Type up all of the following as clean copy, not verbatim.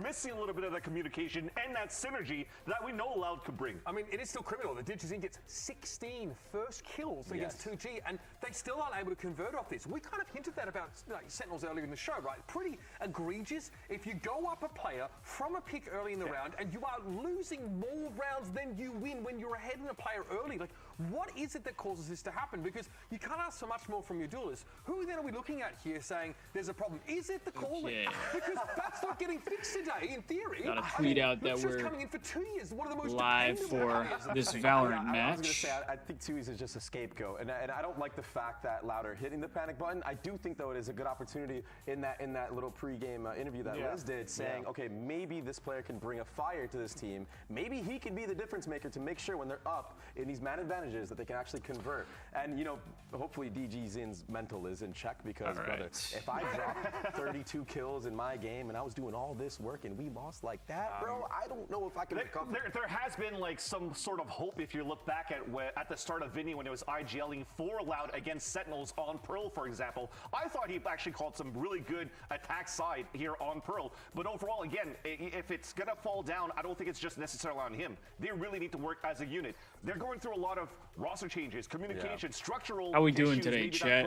missing a little bit of that communication and that synergy that we know Loudgg could bring. I mean, it is still criminal. The Digizine gets 16 first kills against 2G, and they still aren't able to convert off this. We kind of hinted that about Sentinels earlier in the show, right? Pretty egregious. If you go up a player from a pick early in the round and you are losing more rounds than you win when you're ahead in a player early, like, what is it that causes this to happen? Because you can't ask so much more from your duelists. Who then are we looking at here saying there's a problem? Is it the calling? Because that's not getting fixed today, in theory. Got a tweet out that we're coming in for 2 years. One of the most live for this Valorant match. I was gonna say, I think Thieves is just a scapegoat, and I don't like the fact that Loudgg are hitting the panic button. I do think, though, it is a good opportunity in that little pre-game interview that Liz did, saying, okay, maybe this player can bring a fire to this team. Maybe he can be the difference maker to make sure when they're up in these man advantages that they can actually convert. And, you know, hopefully DGZin's mental is in check because, brother, if I dropped 32 kills in my game and I was doing all this work and we lost like that, bro, I don't know if I can recover. There has been like some sort of hope if you look back at the start of Vinny when it was IGLing for Loudgg against Sentinels on Pearl, for example. I thought he actually called some really good attack side here on Pearl. But overall, again, if it's going to fall down, I don't think it's just necessarily on him. They really need to work as a unit. They're going through a lot of roster changes, communication, structural How are we doing issues, today, chat?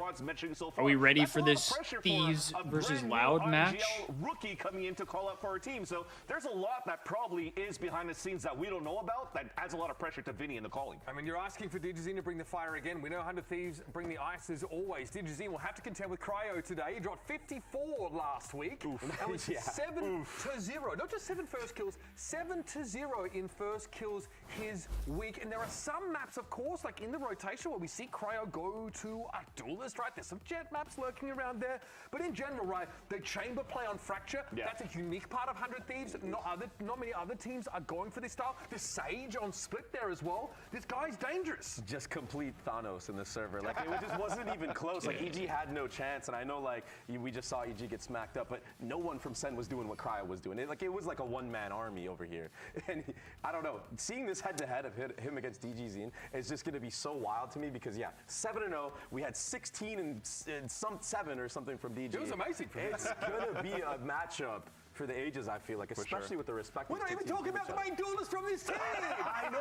So are we ready for this Thieves versus Loudgg match? Rookie coming in to call up for our team. So there's a lot that probably is behind the scenes that we don't know about that adds a lot of pressure to Vinny in the calling. I mean, you're asking for Digizine to bring the fire again. We know 100 Thieves bring the ice as always. Digizine will have to contend with Cryo today. He dropped 54 last week. And was 7-0. Not just 7 first kills, 7-0 in first kills his week. And there are some maps, of course, like in the rotation where we see Cryo go to a duelist, right? There's some jet maps lurking around there. But in general, right, the chamber play on Fracture, that's a unique part of 100 Thieves. Not many other teams are going for this style. The Sage on Split there as well. This guy's dangerous. Just complete Thanos in the server. Like, it just wasn't even close. Like, EG had no chance, and I know, like, we just saw EG get smacked up, but no one from Sen was doing what Cryo was doing. It was like a one-man army over here. And I don't know, seeing this head-to-head of him against DGZine is just going to be so wild to me because, 7-0, we had 16 and some 7 or something from DG. It was amazing for It's going to be a matchup for the ages, I feel like, especially with the respect. We're not even talking about the main duelist from this team. I know.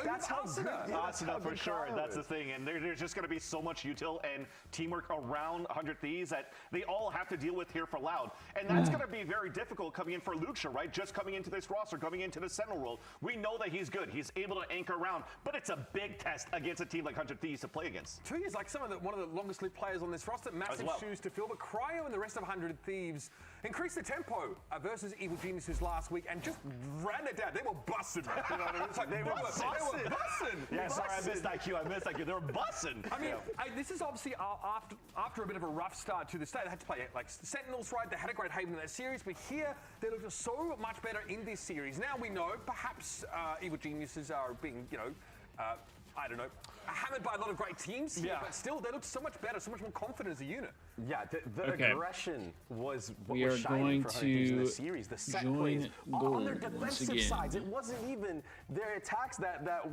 That's how Asuna for sure. That's the thing. And there's just going to be so much util and teamwork around 100 Thieves that they all have to deal with here for Loudgg. And that's going to be very difficult coming in for Lucha, right? Just coming into this roster, coming into the Sentinel role. We know that he's good. He's able to anchor around. But it's a big test against a team like 100 Thieves to play against. 2 years, like one of the longest lived players on this roster. Massive shoes to fill. But Cryo and the rest of 100 Thieves increased the tempo versus Evil Geniuses last week and just ran it down. They were busting, man. You know what I mean? It's like they were busting. Yeah, sorry, I missed that cue. They were busting. I mean, this is obviously after a bit of a rough start to the state. They had to play like Sentinels, right? They had a great haven in that series, but here they look so much better in this series. Now we know perhaps Evil Geniuses are being, I don't know, hammered by a lot of great teams here, but still they look so much better, so much more confident as a unit. Yeah, the aggression was what we was are shining going for 100 to Thieves in this series. The set plays on their defensive sides. It wasn't even their attacks that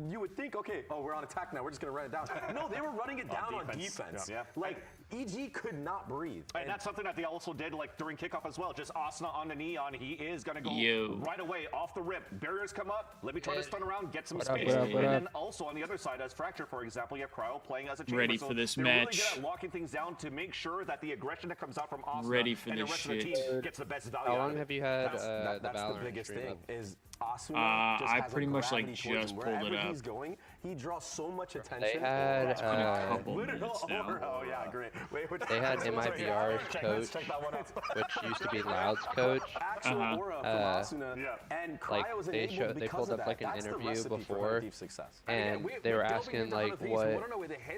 you would think, okay, we're on attack now, we're just going to run it down. No, they were running it down on defense. Yeah. Like, EG could not breathe. And that's something that they also did like during kickoff as well. Just Asuna on the Neon. He is going to go right away off the rip. Barriers come up. Let me try to stun around, get some space. And then also on the other side, as Fracture, for example, you have Cryo playing as a chamber. Ready for this match. They're really good at locking things down to make sure that the aggression that comes out from Asuna and the rest of the team gets the best value. How long have you had the That's Valorant the biggest stream thing up? Is Asuna I pretty much like just pulled it up. He's going, he draws so much attention. They had great. they had MIBR's coach, which used to be Loud's coach. Actual aura from Asuna, and Cryo was enabled they pulled up like an interview before, and they were asking like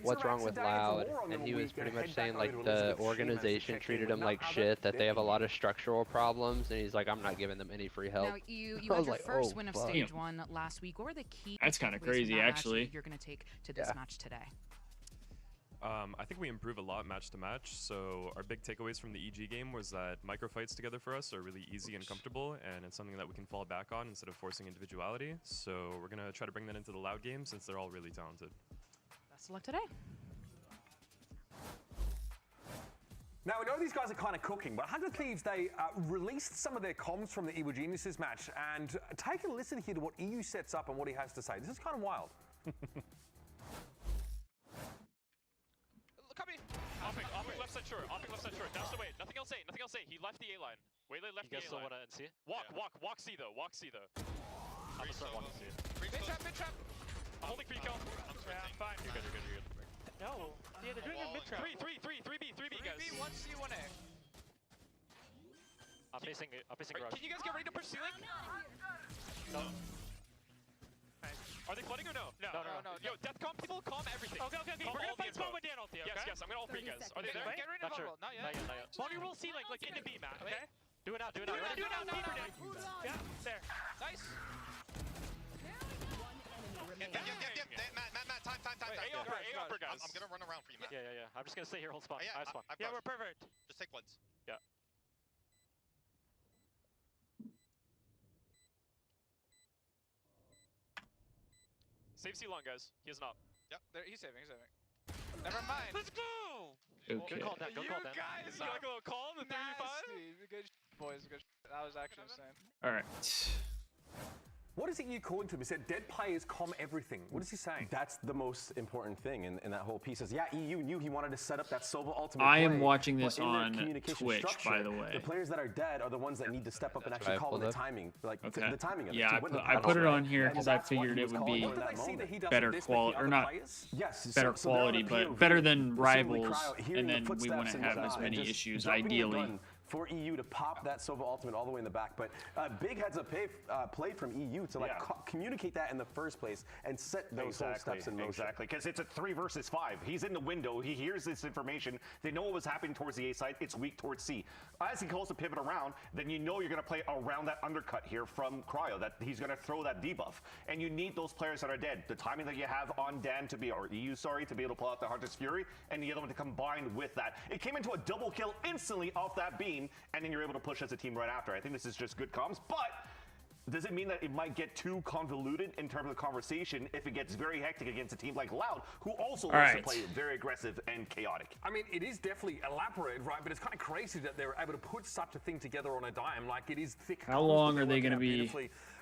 what's wrong with Loud, and he was pretty much saying like the organization treated him like shit, that they have a lot of structural problems, and he's like, I'm not giving them any free help. Now you had your first win of stage 1 last week. What were the key? That's kind of crazy, actually. You're going to take to this match today. I think we improve a lot match to match. So our big takeaways from the EG game was that micro fights together for us are really easy and comfortable, and it's something that we can fall back on instead of forcing individuality. So we're gonna try to bring that into the Loud game since they're all really talented. Best of luck today. Now, we know these guys are kind of cooking, but 100 Thieves, they released some of their comms from the Evil Geniuses match, and take a listen here to what EU sets up and what he has to say. This is kind of wild. Copy. Opping left side short. Opping left side short. Dash away. Nothing else A. Nothing else A. He left the A line. Waylay left the A line. You guys still want to NC? Walk C though. Walk C though. I'm gonna start walking C. Mid trap. I'm holding for you, Kel. Yeah, fine. You're good. No. Yeah, they're doing a mid trap. 3B, guys. 3B, 1C, 1A. I'm facing garage. Can you guys get ready to push ceiling? No. Are they flooding or no? No. Yo, Deathcom people, calm everything. Okay. We're gonna fight spawn with Dan ulti, okay? Yes, I'm gonna ult for you guys. Are they there? Get ready to vulnerable. Not yet. Bonnie roll C like into B, Matt, okay? Do it now. Do it now. Yeah, there. Nice. Matt, time. A upper, guys. I'm gonna run around for you, Matt. Yeah. I'm just gonna stay here, hold spawn. Yeah, spawn. Yeah, we're perfect. Just take blitz. Yeah. Save C long, guys. He is not. Yep, he's saving. Never mind. Let's go! Okay. Good call, Dan. You guys You like a little calm in 35? Good boys, good. That was actually insane. All right. What is EU calling to him? He said, dead players calm everything. What is he saying? That's the most important thing in that whole piece. Is EU knew he wanted to set up that Sova ultimate I am play, watching this but in their on communication Twitch, structure, by the way. The players that are dead are the ones that need to step up and That's actually why I call the pulled timing, like Okay. the timing of it. Yeah, to I win put, the I put it battle. on here And because I that's what figured he it was would calling be for in that Did they see that he moment. does better this with the quality, other or not players? Yes, better so they're on quality, the but POV, better than simply rivals, Cryo hearing and the then we footsteps wouldn't and have as and many just issues, jumping the ideally. gun for EU to pop that Sova ultimate all the way in the back. But big heads up play from EU to communicate that in the first place and set those whole steps in motion. Exactly, because it's a 3 versus 5. He's in the window. He hears this information. They know what was happening towards the A side. It's weak towards C. As he calls to pivot around, then you know you're going to play around that undercut here from Cryo, that he's going to throw that debuff. And you need those players that are dead. The timing that you have on Dan to be, or EU, sorry, to be able to pull out the Hunter's Fury, and the other one to combine with that. It came into a double kill instantly off that beam, and then you're able to push as a team right after. I think this is just good comms, but does it mean that it might get too convoluted in terms of conversation if it gets very hectic against a team like Loud, who also loves to play very aggressive and chaotic? I mean, it is definitely elaborate, right? But it's kind of crazy that they're able to put such a thing together on a dime. Like, it is thick. How long are they going to be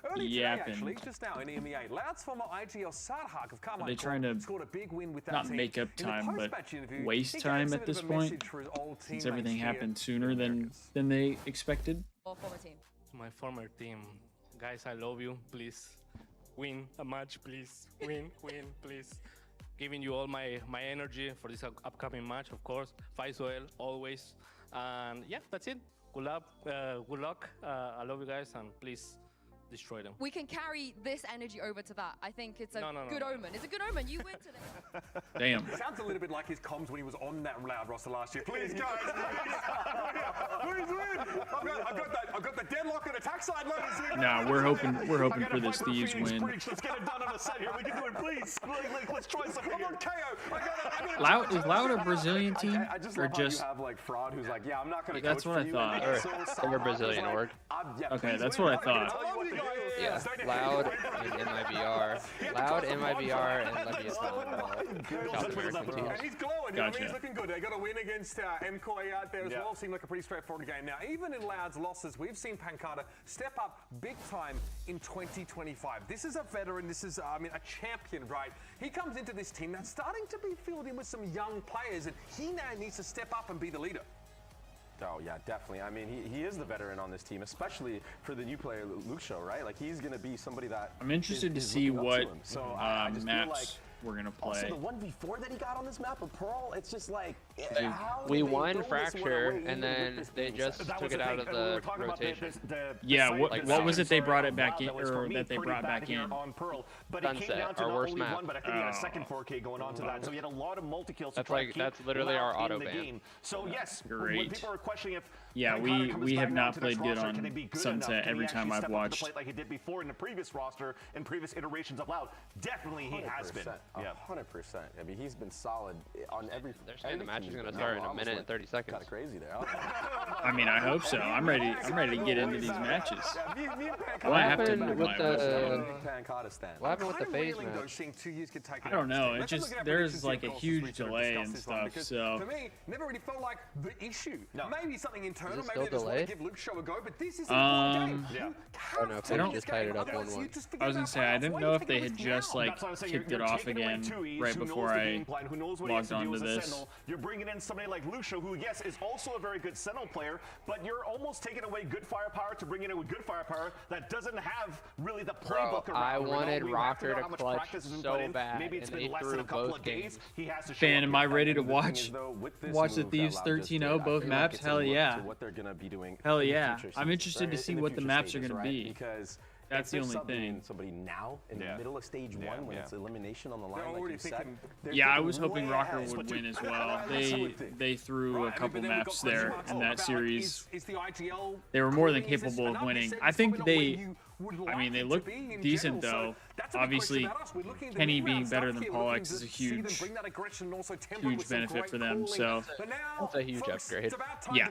early yapping? today, actually, just now in EMEA, Loud's former IGL Sarhak of Carmine Are they trying to scored a big win with that not team. make up In the time, but post-match interview, waste he gave time a at bit of this a point? message for his old Since teammates everything here happened in sooner the than Americas. they expected? Or former team. My former team. Guys, I love you. Please win a match, please. Win, please. Giving you all my energy for this upcoming match, of course. Fight well, always. And yeah, that's it. Good luck. I love you guys, and please destroy them. We can carry this energy over to that. I think it's a No. good omen. It's a good omen. You win today. Damn. It sounds a little bit like his comms when he was on that Loud roster last year. Please, guys, please win. I've got the deadlock and attack side loaded. Nah, we're hoping for this Thieves win. Let's get it done on the set here. We can do it, please. Let's try something. Come on, KO. Is Loud a Brazilian team? I just or love how just you have like Fraud who's like, yeah, I'm not going to That's coach what for I you. thought. And so They're Brazilian like, org. Okay, that's what I thought. Yeah, Loud and MIBR. Loud, MIBR, and Leviathan. South American teams. And he's glowing. Gotcha. He's looking good. They got a win against MKOI out there as well. Seemed like a pretty straightforward game. Now, even in Loud's losses, we've seen Pancada step up big time in 2025. This is a veteran. This is, a champion, right? He comes into this team that's starting to be filled in with some young players, and he now needs to step up and be the leader. Oh, yeah, definitely. I mean, he is the veteran on this team, especially for the new player, Luke, right? Like, he's going to be somebody that I'm interested to is see looking up what to him. So I just feel like maps we're going to play. also, the 1v4 that he got on this map of Pearl, it's just like, how We did they won throw this Fracture, one away and even then with this they being just said? took it out of the rotation. Yeah, what was it they brought it back in, That was for or me that they pretty brought bad back here in? on Pearl, but it came Sunset, down to our not worst only map. one, but I think he had a second 4K going on to that. So he had a lot of multi-kills to That's try like- to keep that's literally Loud our auto in the ban. game. So yes, when Great. people are questioning if Yeah, Pancada comes we back have down not to this played good roster, on can they be good Sunset enough? Can every he time actually I've step up to the watched. plate like he did before in the previous roster and previous iterations of Loud? Definitely he has been. 100%. I mean, he's been solid on every. They're saying the matchup match is gonna start in a minute and 30 seconds. Kind of crazy there. I mean, I hope so. I'm ready to get into these matches. What happened with the phase match? I don't know. It just there's like a huge delay and stuff. So for me, never really felt like the issue. Maybe something internal. Is it Maybe they just want to delayed? give Luke Show a go. But this is an important game. Oh no, Phase just tied it up 1-1. I was gonna say I didn't know if they had just like kicked it off again right before I logged onto this. You're bringing in somebody like Lucio, who yes is also a very good Sentinel player, but you're almost taking away good firepower to bring in a good firepower that doesn't have really the playbook around. I wanted Rocker to clutch so bad. Maybe it's and been they less threw than a couple both of games. days. He has to Fan, am I ready to watch the Thieves 13-0 both maps? Hell yeah. Hell yeah. I'm interested to see what the maps are gonna be. Because that's the only thing. Somebody now in the middle of stage 1 when it's elimination on the line, like you said. Yeah, I was hoping Rocker would win as well. They threw a couple maps there in that series. They were more than capable of winning. I think they look decent though. Obviously, Kenny being better than Pollux is a huge benefit for them. So that's a huge upgrade. Yeah.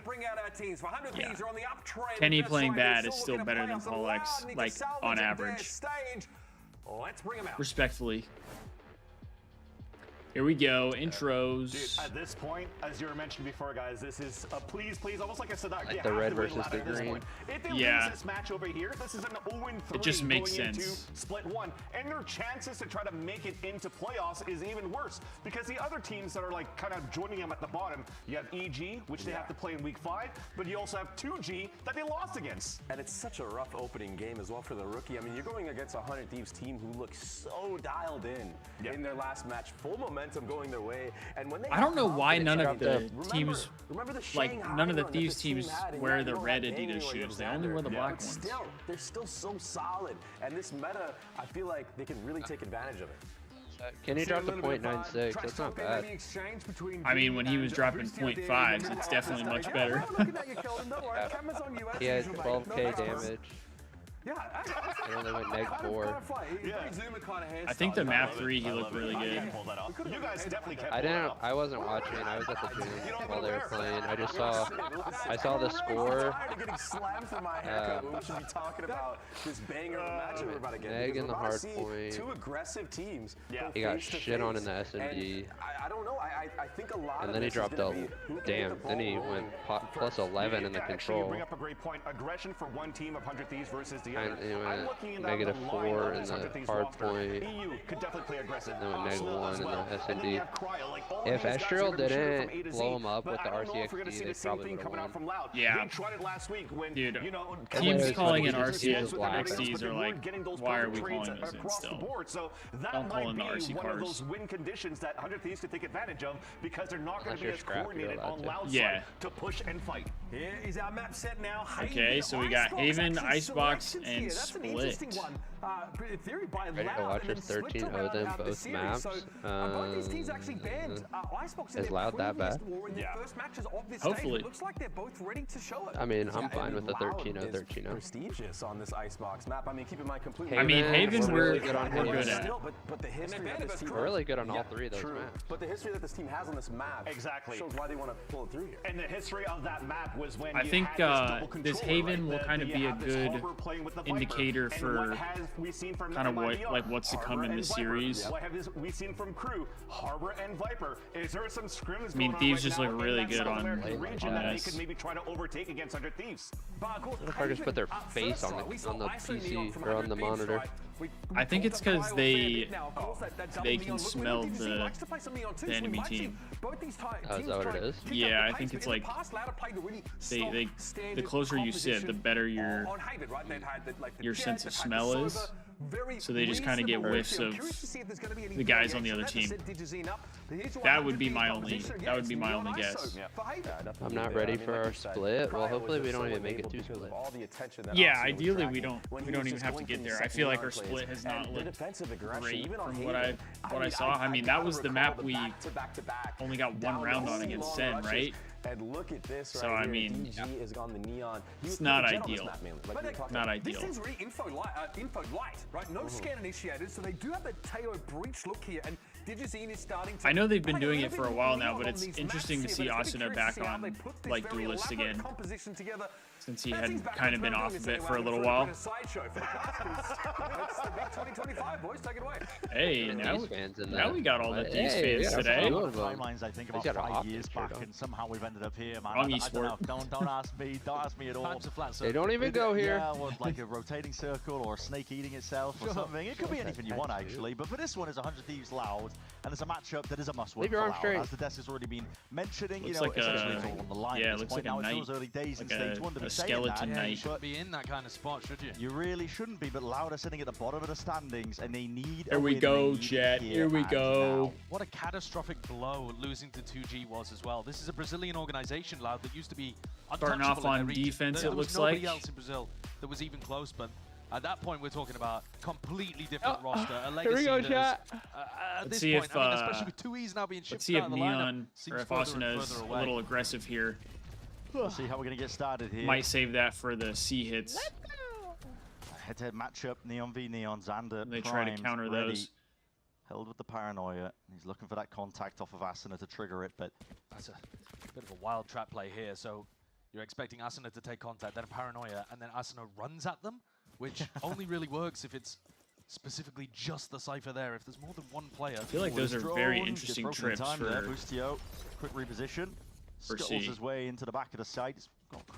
Kenny playing bad is still better than Pollux, like on average. Respectfully. Here we go, intros. Dude, at this point, as you were mentioning before, guys, this is a please, almost like I said, like the red versus the green. If they lose this match over here, this is an 0-3 it just makes going sense. into split 1, and their chances to try to make it into playoffs is even worse because the other teams that are like kind of joining them at the bottom, you have EG, which they have to play in week 5, but you also have 2G that they lost against. And it's such a rough opening game as well for the rookie. I mean, you're going against a 100 Thieves team who looks so dialed in their last match, full momentum going their way, and when they I don't know why none of the teams, none of the Thieves teams wear the red Adidas shoes. They only wear the black ones. They're still so solid, and this meta, I feel like they can really take advantage of it. Can you drop to 0.96? That's not bad. I mean, when he was dropping 0.5s, it's definitely much better. He had 12k damage. Yeah, it only went -4. I think the map 3 he looked really good. You guys definitely kept I wasn't watching. I was at the gym while they were playing. I just saw the score. We should be talking about this banger of a match we're about to get. Egg in the hard point. Two aggressive teams. He got shit on in the SMG. I don't know. I think a lot. And then he dropped a damn. Then he went plus 11 in the control. You bring up a great point. Aggression for one team of 100 Thieves versus the and he went -4 in the hard point. EU could definitely play aggressive. And then went -1 in the SND. If Estriel didn't blow him up with the RCXD, they probably would have won. Yeah. They tried it last week when, dude, you know, teams calling in RCXDs are like, why are we calling those in still? So that don't call in the RC one cars. of those win conditions that 100 Thieves could take advantage of because they're not going to be as coordinated on Loudgg side to push and fight. Here is our map set now. Okay, so we got Haven, Icebox, and Split. Ready to watch us 13-0 them both maps. Is Loud that bad? Yeah. Hopefully. I mean, I'm fine with the 13-0, 13-0. Prestigious on this Icebox map. I mean, keep in mind completely. Haven, we're really good on Haven. But the history that this team we're really good on all three of those maps. But the history that this team has on this map shows why they want to pull it through here. And the history of that map was when I think this Haven will kind of be a good indicator for kind of what's to come in the series. What have we seen from Crew, Harbor, and Viper? Is there some scrims? I mean, Thieves just look really good on region that they could maybe try to overtake against 100 Thieves. Motherfuckers put their face on the PC or on the monitor. I think it's because they can smell the enemy team. Oh, is that what it is? Yeah, I think it's like the closer you sit, the better your sense of smell is. So they just kind of get whiffs of the guys on the other team. That would be my only guess. I'm not ready for our split. Well, hopefully we don't even make it to split. Yeah, ideally we don't even have to get there. I feel like our split has not looked great from what I saw. I mean, that was the map we only got one round on against Sen, right? And look at this so I mean, is gone the neon. It's not ideal. Not ideal. This is really info light, right? No scan initiated, so they do have the Teo breach look here, and Digizine is starting to I know they've been doing it for a while now, but it's interesting to see Asuna back on like Duelist again, since he had kind of been off of it for a little while. Hey, now we got all the Thieves fans today. Timelines, I think, about 5 years back, and somehow we've ended up here, man. Wrong I esport. don't ask me at all. They don't even go here. Yeah, or like a rotating circle or a snake eating itself or something. It could be anything you want, actually. But for this one, it's 100 Thieves Loud, and it's a matchup that is a must-win for Loud. As the desk has already been mentioning, Looks you know, like essentially it's all on the line at this point. Now, it's those early days in stage 1 to be saying that. Knight. You shouldn't be in that kind of spot, should you? You really shouldn't be, but Loud are sitting at the bottom of the standings, and they need Here we go, Jet. Here we go. What a catastrophic blow losing to 2G was as well. This is a Brazilian organization, Loud, that used to be starting off on defense, it looks like. There was nobody else in Brazil that was even close, but at that point, we're talking about completely different roster. A legacy. Here we go, chat. Let's see if especially with 2Es now being shipped out of the Neon lineup, or if Asuna is a little aggressive here. We'll see how we're going to get started here. Might save that for the C hits. Head-to-head matchup, Neon v Neon. Xander they try to counter those. Held with the paranoia. He's looking for that contact off of Asuna to trigger it, but that's a bit of a wild trap play here. So you're expecting Asuna to take contact, then a paranoia, and then Asuna runs at them, which only really works if it's specifically just the Cypher there. If there's more than one player. I feel like those are very interesting trips for Boostio. Quick reposition. Scuttles his way into the back of the site.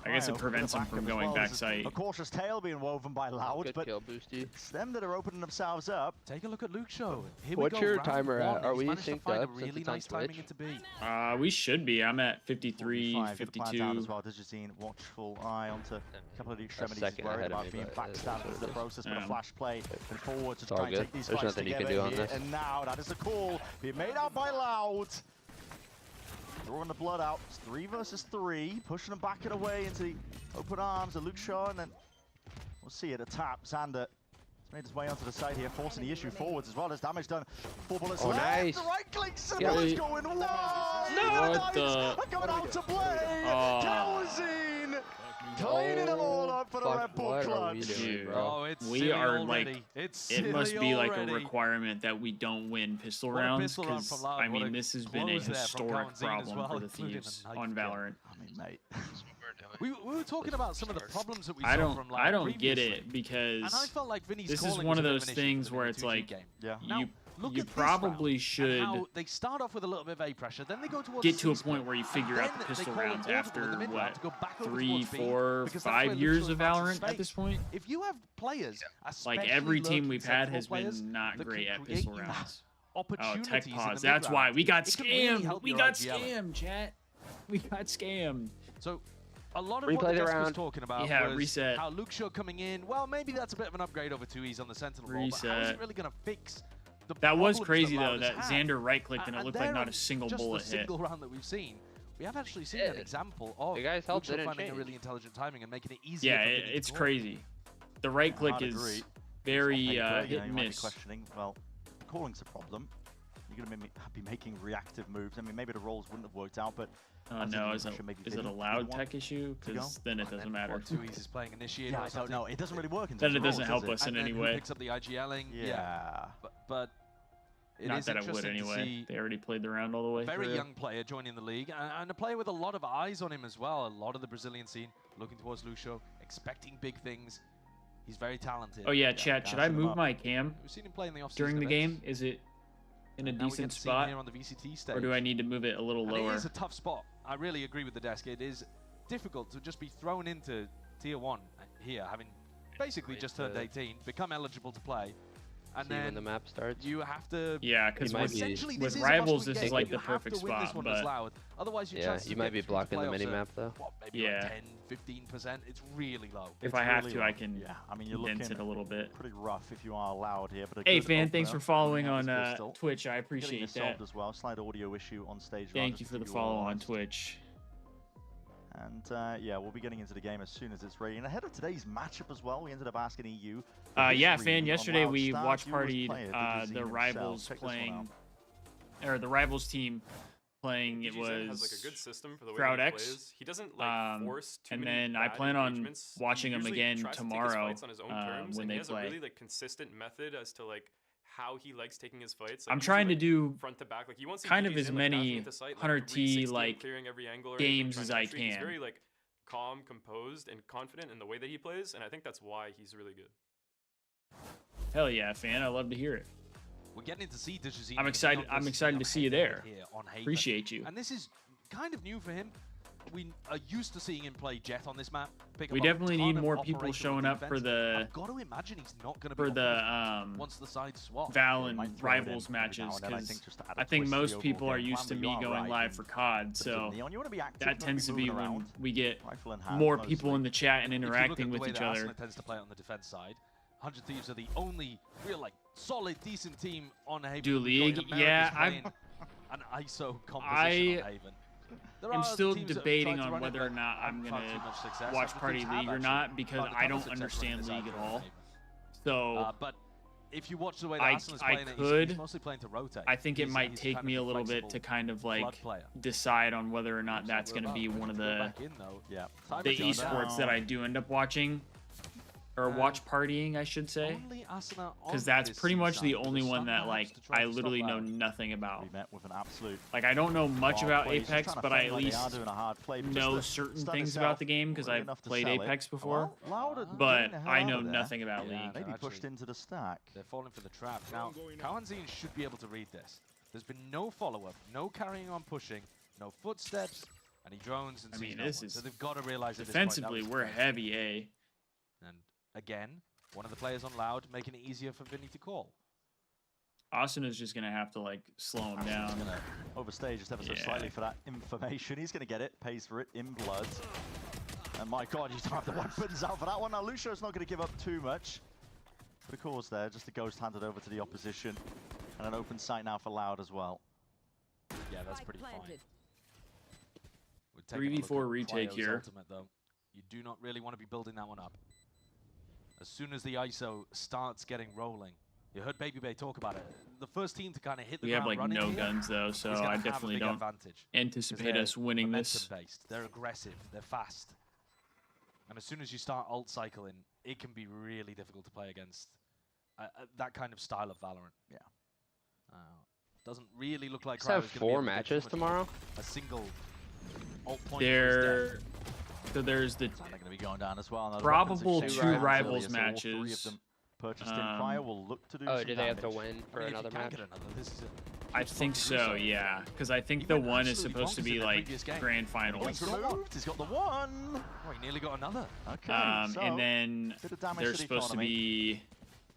I guess it prevents him from going back site. A cautious tail being woven by Loud, but it's them that are opening themselves up. Take a look at Luke Show. What's your timer at? Are we synced up really nice timing it to be? We should be. I'm at 53, 52. As well. Digizine, watchful eye onto a couple of the extremities. He's worried about being backstabbed in the process, but a flash play and forward to try and take these fights together here. And now that is a call being made out by Loud. Drawing the blood out. It's 3 versus 3. Pushing them back and away into the open arms of Luke Shaw. And then we'll see it. A tap. Xander has made his way onto the side here, forcing the issue forwards as well. There's damage done. 4 bullets left. Nice. The right click. Bullets going wide. What the? Coming out to play. Kalazine. Cleaning them all up for the Red Bull clutch. We are like, it must be like a requirement that we don't win pistol rounds, because I mean this has been a historic problem for the Thieves on Valorant. I mean, mate. We were talking about some of the problems that we saw from Loud I don't previously. get it, because and I felt like this is one of those things where it's like, you probably should they start off with a little bit of A pressure, then they go towards get to a point where you figure out the pistol rounds after what, 3, 4, 5 years of Valorant at this point. If you have players, like every team we've had has been not great at pistol rounds. Oh, tech pause. That's why we got scammed. We got scammed, chat. We got scammed. So a lot of what the desk was talking about was reset. How Luke Shaw coming in. Well, maybe that's a bit of an upgrade over 2Es on the Sentinel role, but how is it really going to fix the that was crazy that though, that Xander right-clicked and it looked like not a single bullet hit. Just the single round that we've seen. We have actually seen an example of Luke Shaw finding a really intelligent timing and making it easier. Yeah, it's crazy. The right-click is very hit and miss. Questioning, well, calling's a problem. You're going to be making reactive moves. I mean, maybe the rolls wouldn't have worked out, but no, is it a Loud tech issue? Because then it doesn't matter. 2Es is playing initiator. Yeah, I don't know. It doesn't really work. Then it doesn't help us in any way. Picks up the IGLing. Yeah. But it not is that it would anyway. They already played the round all the way. Very young player joining the league, and a player with a lot of eyes on him as well. A lot of the Brazilian scene looking towards Luke Shaw, expecting big things. He's very talented. Oh yeah, chat. Should I move my cam We've seen him play in the during the game? Is it in a decent spot, here on the VCT stage. Or do I need to move it a little lower? It is a tough spot. I really agree with the desk. It is difficult to just be thrown into Tier 1 here, having basically just turned 18, become eligible to play. And then when the map starts, you have to. Yeah, because with Rivals, this is like the perfect spot. But otherwise, you might be blocking the mini map though. Maybe like 10-15%. It's really low. If I have to, I can condense it a little bit. Pretty rough if you are Loud here. But hey, fan, thanks for following on Twitch. I appreciate that. As well. Slight audio issue on stage. Thank you for the follow on Twitch. And yeah, we'll be getting into the game as soon as it's ready. And ahead of today's matchup as well, we ended up asking EU. Yeah, fan. Yesterday we watch partied the Rivals playing, or the Rivals team playing. It was has like a good system for the way Crowd he X. plays. He doesn't like force too and many then I plan on watching him again tomorrow tomorrow on his own terms, when and they he has play. a really like consistent method as to like how he likes taking his fights. I'm trying to do front to back. Like you want kind of as many 100T like clearing every angle or games as I can. He's can. very like calm, composed, and confident in the way that he plays, and I think that's why he's really good. Hell yeah, fan! I love to hear it. We're getting to see DeGiorgio. I'm excited to see you there. Appreciate you. And this is kind of new for him. We are used to seeing him play Jet on this map. We definitely need more people showing up for the. I've got to imagine he's not going to be once the sides swap. Val and Rivals matches, because I think most people are used to me going live for COD, so that tends to be when we get more people in the chat and interacting with each other. Tends to play on the defense side. 100 Thieves are the only real like solid, decent team on Haven. Do League? Yeah, an ISO composition on Haven. I'm still debating on whether or not I'm going to watch Party League or not, because I don't understand League at all. So but if you watch the way that Asana's playing he's mostly playing to rotate. I think it might take me a little bit to kind of like decide on whether or not that's going to be one of the esports that I do end up watching. Or watch partying, I should say, because that's pretty much the only one that like I literally know nothing about. Like I don't know much about Apex, but I at least know certain things about the game because I've played Apex before. But I know nothing about League. Maybe pushed into the stack. They're falling for the trap. Now, Kawanzin should be able to read this. There's been no follow-up, no carrying on pushing, no footsteps, and he drones and sees no one. So they've got to realize that defensively we're heavy A. And again, one of the players on Loud making it easier for Vinny to call. Austin is just going to have to, like, slow him down. He's going to overstage just ever so slightly for that information. He's going to get it, pays for it in blood. And my God, you don't have the weapons out for that one. Now, Lucio's not going to give up too much. But of course there, just a ghost handed over to the opposition. And an open sight now for Loud as well. Yeah, that's pretty fine. 3v4 retake here. Ultimate, though. You do not really want to be building that one up. As soon as the ISO starts getting rolling, you heard Baby Bay talk about it. The first team to kind of hit the ground running. We have like no guns though, so I definitely don't anticipate us winning this. Based. They're aggressive, they're fast. And as soon as you start ult cycling, it can be really difficult to play against that kind of style of Valorant. Yeah. Doesn't really look like Cryo's have 4 matches tomorrow. A single ult point. So there's the going to be going down as well. Probable 2 rivals matches. 3 of them purchased in Cryo will look to do some do they have to win for another match? I think so, yeah. Because I think the one is supposed to be like grand finals. He's got the one. Oh, he nearly got another. Okay. And then there's supposed to be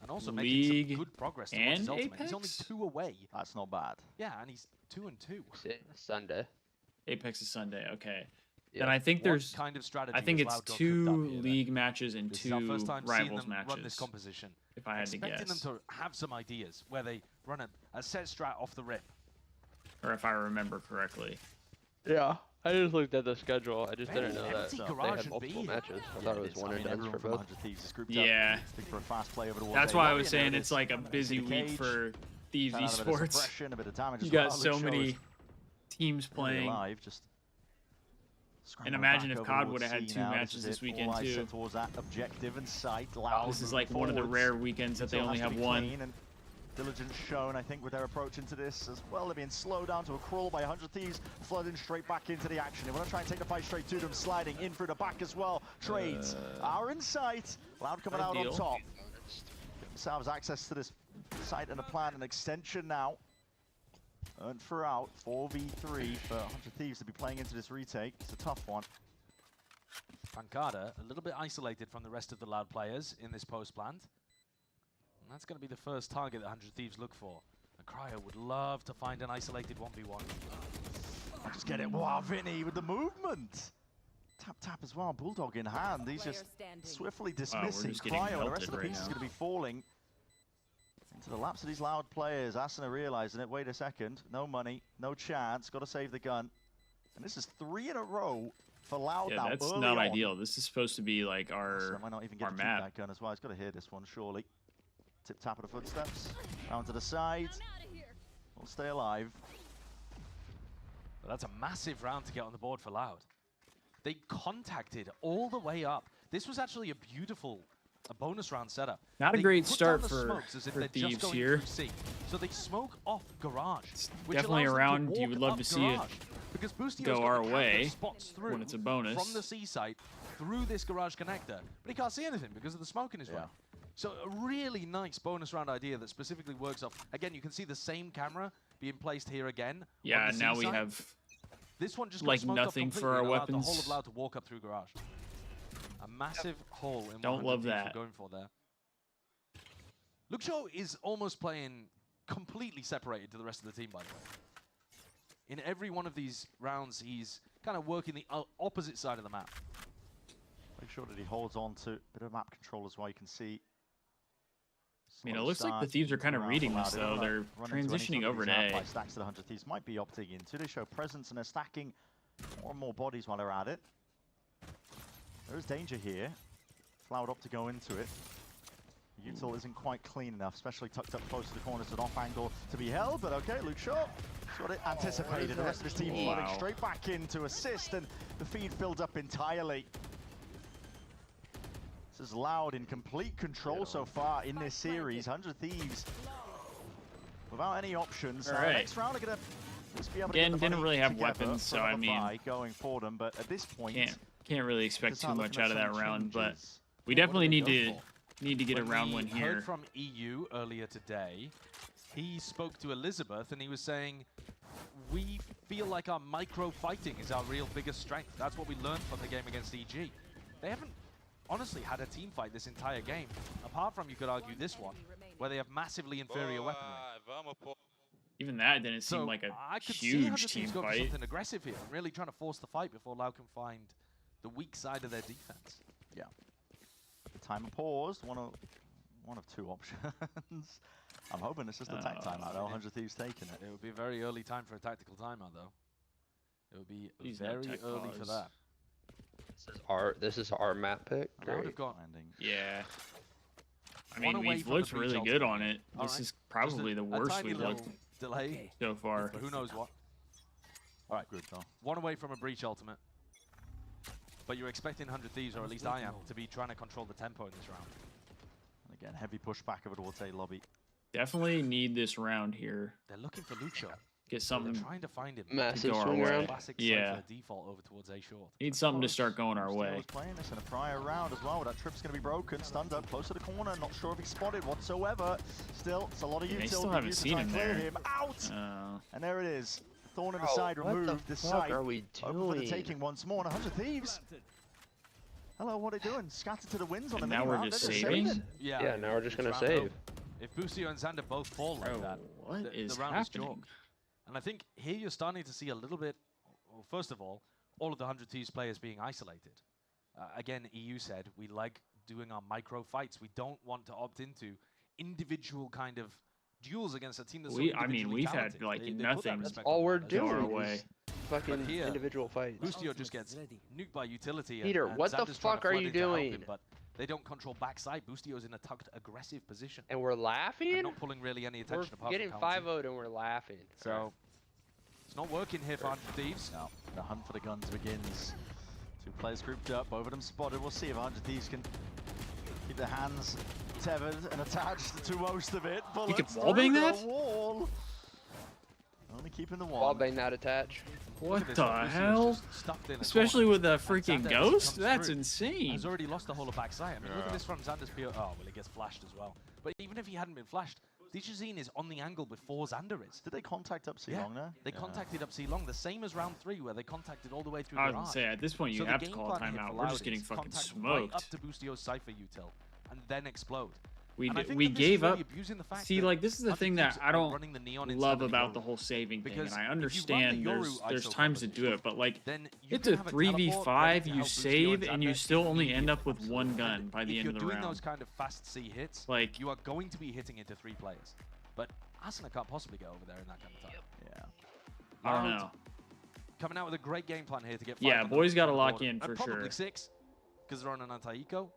and also League some good progress and Apex. He's only 2 away. That's not bad. Yeah, and he's 2-2. Sunday. Apex is Sunday. Okay. Then I think there's kind of strategy. I think it's 2 league matches and 2 rivals matches. Run this composition. If I had to guess. Expecting them to have some ideas where they run a set strat off the rip. Or if I remember correctly. Yeah. I just looked at the schedule. I just didn't know that they had multiple matches. I thought it was one and done for both. Yeah. That's why I was saying it's like a busy week for Thieves esports. You got so many teams playing. And imagine if COD would have had 2 matches this weekend too. This is like one of the rare weekends that they only have 1. Diligence shown, I think, with their approach into this as well. They're being slowed down to a crawl by 100 Thieves, flooding straight back into the action. They want to try and take the fight straight to them, sliding in through the back as well. Trades are in sight. Loud coming out on top. Themselves access to this site and a plan, an extension now. And throughout, 4v3 for 100 Thieves to be playing into this retake. It's a tough one. Pancada, a little bit isolated from the rest of the Loud players in this post plant. And that's going to be the first target that 100 Thieves look for. And Cryo would love to find an isolated 1v1. I'll just get it. Wow, Vinny with the movement. Tap as well, Bulldog in hand. He's just swiftly dismissing Cryo, and the rest of the pieces is going to be falling into the laps of these Loud players. Asuna realizing it. Wait a second. No money, no chance. Got to save the gun. And this is 3 in a row for Loud now. That's not ideal. This is supposed to be like our might not even get map. That gun as well. He's got to hear this one, surely. Tip tap of the footsteps. Round to the side. We'll stay alive. Well, that's a massive round to get on the board for Loud. They contacted all the way up. This was actually a beautiful a bonus round setup. Not a great start for Thieves here. So they smoke off garage. Which Definitely a round you would love to see it go our way when it's a bonus. From the C site through this garage connector, but he can't see anything because of the smoke in his way. So a really nice bonus round idea that specifically works off. Again, you can see the same camera being placed here again. Yeah, now we have this one just like nothing for our weapons. The whole of Loud to walk up through garage. A massive hole in Don't love that. Going for there. Loudgg is almost playing completely separated to the rest of the team, by the way. In every one of these rounds, he's kind of working the opposite side of the map. Make sure that he holds on to a bit of map control as well. You can see. I mean, it looks like the Thieves are kind of reading this, though. They're transitioning over to A. Stacks to the 100 Thieves might be opting into. They show presence and they're stacking more and more bodies while they're at it. There is danger here. Loudgg up to go into it. Util isn't quite clean enough, especially tucked up close to the corner. It's an off angle to be held, but okay, Loudgg sort of anticipated. The rest of his team flooding straight back in to assist, and the feed filled up entirely. This is Loudgg in complete control so far in this series. 100 Thieves without any options. Next round, are going to just be able to get the didn't really have weapons, so I mean, going for them. But at this point, can't really expect too much out of that round. But we definitely need to get a round win here. Heard from EU earlier today. He spoke to Elizabeth and he was saying, we feel like our micro fighting is our real biggest strength. That's what we learned from the game against EG. They haven't honestly had a team fight this entire game, apart from, you could argue, this one, where they have massively inferior weaponry. Even that didn't seem like a huge team fight. For something aggressive here, really trying to force the fight before Loudgg can find the weak side of their defense. Yeah. The timer paused. One of two options. I'm hoping it's just a tech timeout. 100 Thieves taking it. It would be a very early time for a tactical timeout, though. It would be very early for that. This is our map pick. Yeah. I mean, we've looked really good on it. This is probably the worst we've looked so far. But who knows what? All right, good. One away from a breach ultimate. But you're expecting 100 Thieves, or at least I am, to be trying to control the tempo in this round. And again, heavy pushback of it towards A lobby. Definitely need this round here. They're looking for Loudgg. Get something. They're trying to find him. Massive swing around. Yeah. Default over towards A short. Need something to start going our way. Was playing this in a prior round as well. That trip's going to be broken. Stunned up close to the corner. Not sure if he's spotted whatsoever. Still, it's a lot of utility. They still haven't seen him there. Out. And there it is. Thorn in the side removed. This side are we doing? Open for the taking once more. And 100 Thieves. Hello, what are they doing? Scattered to the winds on the now we're just saving? Yeah, now we're just going to save. If Boostio and Xander both fall like that, the round happening? is chalk. And I think here you're starting to see a little bit, well, first of all of the 100 Thieves players being isolated. Again, EU said, we like doing our micro fights. We don't want to opt into individual kind of duels against a team that's we've had like nothing. That's all we're doing. Fucking individual fights. Boostio just gets nuked by utility. Peter, and what the fuck are you doing? Him, but they don't control backside. Boostio's in a tucked, aggressive position. And we're laughing? And not pulling really any attention apart from getting 5-0'd and we're laughing. So, it's not working here for 100 Thieves. No, the hunt for the guns begins. Two players grouped up, both of them spotted. We'll see if 100 Thieves can keep their hands tethered and attached to most of it. You can wallbang that? Wall. Only keeping the wall. Wallbang not attached. What the hell? Especially with a freaking ghost? That's insane. He's already lost the whole of backside. I mean, look at this from Xander's PO. Oh, well, he gets flashed as well. But even if he hadn't been flashed, Dijazine is on the angle before Xander is. Did they contact up C long there? They contacted up C long, the same as round 3, where they contacted all the way through I the would say, at this point, you have to call a timeout. We're just getting fucking smoked. Right up to Boostio's Cypher util, and then explode. We gave up. See, like, this is the thing that I don't love about the whole saving thing, and I understand there's times to do it, but like, it's a 3v5, you save, and you still only end up with one gun by the end of the round. If you're doing those kind of fast C hits, like, you are going to be hitting into 3 players. But Asuna can't possibly go over there in that kind of time. Yeah. I don't know. Coming out with a great game plan here to get 5. Yeah, boys got to lock in for probably sure. 6, because they're on an anti-eco.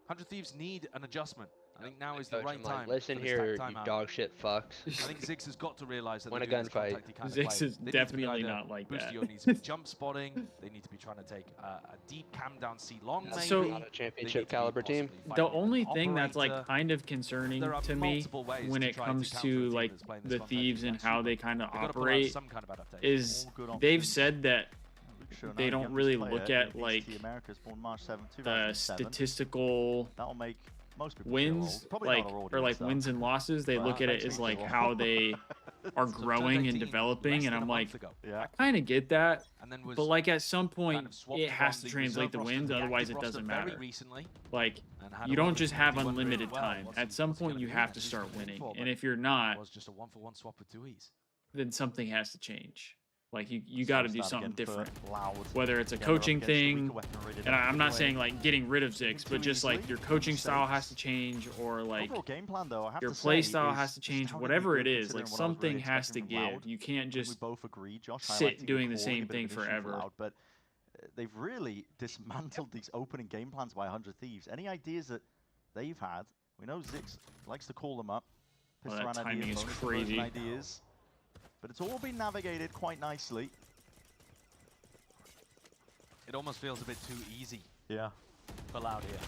100 Thieves need an adjustment. I think now is the right time. Listen here, you dog shit fucks. I think Ziggs has got to realize that when a gunfight. Ziggs is definitely not like that. Boostio needs to be jump spotting. They need to be trying to take a deep cam down C long. Maybe. So not a championship caliber team. The only thing that's like kind of concerning to me when it comes to like the Thieves and how they kind of operate is they've said that they don't really look at like the statistical wins, like or like wins and losses. They look at it as like how they are growing and developing, and I'm like, I kind of get that, but like at some point it has to translate the wins, otherwise it doesn't matter. Like you don't just have unlimited time. At some point you have to start winning, and if you're not, then something has to change. Like you got to do something different, whether it's a coaching thing, and I'm not saying like getting rid of Ziggs, but just like your coaching style has to change, or like your play style has to change, whatever it is, like something has to give. You can't just sit doing the same thing forever. But they've really dismantled these opening game plans by 100 Thieves. Any ideas that they've had? We know Ziggs likes to call them up. Oh, that timing is crazy. Ideas. But it's all been navigated quite nicely. It almost feels a bit too easy. Yeah. For Loud here.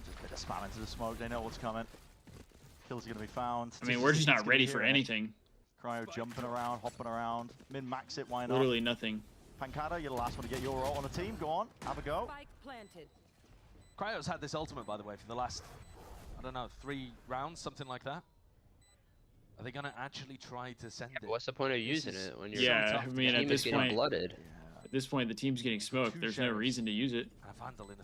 Just a bit of spam into the smoke. They know what's coming. Kills are going to be found. I mean, we're just not ready for anything. Cryo jumping around, hopping around. Min-max it, why not? Literally nothing. Pancada, you're the last one to get your ult on the team. Go on, have a go. Cryo's had this ultimate, by the way, for the last, I don't know, 3 rounds, something like that. Are they going to actually try to send it? What's the point of using it when you're I mean, at this point, blooded? At this point, the team's getting smoked. There's no reason to use it. And a Vandal in a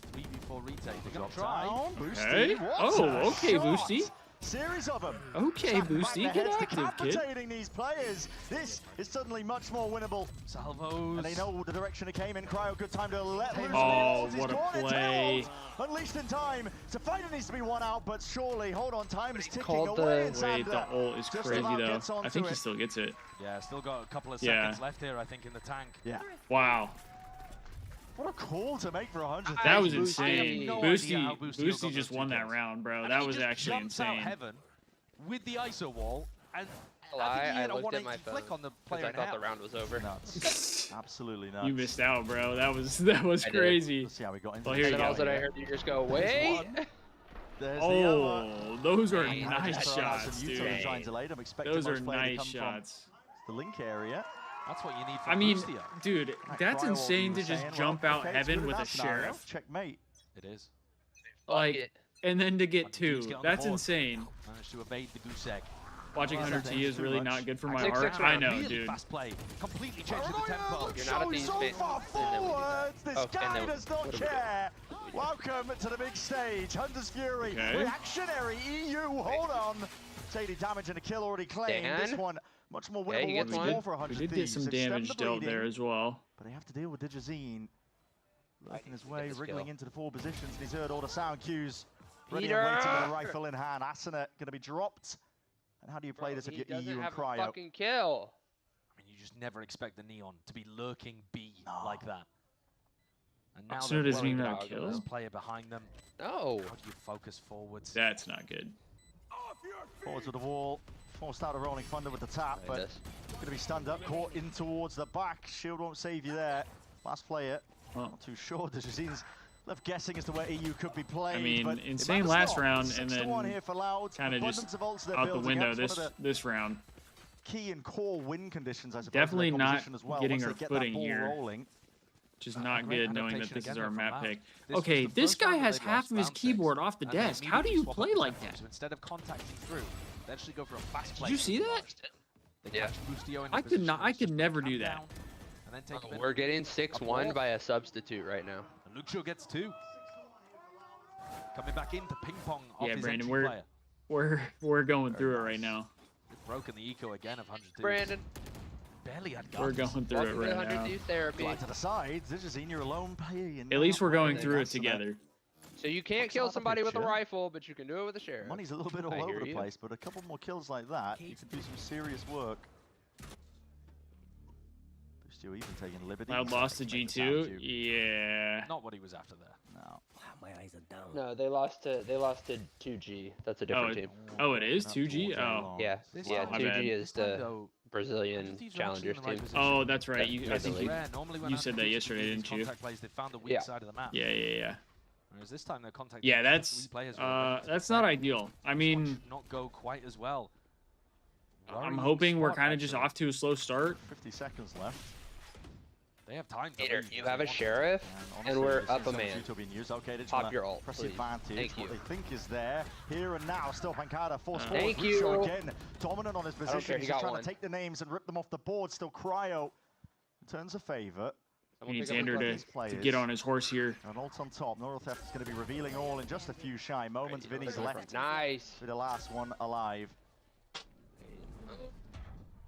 3v4 retake. They're going to try. Okay. Oh, okay, Boosty. Series of them. Okay, Boosty, get active, kid. These players. This is suddenly much more winnable. Salvos. And they know the direction it came in. Cryo, good time to let loose. Oh, what a play. Unleashed in time. To fight, it needs to be one out, but surely, hold on, time is ticking away. Wait, the ult is crazy, though. I think he still gets it. Yeah, still got a couple of seconds left here, I think, in the tank. Yeah. Wow. What a call to make for 100. That was insane. Boosty just won that round, bro. That was actually insane. Heaven with the ISO wall, and I looked at my phone because I thought the round was over. Nuts. Absolutely nuts. You missed out, bro. That was crazy. Let's see how we got into well, here you go. That I heard you just go, wait. Oh, those are nice shots, dude. Those are nice shots. The link area. That's what you need for I mean, Boostio. dude, that's insane to just jump out heaven with a sheriff. Checkmate. It is. Like, and then to get 2. That's insane. Managed to evade the goose egg. Watching 100T is really not good for my heart. I know, really dude. Fast play. Completely changing the tempo. You're not at these This guy does not care. Welcome to the big stage. Hunter's Fury. Okay. Reactionary EU. Hold on. Daily damage and a kill already claimed. This one much more winnable. What's more for 100 We did get some damage dealt there as well. But they have to deal with Digizine. Working his way, wriggling into the 4 positions. And he's heard all the sound cues. Ready and waiting with a rifle in hand. Asuna going to be dropped. And how do you play this if you're EU and Cryo? Fucking kill. I mean, you just never expect the Neon to be lurking B like that. And now Asuna doesn't even have a kill. There's a player behind them. No. How do you focus forwards? That's not good. Forwards with the wall. Forced out of Rolling Thunder with the tap, but going to be stunned up, caught in towards the back. Shield won't save you there. Last player, not too sure. Digizine's left guessing as to where EU could be played. I mean, but insane last round, and then kind of just out the window this round. Key and core win conditions, I suppose. Definitely not as well. getting our footing here. Rolling. Which is not good, knowing that this is our map pick. Okay, this guy has half of his keyboard off the desk. How do you play like that? So instead of contacting through, they actually go for a fast play. Did you see that? Yeah. I could never do that. We're getting 6-1 by a substitute right now. And Lucio gets 2. Coming back into ping pong off his Brandon, player. we're going through it right now. They've broken the eco again of 100. Brandon. Barely had guns. We're going through it right now. Therapy. To the sides, this is in your alone player. At least we're going through it together. So you can't kill somebody with a rifle, but you can do it with a sheriff. Money's a little bit all over the place, but a couple more kills like that, you can do some serious work. Boostio even taking liberties. Loud lost to G2. Yeah. Not what he was after there. No. My eyes are down. No, they lost to 2G. That's a different team. Oh, it is 2G. Oh. Yeah. Yeah. 2G is the Brazilian challengers team. Oh, that's right. I think you said that yesterday, didn't you? Plays, they found the weak side of the map. Yeah. Whereas this time their contact. Yeah, that's not ideal. I mean, not go quite as well. I'm hoping we're kind of just off to a slow start. 50 seconds left. They have time. Peter, you have a sheriff, and we're up a man. Okay, pop your ult, press please. advantage. Thank you. What they think is there. Here and now, still Pancada forced forward. Thank you. Again, dominant on his position. He's just trying to take the names and rip them off the board. Still Cryo turns a favor. He needs Ander to get on his horse here. An ult on top. Neurotheft is going to be revealing all in just a few shy moments. Vinny's left. Nice. For the last one alive.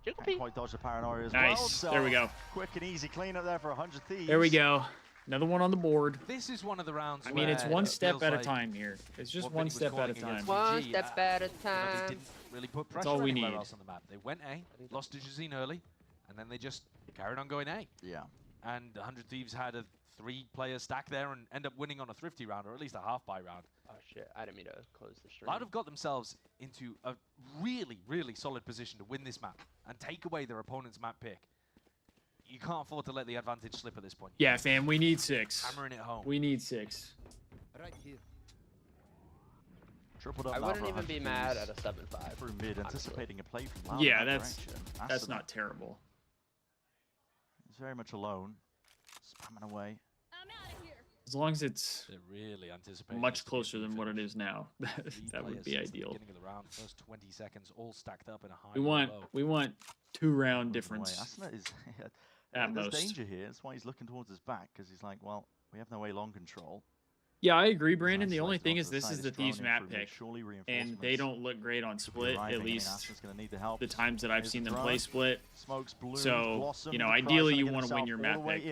Can't quite dodge the paranoia as well. So there we go. Quick and easy cleanup there for 100 Thieves. There we go. Another one on the board. This is one of the rounds. I mean, it's one step at a time here. It's just one step at a time. One step at a time. They didn't really put pressure all we anywhere need. else on the map. They went A, lost to Jazine early, and then they just carried on going A. Yeah. And 100 Thieves had a 3-player stack there and end up winning on a thrifty round, or at least a half-buy round. Oh shit, I didn't mean to close the stream. Loud have got themselves into a really, really solid position to win this map and take away their opponent's map pick. You can't afford to let the advantage slip at this point. Yeah, fam, we need 6. Hammering it home. We need 6. Right here. Tripled up. I wouldn't even be mad at a 7-5. Through mid, anticipating a play from Loud. Yeah, that's not terrible. He's very much alone, spamming away. As long as it's really much closer than what it is now, that would be ideal. Beginning of the round, first 20 seconds, all stacked up in a high. We want 2-round difference. Asuna is at there's most. danger here. That's why he's looking towards his back, because he's like, well, we have no way long control. Yeah, I agree, Brandon. The only thing is this is the Thieves map pick, and they don't look great on split, at least the times that I've seen them play split. So, you know, ideally you want to win your map pick.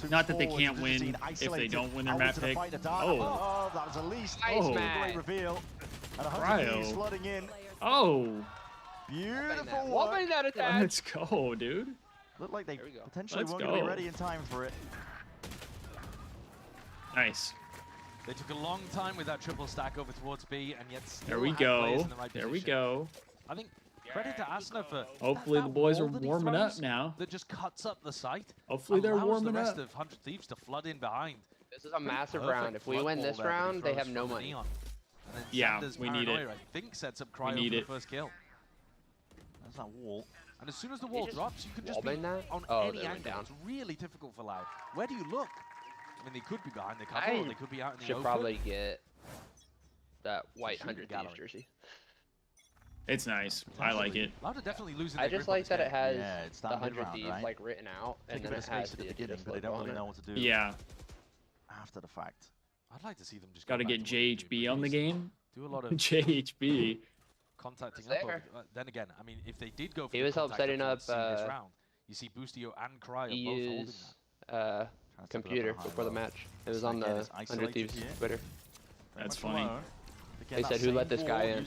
Not that they can't win if they don't win their map pick. Oh, that was at least great reveal. And 100 flooding in. Oh. Beautiful work. That attack. Let's go, dude. Look like they potentially won't be ready in time for it. Nice. They took a long time with that triple stack over towards B, and yet there we go. There we go. I think credit to Asuna for hopefully the boys are warming up now. That just cuts up the site. Hopefully they're warming the rest up. of 100 Thieves to flood in behind. This is a massive round. If we win this round, they have no money. Yeah, we need it. I think sets up Cryo for the first kill. There's that wall. And as soon as the wall drops, you can just be on any angle. It's really difficult for Loud. Where do you look? I mean, they could be behind the cover, or they could be out in the open. Should probably get that white 100 Thieves jersey. It's nice. I like it. Loud are definitely losing. I just like that it has the 100 Thieves like written out, and then it has the Adidas but they don't really know what to do. Yeah. After the fact. I'd like to see them just. Got to get JHB on the game. Do a lot of JHB. Contacting up. Then again, I mean, if they did go for he was help setting up this round, you see Boostio and Cryo both holding that. Computer before the match. It was on the 100 Thieves Twitter. That's funny. They said, who let this guy in?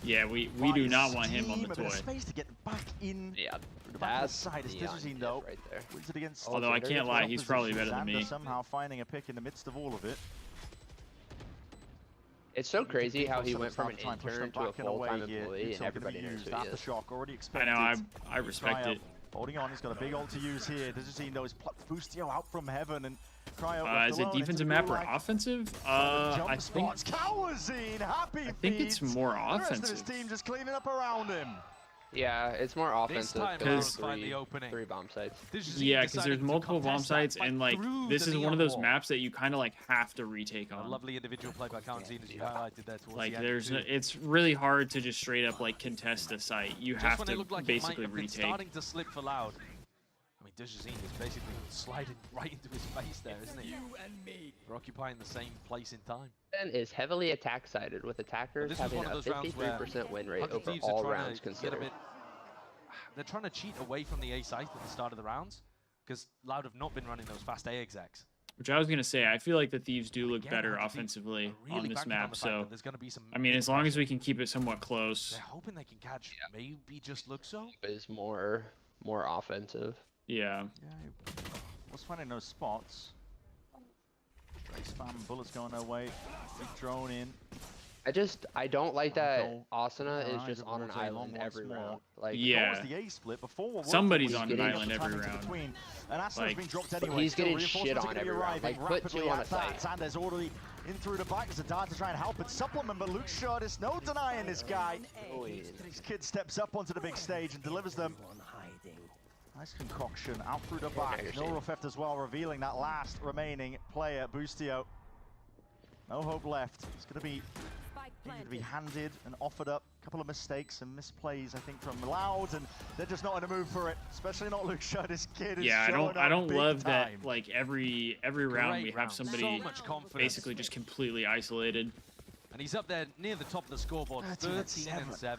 Yeah, we do not want him on the toy. Space to get back in. Yeah, that's side is though. Right there. Wins it against although I can't lie, he's probably better than me. Somehow finding a pick in the midst of all of it. It's so crazy how he went from an intern to a full-time employee, and everybody knows who he is. I know, I respect it. Holding on, he's got a big ult to use here. Dizzy knows Boostio out from heaven and Cryo. Is it defensive map or offensive? I think it's more offensive. The rest of his team just cleaning up around him. Yeah, it's more offensive because three bomb sites. Yeah, because there's multiple bomb sites, and like this is one of those maps that you kind of like have to retake on. A lovely individual play by Kalanzine, as you highlighted there towards like the end. it's really hard to just straight up like contest a site. You have to basically retake. Starting to slip for Loud. I mean, Dizzy is basically sliding right into his face there, isn't he? We're occupying the same place in time. Ben is heavily attack-sided, with attackers having a 53% win rate over all rounds considered. They're trying to cheat away from the A site at the start of the rounds, because Loud have not been running those fast A execs. Which I was going to say, I feel like the Thieves do look better offensively on this map, so, I mean, as long as we can keep it somewhat close. They're hoping they can catch maybe just Luxo. Is more offensive. Yeah. Was finding no spots. Stray spam, bullets going their way. Big drone in. I don't like that Asuna is just on an island every round. Like, yeah. The A split before, somebody's on an island every round. And Asuna's been dropped anyway. He's getting shit on every round. Like, put 2 on a site. Sanders already in through the back as a dart to try and help and supplement, but Luke Shortis, no denying this guy. This kid steps up onto the big stage and delivers them. Nice concoction out through the back. No theft as well, revealing that last remaining player, Boostio. No hope left. It's going to be handed and offered up. A couple of mistakes and misplays, I think, from Loudgg, and they're just not in a move for it. Especially not Luke Shaw. This kid is I don't love that. Like every round we have somebody basically just completely isolated. And he's up there near the top of the scoreboard, 13-7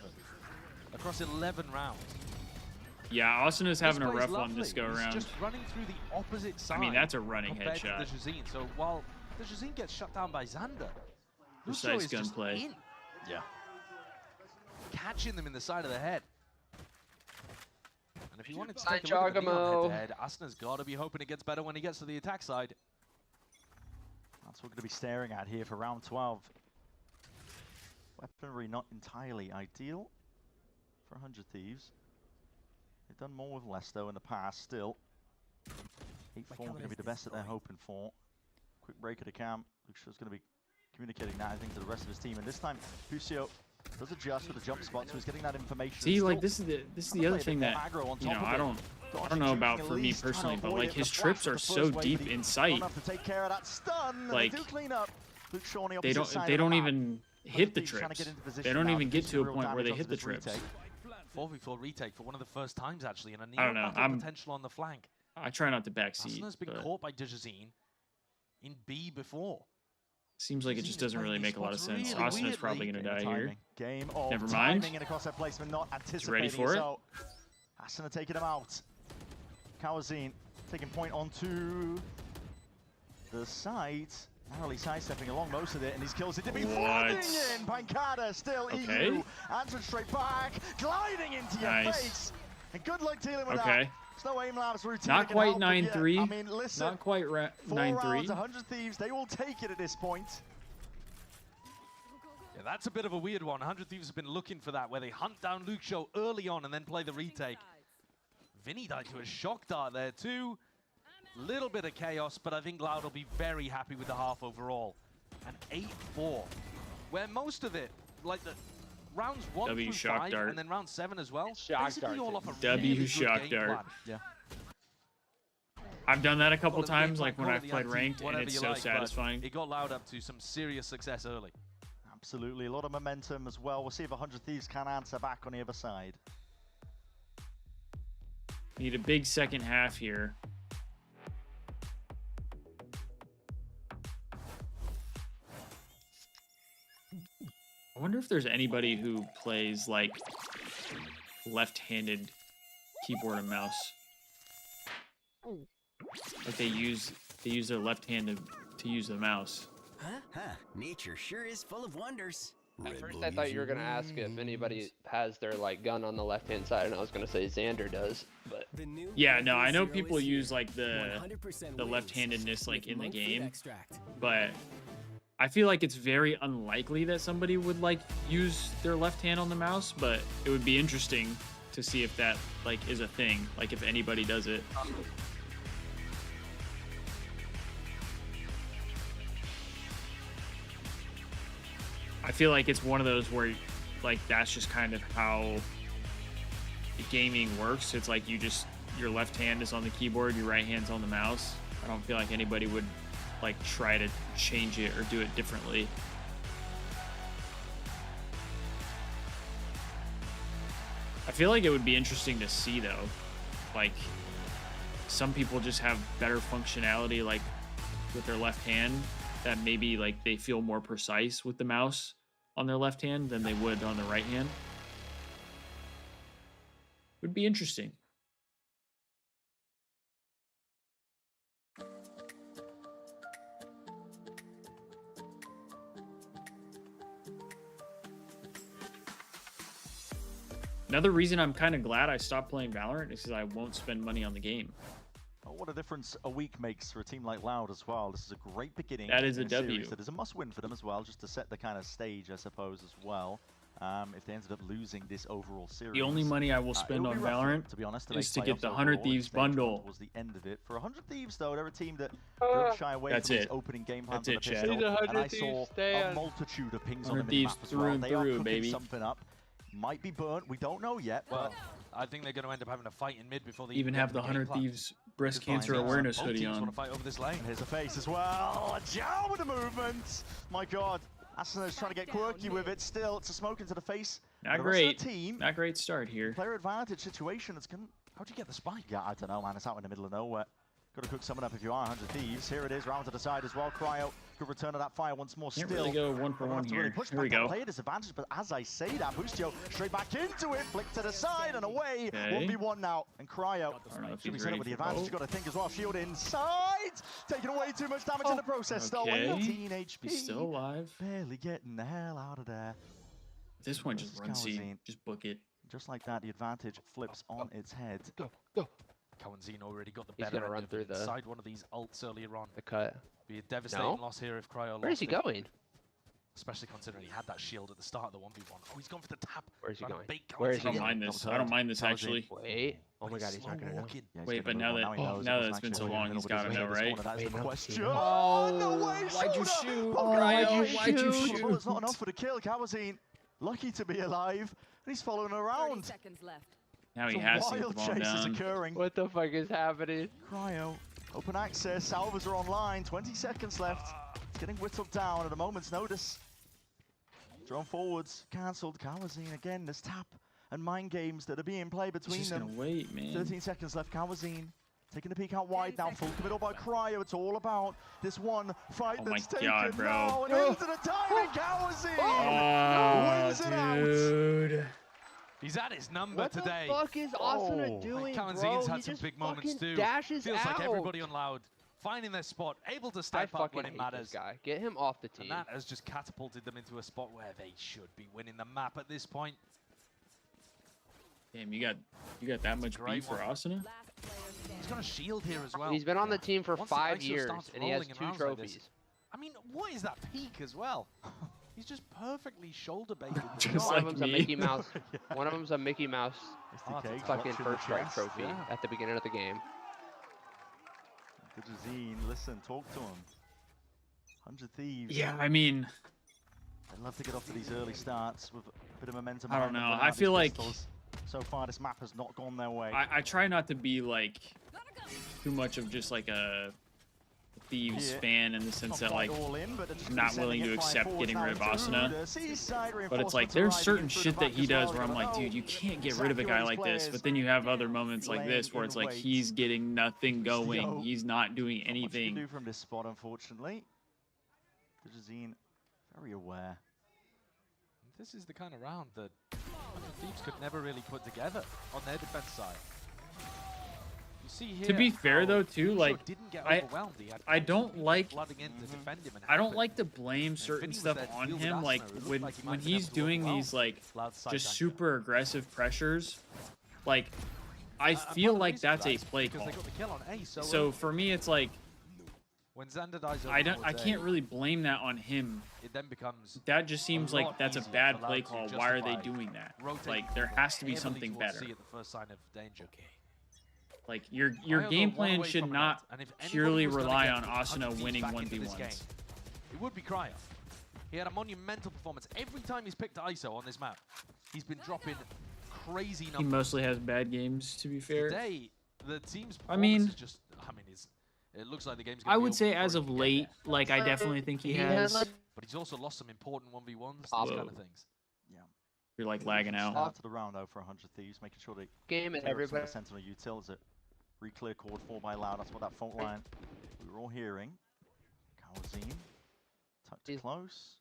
across 11 rounds. Yeah, Asuna's having a rough one this go around. Just running through the opposite side. I mean, that's a running headshot. To the Jazeen. So while the Jazeen gets shut down by Xander, precise gunplay. Yeah. Catching them in the side of the head. And if you wanted to take a look at the head-to-head, Asuna's got to be hoping it gets better when he gets to the attack side. That's what we're going to be staring at here for round 12. Weaponry not entirely ideal for 100 Thieves. They've done more with less, though, in the past, still. 8-4 going to be the best that they're hoping for. Quick break at the cam. Luke Shaw's going to be communicating that, I think, to the rest of his team. And this time, Pusio does adjust with the jump spot, so he's getting that information. See, like, this is the other thing that, you know, I don't know about for me personally, but, like, his trips are so deep in sight. Like, they don't even hit the trips. They don't even get to a point where they hit the trips. 4v4 retake for one of the first times, actually, and a I don't know. potential on the flank. I try not to backseat. Asuna's been caught by Dejazine in B before. Seems like it just doesn't really make a lot of sense. Asuna's probably going to die here. Game of Never mind. And across that placement, not He's ready for it. Asuna taking him out. Kawazine taking point onto the side. Narrowly sidestepping along most of it, and he kills it to be flooding in. Pancada still EU. Answered straight back, gliding into your face. And good luck dealing with that. There's no aim labs routine. Not quite 9-3. I mean, listen, not quite 9-3. 100 Thieves, they will take it at this point. Yeah, that's a bit of a weird one. 100 Thieves have been looking for that, where they hunt down Luke Shaw early on and then play the retake. Vinny died to a shock dart there too. Little bit of chaos, but I think Loudgg will be very happy with the half overall. An 8-4, where most of it, like the rounds 1 through 5, and then round 7 as well, basically all off a really good game plan. Yeah. I've done that a couple times, like when I've played ranked, and it's so satisfying. It got Loudgg up to some serious success early. Absolutely, a lot of momentum as well. We'll see if 100 Thieves can answer back on the other side. Need a big second half here. I wonder if there's anybody who plays like left-handed keyboard and mouse. Like they use their left hand to use the mouse. Huh? Nature sure is full of wonders. At first I thought you were gonna ask if anybody has their like gun on the left-hand side, and I was gonna say Xander does, but yeah, no, I know people use like the left-handedness like in the game, but I feel like it's very unlikely that somebody would like use their left hand on the mouse, but it would be interesting to see if that like is a thing, like if anybody does it. I feel like it's one of those where like that's just kind of how gaming works. It's like your left hand is on the keyboard, your right hand's on the mouse. I don't feel like anybody would like try to change it or do it differently. I feel like it would be interesting to see though. Like some people just have better functionality like with their left hand, that maybe like they feel more precise with the mouse on their left hand than they would on the right hand. Would be interesting. Another reason I'm kind of glad I stopped playing Valorant is because I won't spend money on the game. Oh, what a difference a week makes for a team like Loud as well. This is a great beginning. That is a W. That is a must-win for them as well, just to set the kind of stage, I suppose, as well. If they ended up losing this overall series. The only money I will spend on Valorant, to be honest, is to get the 100 Thieves bundle. Was the end of it. For 100 Thieves, though, they're a team that don't shy away from these opening game plans on the pistol. And I saw a multitude of pings on the minimap as well. They are cooking something up. Might be burnt. We don't know yet. Well, I think they're going to end up having a fight in mid before they even have the 100 Thieves breast cancer awareness hoodie on. Want to fight over this lane. And here's a face as well. A Jow with the movement. My God. Asana's trying to get quirky with it still. It's a smoke into the face. Not great. Not great start here. Player advantage situation. It's going. How'd you get the spike? Yeah, I don't know, man. It's out in the middle of nowhere. Got to cook someone up if you are 100 Thieves. Here it is, round to the side as well. Cryo could return to that fire once more. Can't really go 1-for-1 here. Here we go. Player disadvantage, but as I say that, Boostio straight back into it, flick to the side and away. 1v1 now, and Cryo should be set up with the advantage. Got to think as well. Shield inside, taking away too much damage in the process. Though, 18 HP. He's still alive. Barely getting the hell out of there. This one just run C. Just book it. Just like that, the advantage flips on its head. Go. Cowanzine already got the better run through the inside one of these ults earlier on. The cut. Be a devastating loss here if Cryo lost. Where is he going? Especially considering he had that shield at the start of the 1v1. Oh, he's gone for the tap. Where is he going? Where is he? I don't mind this. I don't mind this actually. Wait. Oh my God, he's not gonna know. Wait, but now that it's been so long, he's gotta know, right? That's the question. Oh, no way! Why'd you shoot? Why'd you shoot? Well, it's not enough for the kill. Cowanzine, lucky to be alive, and he's following around. 30 seconds left. Now he has to wild chase is occurring. What the fuck is happening? Cryo, open access, salvers are online, 20 seconds left. It's getting whittled down at a moment's notice. Drone forwards, cancelled. Cowanzine again, there's tap and mind games that are being played between He's them. Just gonna wait, man. 13 seconds left, Cowanzine taking the peek out wide now, full committal by Cryo. It's all about this one fight that's taken now. And into the timing, Cowanzine wins it out. He's at his number today. What the fuck is Asuna doing, bro? Cowanzine's had some big moments too. Dashes Feels out. like everybody on Loud finding their spot, able to step up when it matters. This guy. Get him off the team. And that has just catapulted them into a spot where they should be winning the map at this point. Damn, you got that much beef for Asuna? He's got a shield here as well. He's been on the team for 5 years, and he has 2 trophies. I mean, what is that peak as well? He's just perfectly shoulder baited. Just One of them's a Mickey Mouse. One of them's a Mickey Mouse fucking first strike trophy at the beginning of the game. Zine, listen, talk to him. 100 Thieves. Yeah, I mean, I'd love to get off to these early starts with a bit of momentum. I don't know. I feel like so far this map has not gone their way. I try not to be like too much of just like a Thieves fan in the sense that like I'm not willing to accept getting rid of Asuna. But it's like there's certain shit that he does where I'm like, dude, you can't get rid of a guy like this. But then you have other moments like this where it's like he's getting nothing going. He's not doing anything. Do from this spot, unfortunately. Zine, very aware. This is the kind of round that Thieves could never really put together on their defense side. You see here, to be fair though too, like I don't like to blame certain stuff on him, like when he's doing these like just super aggressive pressures, like I feel like that's a play call. So for me it's like when Xander dies I can't really blame that on him. It then becomes that just seems like that's a bad play call. Why are they doing that? Like there has to be something better. Like your game plan should not purely rely on Asuna winning 1v1s. It would be Cryo. He had a monumental performance every time he's picked ISO on this map. He's been dropping crazy numbers. He mostly has bad games, to be fair. Today, the team's performance is just, it looks like the game's gonna I would say as of late, like I definitely think he has. But he's also lost some important 1v1s, those kind of things. Yeah. You're like lagging out. Start to the round though for 100 Thieves, making sure they game and everybody Sentinel utils it. Re-clear chord 4 by Loud. That's what that fault line we were all hearing. Cowanzine tucked close.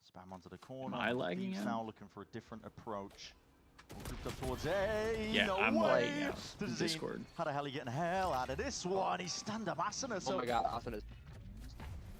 Spam onto the corner. Am I lagging out? Now looking for a different approach. Grouped up towards A. Yeah, no I'm way. lagging out. Discord. How the hell are you getting hell out of this one? He's stand up Asuna. Oh my God, Asuna.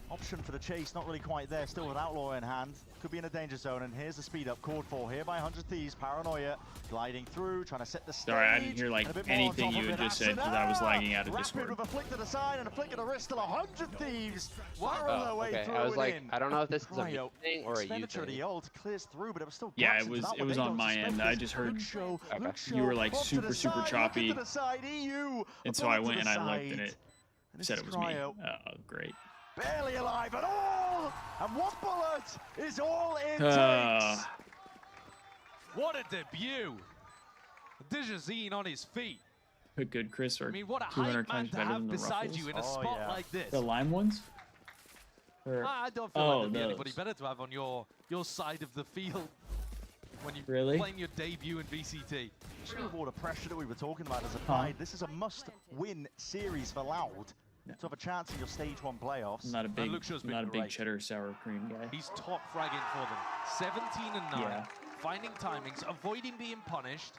Option for the chase, not really quite there. Still with Outlaw in hand. Could be in a danger zone, and here's the speed up called for here by 100 Thieves. Paranoia gliding through, trying to set the stage. Sorry, I didn't hear like anything you had just said because I was lagging out of Discord. With a flick to the side and a flick of the wrist, still 100 Thieves. Their way okay. through I was like, in. I don't know if this is a me thing or a you Expenditure of thing. the ult clears through, but it was still Yeah, it was on my end. I just heard you were like super choppy, and so I went and I looked and it said it was me. Oh, great. Barely alive at all, and one bullet is all it takes. What a debut! Dijazine on his feet. Good, Chris. Or I mean, what a 200 hype man times to better have than the beside Ruffles. you in a spot like this. The lime ones? Or, I don't feel like there'd be anybody better to have on your side of the field when you're playing your debut in VCT. Especially with all the pressure that we were talking about as a pride, this is a must-win series for Loud. To have a chance in your stage 1 playoffs. I'm not a big cheddar sour cream guy. He's top fragging for them. 17 and 9, finding timings, avoiding being punished,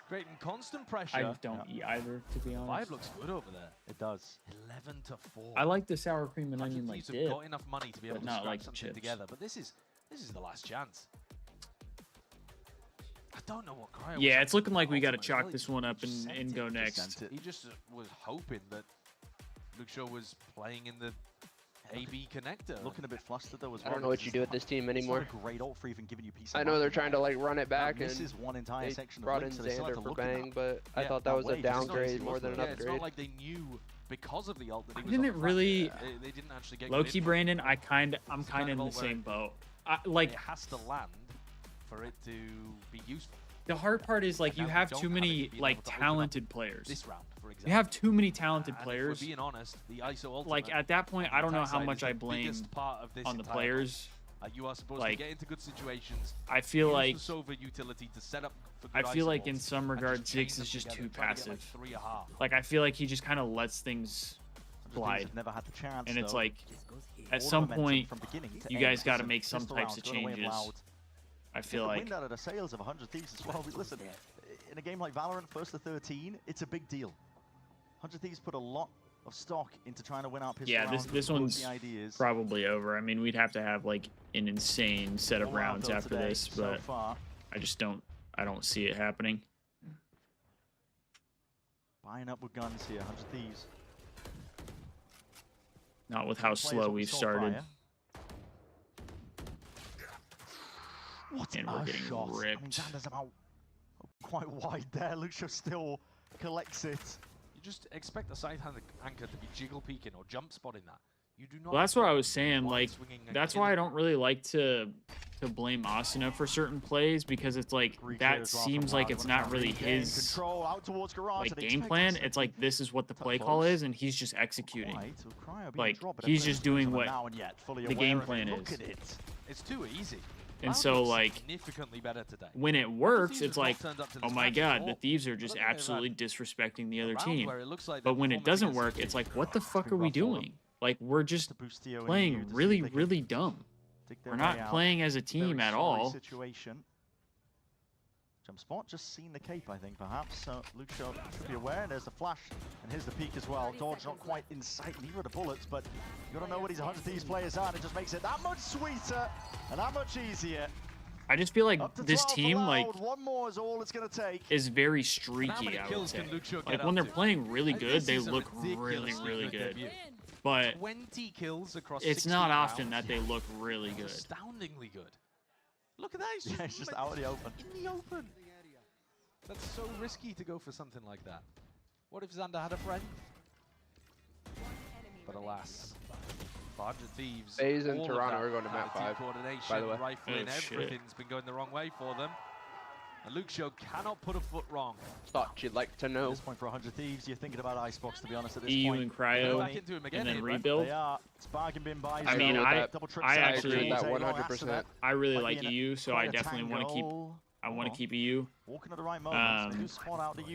creating constant pressure. I don't eat either, to be honest. 5 looks good over there. It does. 11 to 4. I like the sour cream and onion like dip. Got enough money to be able to scrap something together, but this is the last chance. I don't know what Cryo. Yeah, it's looking like we got to chalk this one up and go next. He just was hoping that Luxo was playing in the AB connector. Looking a bit flustered though as well. I don't know what you do with this team anymore. It's not a great ult for even giving you peace of I know they're trying to like run it back, and this is one entire section brought of in so they still have Xander to for look at Bang, but I thought that was a downgrade more than an upgrade. It's not like they knew because of the ult that he was Didn't really? They didn't actually get low-key, Brandon. I'm kind of in the same boat. It has to land for it to be useful. The hard part is like you have too many like talented players. This round, for example. You have too many talented players. If we're being honest, the ISO ultimate, like at that point, I don't know how much I blame on the players. You are supposed to get into good situations. I feel like the Sova utility to set up for good I feel ISO like in ults some and regards, chain Ziggs them is just together, too try to get, passive. like 3.5. Like I feel like he just kind of lets things glide. Never had the chance, and it's though. like at some point, you guys got to make some types of changes. I feel like. Win out of the sales of 100 Thieves as well. Listen, in a game like Valorant, 1st to 13, it's a big deal. 100 Thieves put a lot of stock into trying to win out pistol rounds. This one's probably over. I mean, we'd have to have like an insane set of rounds after this, but I just don't see it happening. Buying up with guns here, 100 Thieves. Not with how slow we've started. What and we're getting shot. ripped. I mean, Xander's about quite wide there. Lucio still collects it. You just expect the side hand anchor to be jiggle peeking or jump spotting that. You do not. Well, that's what I was saying. Like, that's why I don't really like to blame Asuna for certain plays, because it's like that seems like it's not really his like game plan. It's like this is what the play call is, and he's just executing. Like he's just doing what the game plan is. It's too easy. And so, like, significantly better today. When it works, it's like, oh my god, the Thieves are just absolutely disrespecting the other team. But when it doesn't work, it's like, what the fuck are we doing? Like, we're just playing really, really dumb. We're not playing as a team at all. Jump spot, just seen the cape, I think, perhaps. So Lucio should be aware, and there's the flash, and here's the peek as well. Dodge not quite in sight, neither are the bullets, but you gotta know what these 100 Thieves players are, and it just makes it that much sweeter and that much easier. I just feel like this team, like, one more is all it's gonna take. Is very streaky, I would say. Like, when they're playing really good, they look really, really good. But 20 kills across it's not often that they look really good. Astoundingly good. Look at that, it's just out in the open. In the open. That's so risky to go for something like that. What if Xander had a friend? But alas, 100 Thieves. FaZe and Toronto are going to map 5, by the way. Rifling, everything's been going the wrong way for them. And Lucio cannot put a foot wrong. Thought you'd like to know. At this point for 100 Thieves, you're thinking about Icebox, to be honest, at this EU point. and Cryo, and then rebuild. They are. It's bargain bin buys. I mean, I actually, that 100%. I really like EU, so I definitely want to keep. I want to keep EU. Walking at the right moment.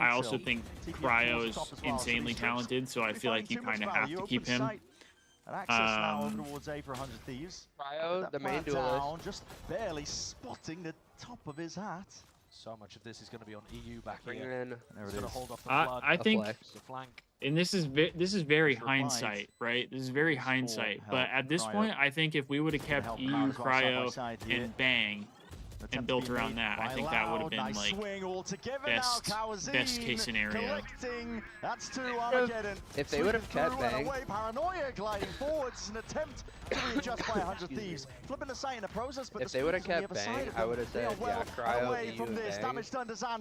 I also think Cryo is insanely talented, so I feel like you kind of have to keep him. Access now over towards A for 100 Thieves. Cryo, the main duelist. Just barely spotting the top of his hat. So much of this is going to be on EU back here. In. Hold off the flood. I think the flank. And this is very hindsight, right? This is very hindsight. But at this point, I think if we would have kept EU, Cryo, and Bang, and built around that, I think that would have been like best case scenario. That's two Armageddon. If they would have kept Bang, Paranoia gliding forwards, an attempt to readjust by 100 Thieves, flipping the site in the process. But if they would have kept Bang, I would have said, yeah, Cryo, EU, and Bang.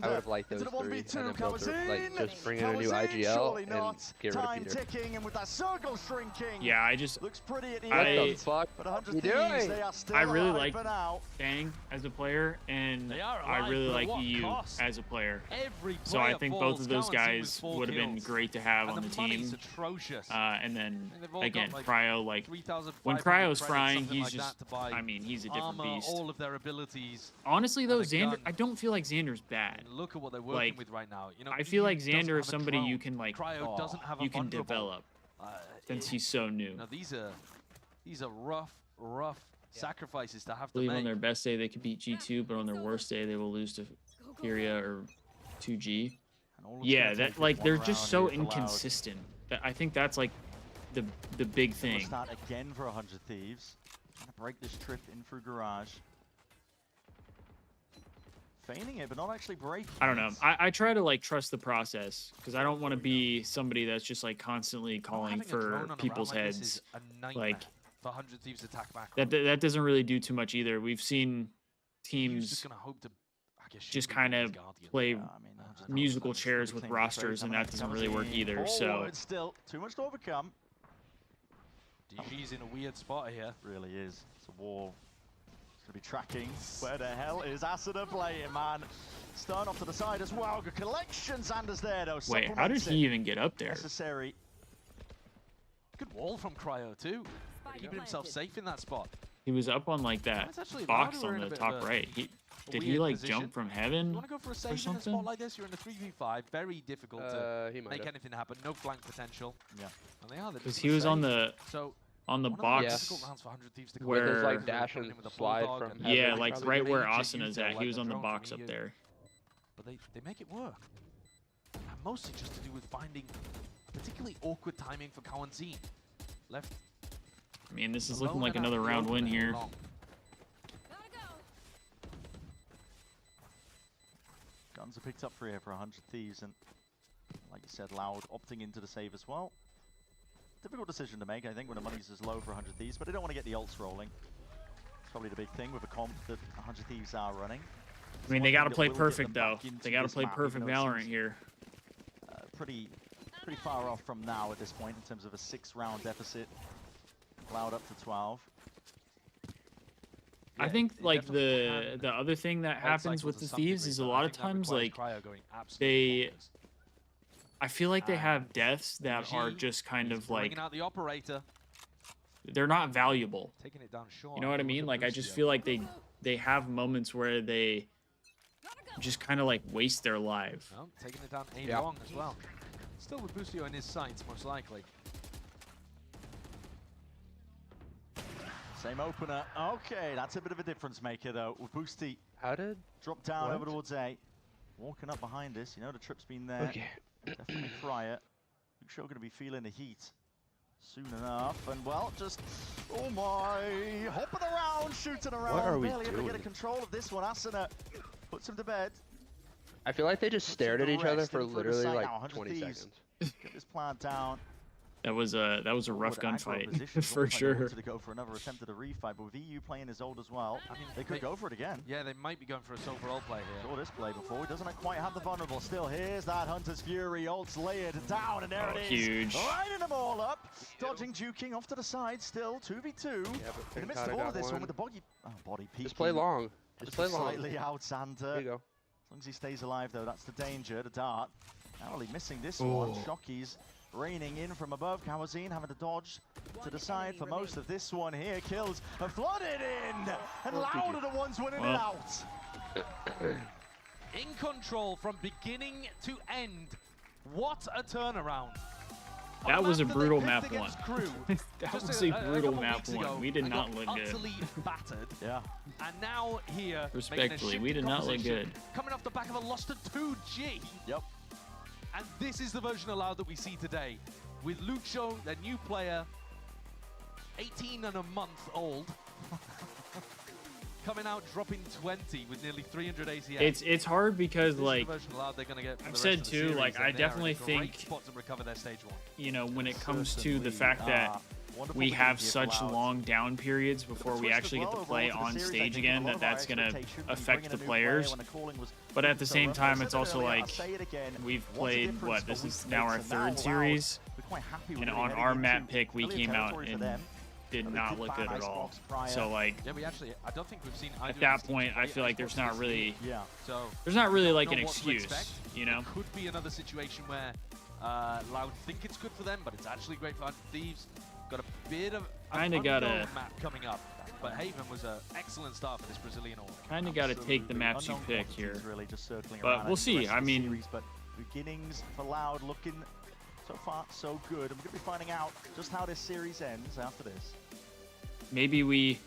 I would have liked those three, and then built just bring in a new IGL and get rid of Peter. Ticking, and with that circle shrinking. Yeah, I just looks pretty at the what the fuck are you doing? I really like Bang as a player, and I really like EU as a player. So I think both of those guys would have been great to have on the team. And then again, Cryo, like when Cryo's frying, he's just, I mean, he's a different beast. All of their abilities. Honestly though, Xander, I don't feel like Xander's bad. Look at what they're working with right now. You know, I feel like Xander is somebody you can like, you can develop since he's so new. Now these are rough sacrifices to have to I believe make. on their best day they could beat G2, but on their worst day they will lose to Furia or 2G. Yeah, that like they're just so inconsistent. I think that's like the big thing. Start again for 100 Thieves. Trying to break this trip in through Garage. Feigning it, but not actually breaking. I don't know. I try to like trust the process because I don't want to be somebody that's just like constantly calling for people's heads. Like for 100 Thieves attack back. That doesn't really do too much either. We've seen teams just kind of play musical chairs with rosters, and that doesn't really work either. So it's still too much to overcome. DG's in a weird spot here. Really is. It's a wall. It's gonna be tracking. Where the hell is Asuna playing, man? Stern off to the side as well. Good collection. Xander's there though. Wait, how did he even get up there? Necessary. Good wall from Cryo too. Keeping himself safe in that spot. He was up on like that box on the top right. Did he like jump from heaven you want to go for a save or something? In a spot like this? You're in a 3v5. Very difficult to make anything happen. No flank potential. Yeah. And they are. Because he was on the box where like dash and slide from heaven. Yeah, like right where Asuna's at. He was on the box up there. But they make it work. And mostly just to do with finding particularly awkward timing for Kawanzin. Left. I mean, this is looking like another round win here. Guns are picked up for here for 100 Thieves, and like you said, Loudgg opting into the save as well. Difficult decision to make, I think, when the money's as low for 100 Thieves, but they don't want to get the ults rolling. It's probably the big thing with the comp that 100 Thieves are running. I mean, they got to play perfect, though. They got to play perfect Valorant here. Pretty far off from now at this point in terms of a 6-round deficit. Loudgg up to 12. I think like the other thing that happens with the Thieves is a lot of times like I feel like they have deaths that are just kind of like they're not valuable. You know what I mean? Like I just feel like they have moments where they just kind of like waste their life. Well, taking it down A long as well. Still with Busio in his sights, most likely. Same opener. Okay, that's a bit of a difference maker though. With Boosty, how did drop down over towards A, walking up behind this. You know the trip's been there. Okay. Definitely try it. I'm sure going to be feeling the heat soon enough. And well, just oh my, hopping around, shooting around. What are we barely doing? able to get a control of this one. Asuna puts him to bed. I feel like they just stared at each other for literally like 20 seconds. Get this plant down. That was a rough gunfight for sure. To go for another attempt at a refight, but with EU playing his old as well, I mean, they could go for it again. Yeah, they might be going for a overall play here. Saw this play before. He doesn't quite have the vulnerable. Still, here's that Hunter's Fury. Ults layered down, and there it is. Huge. Lining them all up. Dodging, juking off to the side. Still 2v2. Yeah, in the midst of all of this one with the body peeking. Just play long. Just play long. Slightly out, Santa. There you go. As long as he stays alive, though, that's the danger. The dart. Narrowly missing this one. Shockey's raining in from above. Kawanzin having to dodge to the side for most of this one here. Kills have flooded in, and Loudgg are the ones winning it out. In control from beginning to end. What a turnaround. That was a brutal map one. That was a brutal map one. We did not look good. Battered. Yeah. And now here, respectfully, we did not look good. Coming off the back of a loss to 2G. Yep. And this is the version of Loudgg that we see today. With Lucho, their new player, 18 and a month old, coming out dropping 20 with nearly 300 ACS. It's hard because like I've said too, like I definitely think, you know, when it comes to the fact that we have such long down periods before we actually get to play on stage again, that's going to affect the players. But at the same time, it's also like we've played, what, this is now our third series, and on our map pick, we came out and did not look good at all. So like, I don't think we've seen at that point, I feel like there's not really like an excuse, you know? Could be another situation where Loudgg think it's good for them, but it's actually great for Thieves. Got a bit of a map coming up, but Haven was an excellent start for this Brazilian org. Kind of got to take the maps you pick here, but we'll see. I mean, but beginnings for Loudgg looking so far so good, and we're going to be finding out just how this series ends after this. Maybe we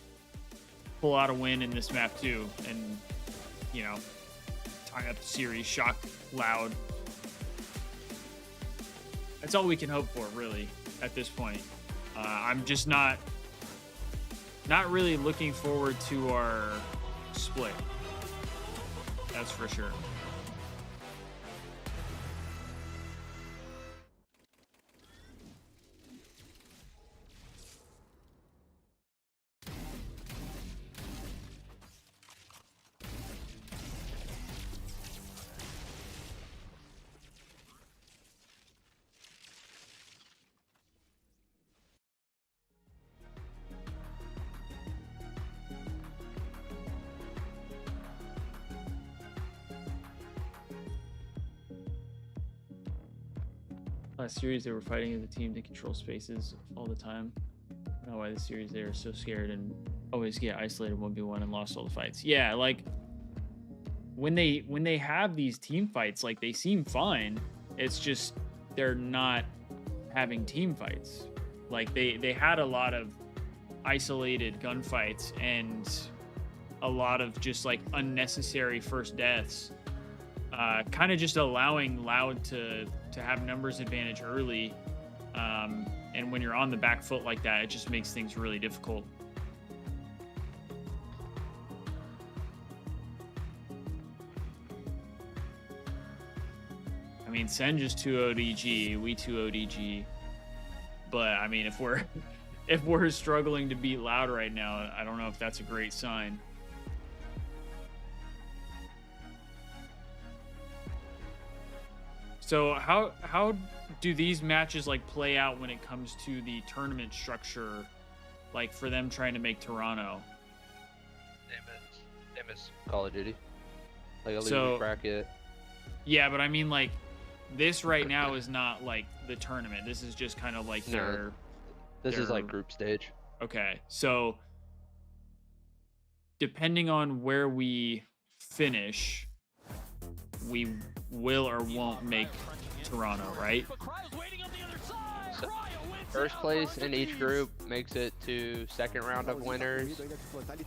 pull out a win in this map too, and you know, tie up the series, shock Loudgg. That's all we can hope for, really, at this point. I'm just not really looking forward to our split. That's for sure. Last series, they were fighting as a team to control spaces all the time. I don't know why this series they were so scared and always get isolated 1v1 and lost all the fights. Yeah, like when they have these team fights, like they seem fine. It's just they're not having team fights. Like they had a lot of isolated gunfights and a lot of just like unnecessary first deaths. Kind of just allowing Loudgg to have numbers advantage early, and when you're on the back foot like that, it just makes things really difficult. I mean, Sen just 2-0'd EG, we 2-0'd EG, but I mean, if we're struggling to beat Loudgg right now, I don't know if that's a great sign. So how do these matches like play out when it comes to the tournament structure, like for them trying to make Toronto? Same as Call of Duty, like a loser bracket. Yeah, but I mean like this right now is not like the tournament. This is just kind of like This is like group stage. Okay, so depending on where we finish, we will or won't make Toronto, right? So, first place in each group makes it to second round of winners.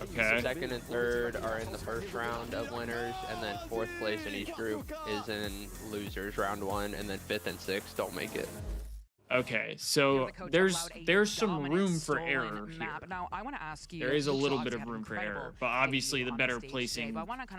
Okay. Second and third are in the first round of winners, and then fourth place in each group is in losers round one, and then fifth and sixth don't make it. Okay, so there's some room for error here. Now, I want to ask you, there is a little bit of room for error, but obviously the better placing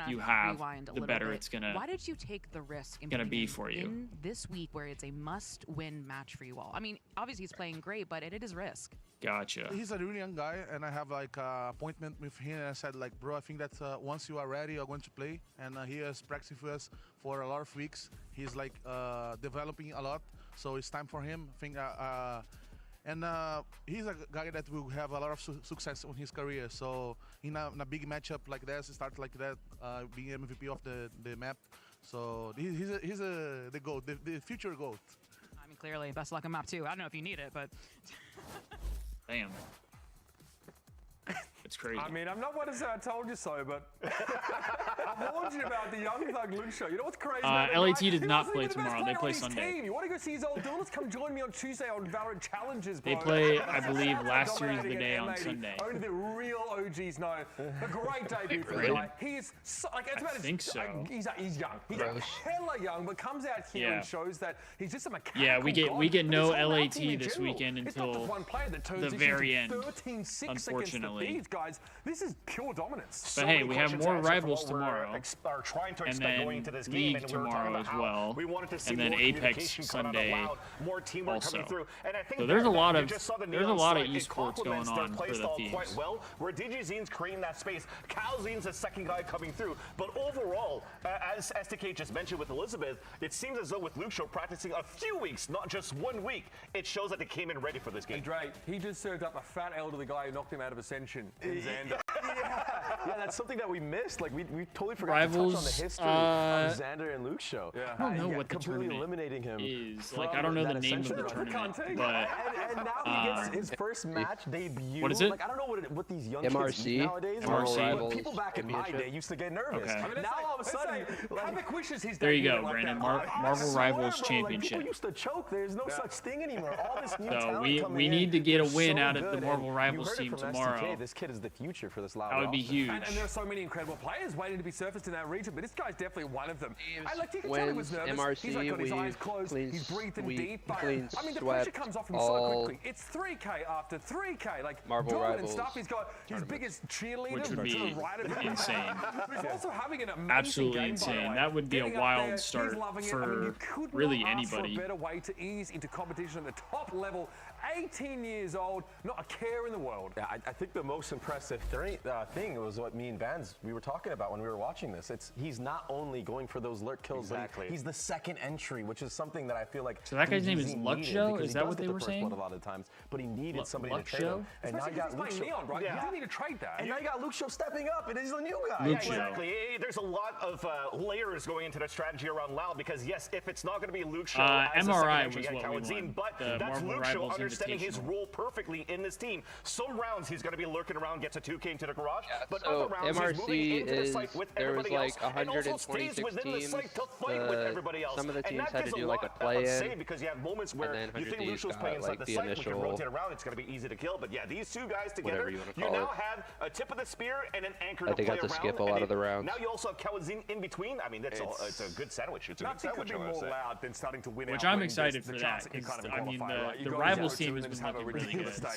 you have, the better it's gonna. Why did you take the risk gonna be for you in this week where it's a must-win match for you all? I mean, obviously he's playing great, but it is risk. Gotcha. He's a really young guy, and I have like an appointment with him, and I said like, bro, I think that once you are ready, you're going to play, and he has practiced with us for a lot of weeks. He's like developing a lot. So it's time for him. I think, and he's a guy that will have a lot of success in his career. So in a big matchup like this, start like that, being MVP of the map. So he's the GOAT, the future GOAT. I mean, clearly, best luck on map 2. I don't know if you need it, but damn. It's crazy. I mean, I'm not one to say I told you so, but I warned you about the young thug Luke show. You know what's crazy? LAT did not play tomorrow. They play Sunday. Team. You want to go see his old duelist? Come join me on Tuesday on Valorant Challenges, bro. They play, I believe, last series of the day on Sunday. Only the real OGs know. A great debut for the guy. He is so, like, it's about he's young. He's hella young, but comes out here and shows that he's just a mechanical we get no LAT this weekend until the very end, unfortunately. Guys, this is pure dominance. But hey, we have more rivals tomorrow, and then League tomorrow as well, and then Apex Sunday also. So there's a lot of esports going on for the Thieves. Where DGZine's creating that space, Calzine's the second guy coming through. But overall, as STK just mentioned with Elizabeth, it seems as though with Luke Show practicing a few weeks, not just 1 week, it shows that they came in ready for this game. And Drake, he just served up a fat L to the guy who knocked him out of Ascension in Xander. Yeah, that's something that we missed. Like we totally forgot to touch on the history of Xander and Luke Show. Yeah. I don't know what the tournament eliminating him is. Like I don't know the name of the tournament, but and now he gets his first match debut. What is it? Like I don't know what these young kids do nowadays. MRC. People back in my day used to get nervous. Okay. I mean, now all of a sudden, Havoc wishes his there you go, like Brandon. Marvel Rivals Championship. People used to choke. There's no such thing anymore. All this new talent we need to get a win out of the Marvel Rivals team tomorrow. STK, this kid is the future for this Loudgg. That would be huge. And there are so many incredible players waiting to be surfaced in that region, but this guy's definitely one of them. And like you can tell he was nervous. MRC, he's like got his eyes closed. He's breathing deep. But I mean, the pressure comes off him so quickly. It's 3K after 3K. Like Marvel dominant Rivals stuff. He's got his biggest cheerleader, which would be to the right of him. insane. But he's also having an amazing Absolutely game, insane. That would be a wild start for really anybody. For a better way to ease into competition at the top level. 18 years old, not a care in the world. Yeah, I think the most impressive thing was what me and Vans we were talking about when we were watching this. He's not only going for those lurk kills, but he's the second entry, which is something that I feel like. So that guy's name is Loudgg? Is that what they were saying? A lot of times, but he needed somebody to trade him. And now you got Luke Show. Neon, right? You didn't need to trade that. And now you got Luke Show stepping up, and he's the new guy. Exactly. There's a lot of layers going into the strategy around Loudgg because yes, if it's not going to be Luke Show as MRI the second was what we won. But that's Luke Show understanding his role perfectly in this team. Some rounds he's going to be lurking around, gets a 2K into the garage, but so other rounds he's moving into the site with everybody else, and also stays within the site to fight with everybody else. Some of the teams had to do like a play-in, because you have moments where you think Luke Show's playing inside the site, we can rotate around, it's going to be easy to kill. But yeah, these two guys together, you now have a tip of the spear and an anchor to play around. I think I have to skip a lot of the rounds. Now you also have Kawazin in between. I mean, it's a good sandwich. It's a good sandwich. Nothing could be more loud than starting to win. Which I'm excited for that. I mean, the Rivals team has been looking really good. So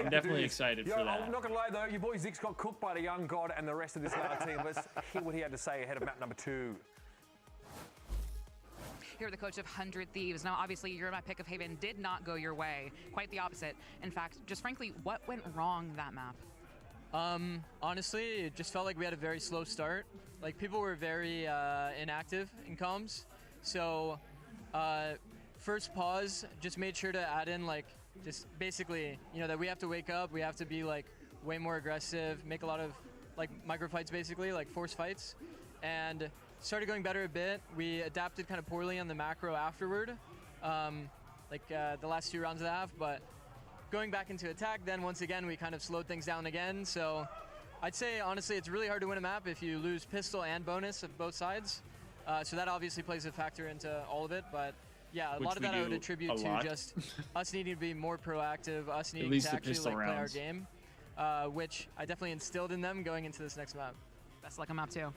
I'm definitely excited for that. I'm not going to lie, though. Your boy Zix got cooked by the young god and the rest of this Loudgg team. Let's hear what he had to say ahead of map number 2. You're the coach of 100 Thieves. Now, obviously, your map pick of Haven did not go your way. Quite the opposite. In fact, just frankly, what went wrong that map? Honestly, it just felt like we had a very slow start. Like, people were very inactive in comms. So, first pause, just made sure to add in, like, just basically, you know, that we have to wake up, we have to be, like, way more aggressive, make a lot of, like, micro fights, basically, like, force fights. And started going better a bit. We adapted kind of poorly on the macro afterward, the last 2 rounds of the half, but going back into attack, then once again, we kind of slowed things down again. So I'd say, honestly, it's really hard to win a map if you lose pistol and bonus of both sides. So that obviously plays a factor into all of it, but yeah, a lot of that I would attribute to just us needing to be more proactive, us needing to actually play our game, which I definitely instilled in them going into this next map. Best luck on map 2.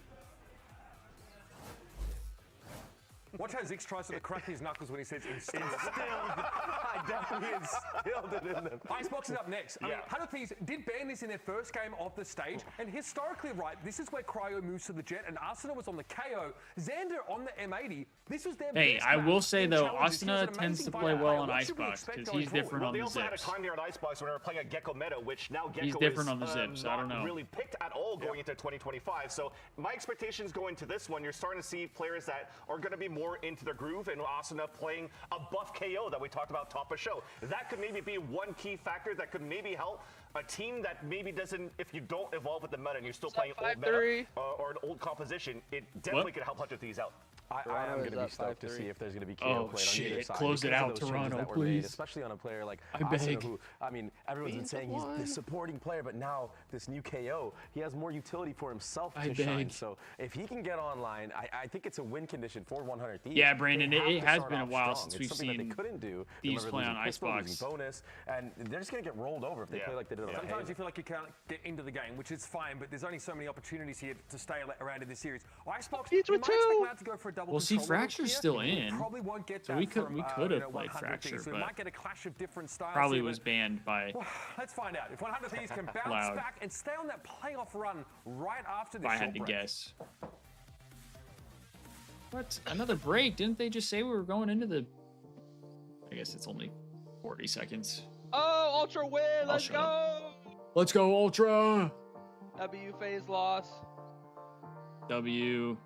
Watch how Zix tries to crack his knuckles when he says instilled. I definitely instilled it in them. Icebox is up next. I mean, 100 Thieves did ban this in their first game off the stage, and historically, right, this is where Cryo moves to the Jet, and Asuna was on the KO. Xander on the M80. This was their best I will say, though, challenges. Asuna tends to play well on Icebox, because he's different on the Zips. They also had a time there on Icebox when they were playing a Gecko meta, which now Gecko he's different on the Zips, I don't know. Really picked at all going into 2025. So my expectations going to this one, you're starting to see players that are going to be more into their groove, and Asuna playing a buff KO that we talked about top of show. That could maybe be one key factor that could maybe help a team that maybe doesn't, if you don't evolve with the meta and you're still playing old meta or an old composition, it definitely could help 100 Thieves out. I am going to be stoked to see if there's going to be KO played on either side. Close it out, Toronto, please. Especially on a player like I beg. who, I mean, everyone's been saying he's the supporting player, but now this new KO, he has more utility for himself to shine. So if he can get online, I think it's a win condition for 100 Thieves. Yeah, Brandon, it has been a while since we've seen they couldn't do. Thieves play on Icebox. Bonus, and they're just going to get rolled over if they play like they did on Sometimes you feel like you can't get into the game, which is fine, but there's only so many opportunities here to stay around in this series. Icebox, you might expect Loud to go for a double. Well, see, Fracture's still in, probably won't get so we could have played Fracture, so but might get a clash of different styles probably here, was banned by. Well, let's find out if 100 Thieves can bounce Loud. back and stay on that playoff run right after this. If I had to guess. What? Another break? Didn't they just say we were going into the? I guess it's only 40 seconds. Oh, Ultra win! Let's go! Let's go, Ultra! W phase loss. W.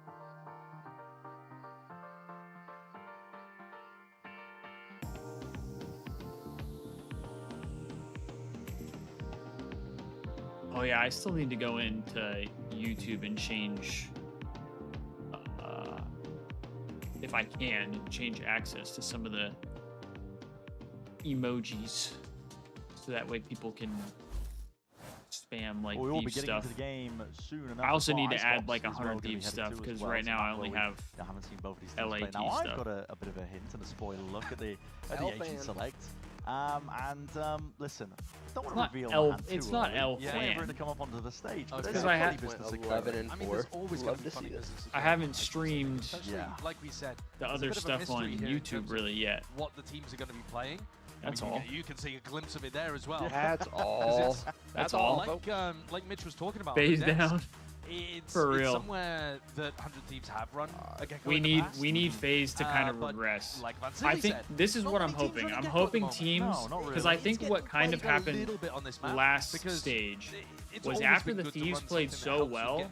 Oh yeah, I still need to go into YouTube and change, if I can, change access to some of the emojis, so that way people can spam like we will be Thieves getting stuff. into the game soon enough. I also need to Icebox add like as well 100 gonna be Thieves heading stuff to as because well, right so now I that's only where have I haven't seen both of these teams LAT play. Now stuff. I've got a bit of a hint and a spoiler look at the agent select. Listen, don't want to reveal my hand too It's not early. Elf Yeah, Land. for it to come up onto the stage. But Because there's I funny have business 11 and 4. I mean, there's always going to be funny business. I haven't streamed Like we said, the other stuff on YouTube really yet. What the teams are going to be playing. That's I mean, all. You can see a glimpse of it there as well. That's all. That's all. Like Mitch was talking about. Phase down. It's For real. somewhere that 100 Thieves have run. We need FaZe to kind of regress. Like I think this is what I'm hoping. I'm hoping teams, because I think what kind of happened last stage was after the Thieves played so well,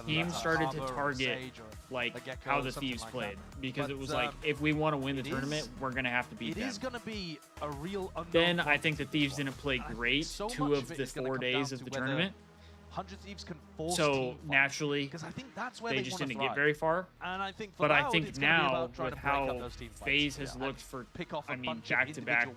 teams started to target like how the Thieves played, because it was like, if we want to win the tournament, we're gonna have to beat them. It is going to be a real. Then I think the Thieves didn't play great 2 of the 4 days of the tournament. 100 Thieves can force so naturally, because I think that's where they just didn't thrive. get very far. And I think but I Loud, think now with how FaZe has looked for, I mean, back-to-back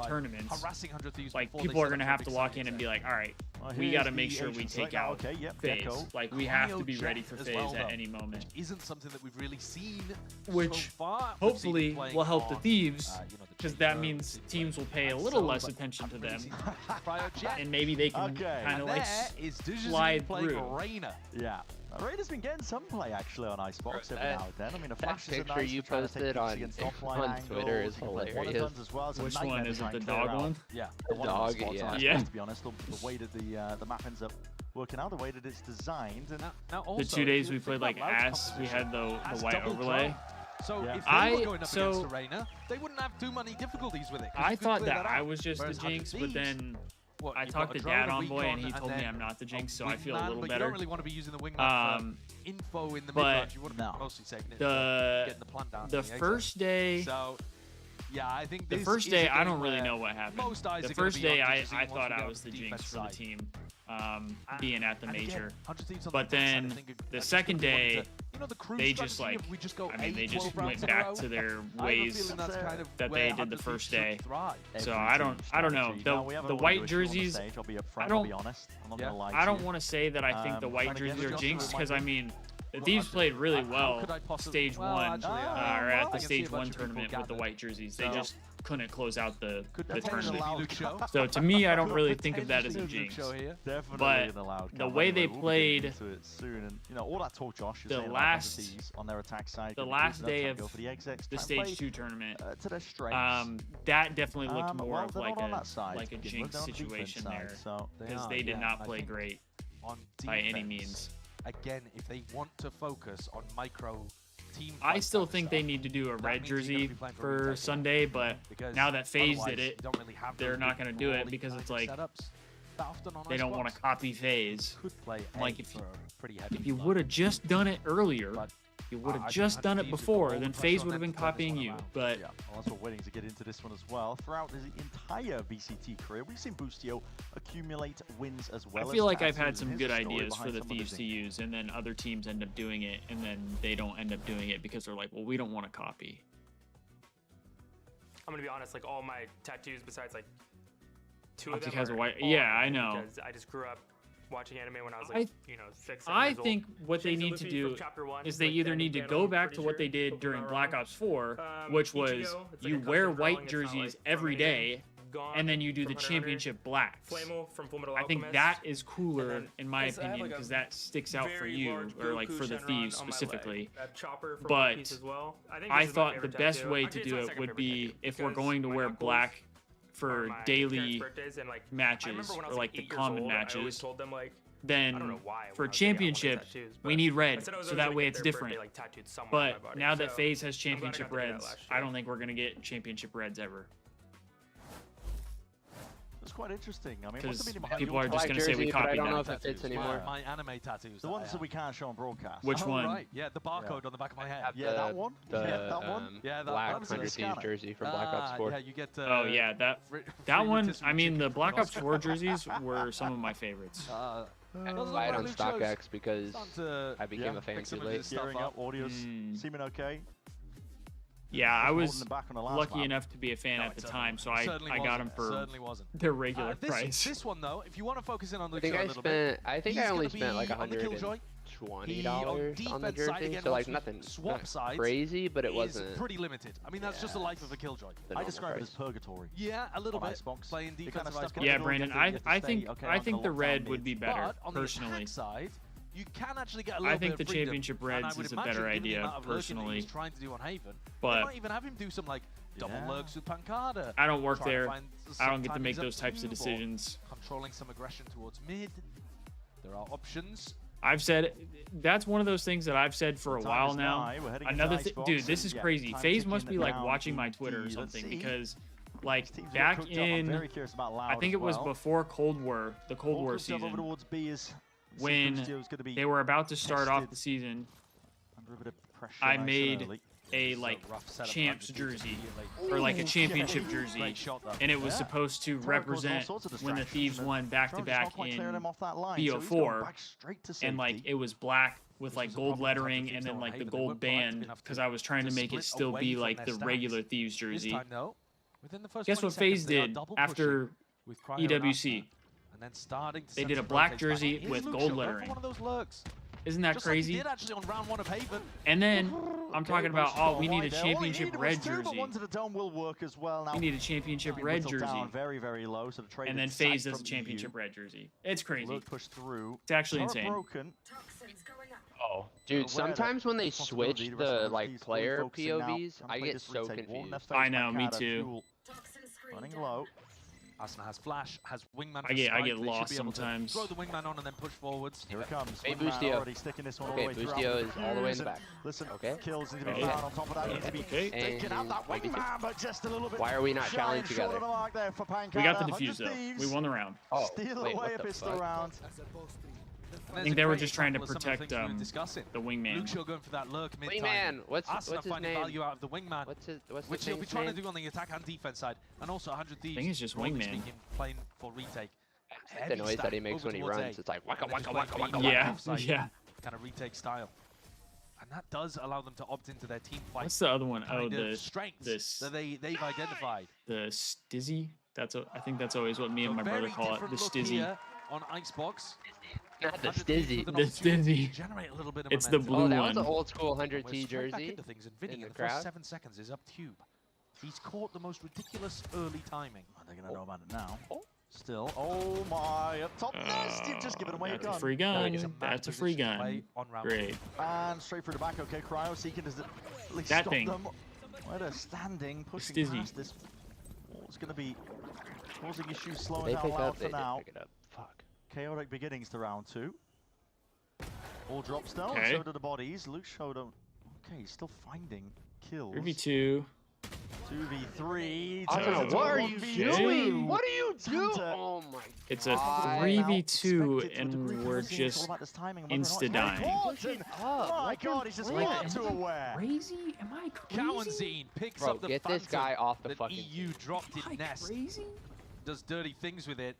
tournaments, harassing 100 Thieves like people are gonna have to lock in and be like, all right, we got to make sure we take out FaZe. Like we have to be ready for FaZe at any moment. Isn't something that we've really seen which so far. Hopefully will help the Thieves, because that means teams will pay a little less attention to them, and maybe they can kind of like slide through. Yeah. Raider's been getting some play actually on Icebox every now and then. I mean, a flash is a picture nice you trying to take posted on against offline Twitter angles. is You can play hilarious. guns as well. It's a Which nightmare one to is try it? The and clear dog out. one? Yeah, the one dog, on the yeah. spots, Yeah. to be honest, the way that the map ends up working out, the way that it's designed. And now also, The 2 days we played like ass, we had the white overlay. So Yeah. if they were going up against Arena, they wouldn't have too many difficulties with it. I thought that I was just the Jinx, but then I talked to Dad Envoy and he told me I'm not the Jinx, so I feel a little but better. You don't really want to be using the wingman for info in the mid-range. You want to be mostly saving it for getting the plant down. The first day, so yeah, I think the this first is day a I game don't really where know what happened. most eyes The are gonna first be on day I Digizine once thought we I go was the to Jinx defense for the side. team, being at the And again, major. 100 Thieves on But the defense side, then I think the that's second just what we day, wanted to- you know, the cruise they just strategy like, of we just go I mean, they 8, just 12 rounds went in a back row. to their I have a ways feeling that's kind of that where they did 100 the first Thieves should day. thrive. So I don't know. The white jerseys, I'll be upfront, I I'll don't- be honest. I'm not Yeah. gonna lie I to don't you. want to say that I think the white and again, jerseys are just jinxed, remind because I me- mean, the Thieves played really well could I possibly- stage well, 1, actually, or I at can the see a stage bunch 1 of people tournament with the gathered. white jerseys. They So- just couldn't close out the Potentially tournament. Luke show. So to me, I don't really think of that as a Potentially Luke jinx. show here. Definitely But an allowed the count. way Anyway, they we'll be played getting into it soon, and you know all that talk Josh is the saying about last- Thieves on their attack side. the gonna last keep day trying of to go for the exits, the try and play, stage 2 tournament, to their strengths. that definitely looked more well, of they're like not on a that side like a to begin with, jinx they're on the defense situation side, there, so because are, they did yeah, not I play think great On by any defense, means. Again, if they want to focus on micro team I fight still type think stuff, they need to do a that red means you're gonna jersey be playing for for retake. Sunday, but Because now that FaZe otherwise did it, you don't really have they're those not big going to do it brawly because it's kind like of setups that often on they don't want Icebox. to copy FaZe. Could play Like A if for a pretty heavy If you blow. would have just done it earlier, But you would have just done it before, then FaZe would have been copying you. But yeah, well, that's what we're waiting to get into this one as well. Throughout his entire VCT career, we've seen Boostio accumulate wins as well. I feel like I've had some good ideas for the Thieves to use, and then other teams end up doing it, and then they don't end up doing it because they're like, well, we don't want to copy. I'm gonna be honest, like all my tattoos besides like 2 of them has a white. are Yeah, I know. Because I just grew up watching anime when I was like, 6, 7 I years old. think what they need to do is they either need to go back to what they did during Black Ops 4, which was you wear white jerseys every day, and then you do the championship blacks. I think that is cooler, in my opinion, because that sticks out for you, or like for the Thieves specifically. But I thought the best way to do it would be if we're going to wear black for daily matches, or like the common matches, then for championship, we need red, so that way it's different. But now that FaZe has championship reds, I don't think we're going to get championship reds ever. It's quite interesting. I mean, because people are just going to say we copied I don't know that. if it fits anymore. My anime tattoos. The ones that we can't show on broadcast. Which one? Right. Yeah, the barcode on the back of my head. Yeah, that one. That one. Yeah, black 100 Thieves jersey from Black Ops 4. Yeah, you get. Oh yeah, that one. I mean, the Black Ops 4 jerseys were some of my favorites. I had on StockX because I became a fan too late. Gearing up, audio's seeming okay. Yeah, I was lucky enough to be a fan at the time, so I got them for their regular price. This one though, if you want to focus in on Luke I a little bit, I think I only spent like $120 on the jersey, so like nothing crazy, but it wasn't pretty limited. I mean, that's just the life of a Killjoy. I describe it as purgatory. Yeah, a little bit. Playing defensive stuff. Yeah, Brandon, I think the red would be better personally. You can actually get a little I think bit the of championship reds is a better idea personally. He's trying to do on Haven, but they might even have him do some like double lurks with Pancada. I don't work there. I don't get to make those types of decisions. Controlling some aggression towards mid. There are options. I've said that's one of those things that I've said for a while now. Another thing, dude, this is crazy. FaZe must be like watching my Twitter or something because, like, back in, I think it was before Cold War, the Cold War season, when they were about to start off the season, I made a like champs jersey or like a championship jersey, and it was supposed to represent when the Thieves won back-to-back in BO4, and like it was black with like gold lettering and then like the gold band, because I was trying to make it still be like the regular Thieves jersey. Guess what FaZe did after EWC? They did a black jersey with gold lettering. Isn't that crazy? And then I'm talking about, oh, we need a championship red jersey. We need a championship red jersey. Very, very low. So and then FaZe does a championship red jersey. It's crazy. It's actually insane. Oh, dude, sometimes when they switch the like player POVs, I get so confused. I know, me too. Running low. Asuna has flash, has wingman. I get lost sometimes. Throw the wingman on and then push forwards. Here it comes. Hey, Boostio. Okay, Boostio is all the way in the back. Listen, kills need to be found on top of that. Need to be taking out that wingman, but just a little bit. Why are we not challenged together? We got the defuse though. We won the round. Oh, steal away a pistol round. I think they were just trying to protect the wingman. Lucio going for that lurk mid-time. Wingman, what's his finding name? value out of the wingman, which he'll be trying to do on the attack and defense side, and also 100 Thieves. I think it's just wingman. Playing for retake. The noise that he makes when he runs, it's like waka waka waka waka. Yeah. Kind of retake style, and that does allow them to opt into their team fight. What's the other one? Oh, the strengths that they've identified. The stizzy. I think that's always what me and my brother call it. The stizzy. On Icebox. Not the stizzy. The stizzy. It's the blue one. That was an old school 100T jersey. In the crowd. 7 seconds is up tube. He's caught the most ridiculous early timing. They're gonna know about it now. Still, oh my, up top, you've just given away a gun. That's a free gun. That's a free gun. Great. And straight through the back, okay, Cryo seeking does at least that stop thing. them. Where they're standing, pushing past this. It's gonna be causing issues, slowing down Loud for now. Fuck. Chaotic beginnings to round 2. All drops down, so do the bodies. Luke showed him. Okay, he's still finding kills. 3v2. 2v3. What are you doing? What are you Oh my god. It's a 3v2, and we're just insta-dying. Oh my god, he's just far too aware. Crazy? Am I crazy? Cowanzine picks up the get this guy off the fucking EU dropped in Nest. Crazy? Does dirty things with it.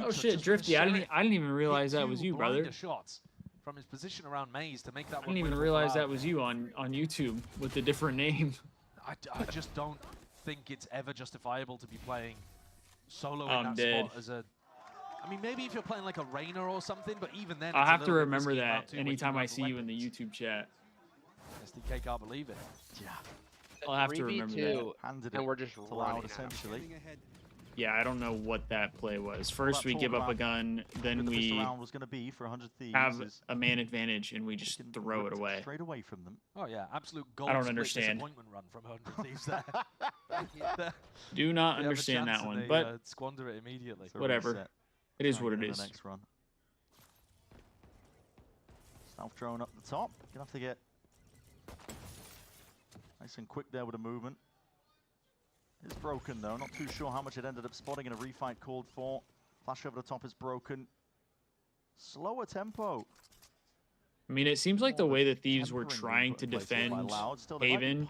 Oh shit, Drifty! I didn't even realize that was you, brother. Shots from his position around Maze to make that. I didn't even realize that was you on YouTube with a different name. I just don't think it's ever justifiable to be playing solo I'm in that dead. spot as a. I mean, maybe if you're playing like a Reina or something, but even then, I'll it's a have to little bit remember risky that amount too when anytime you I have see you in the YouTube chat. SDK can't believe it. Yeah. I'll have to remember that. Handed and it we're just to Loud, essentially. Yeah, I don't know what that play was. First we give up a gun, then we was going to be for 100 Thieves have a man advantage, and we just throw it away. Straight away from them. Oh yeah, absolute gold. I don't understand. Disappointment run from 100 Thieves there. Do not understand that one, but squander it immediately. Whatever. It is what it is. Next run. Stealth drone up the top. Gonna have to get nice and quick there with the movement. It's broken though, not too sure how much it ended up spotting in a refight called for. Flash over the top is broken. Slower tempo. I mean, it seems like the way the Thieves were trying to defend Haven,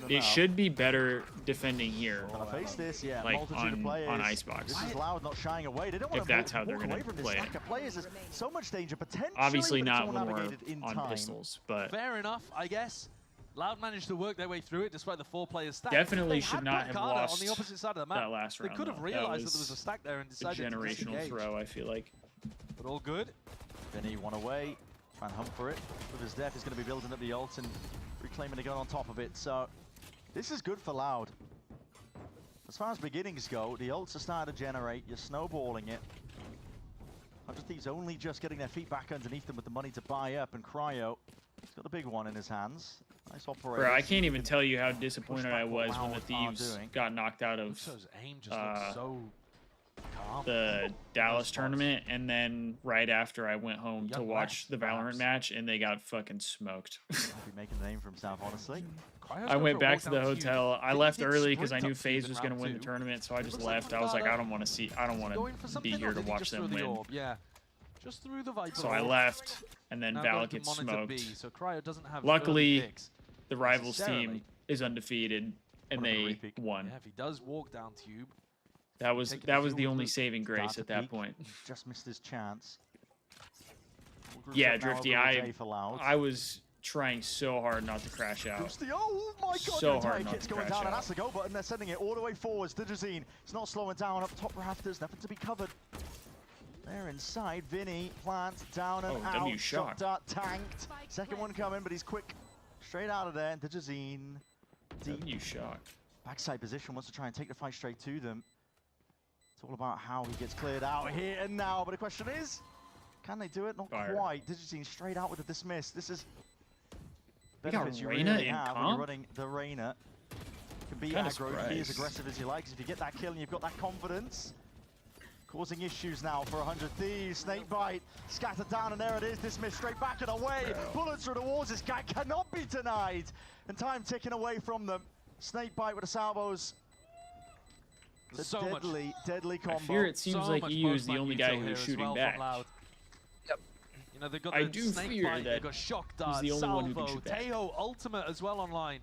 it should be better defending here, face this, yeah, like on Icebox. This is Loud not shying away. They don't if that's how they're going to play it. There's so much danger potentially. Obviously not when we're on pistols, but fair enough, I guess. Loud managed to work their way through it despite the 4 players stack. Definitely should not have lost on the opposite side of the map. That last round. They could have realized that there was a stack there and decided a generational throw, I feel like. But all good. Vinny one away. Try and hunt for it. With his death, he's going to be building up the ult and reclaiming the gun on top of it. So this is good for Loud. As far as beginnings go, the ults are starting to generate. You're snowballing it. 100 Thieves only just getting their feet back underneath them with the money to buy up, and Cryo, he's got a big one in his hands. Nice operation. Bro, I can't even tell you how disappointed I was when the Thieves got knocked out of the Dallas tournament, and then right after I went home to watch the Valorant match, and they got fucking smoked. He'll be making a name for himself, honestly. I went back to the hotel. I left early because I knew FaZe was going to win the tournament, so I just left. I was like, I don't want to be here to watch them win. Yeah. Just through the Viper. So I left, and then Val gets smoked. So Cryo doesn't have luckily, the rivals team is undefeated, and they won. Yeah, if he does walk down tube, that was the only saving grace at that point. Just missed his chance. Yeah, Drifty, I was trying so hard not to crash out. Oh my god, so hard not to going crash down, out. and that's the go button. They're sending it all the way forwards. Digizine, it's not slowing down up top rafters, nothing to be covered. They're inside. Vinny, plant, down and out. W shot. Dart tanked. Second one coming, but he's quick. Straight out of there. Digizine. W shot. Backside position, wants to try and take the fight straight to them. It's all about how he gets cleared out here and now, but the question is, can they do it? Not quite. Digizine straight out with the dismiss. This is benefits you really have when you're running the Reina. Can be aggro, be as aggressive as you like, because if you get that kill and you've got that confidence, causing issues now for 100 Thieves. Snakebite scattered down, and there it is. Dismiss straight back and away. Bullets through the walls. This guy cannot be denied. And time ticking away from them. Snakebite with the salvos. The so deadly combo. I fear it seems like EU is the only guy who's shooting back. Yep. You know, they've got I the do fear that they've got Shock Dart, he's the only one who can Salvo, shoot back. Teo Ultimate as well online.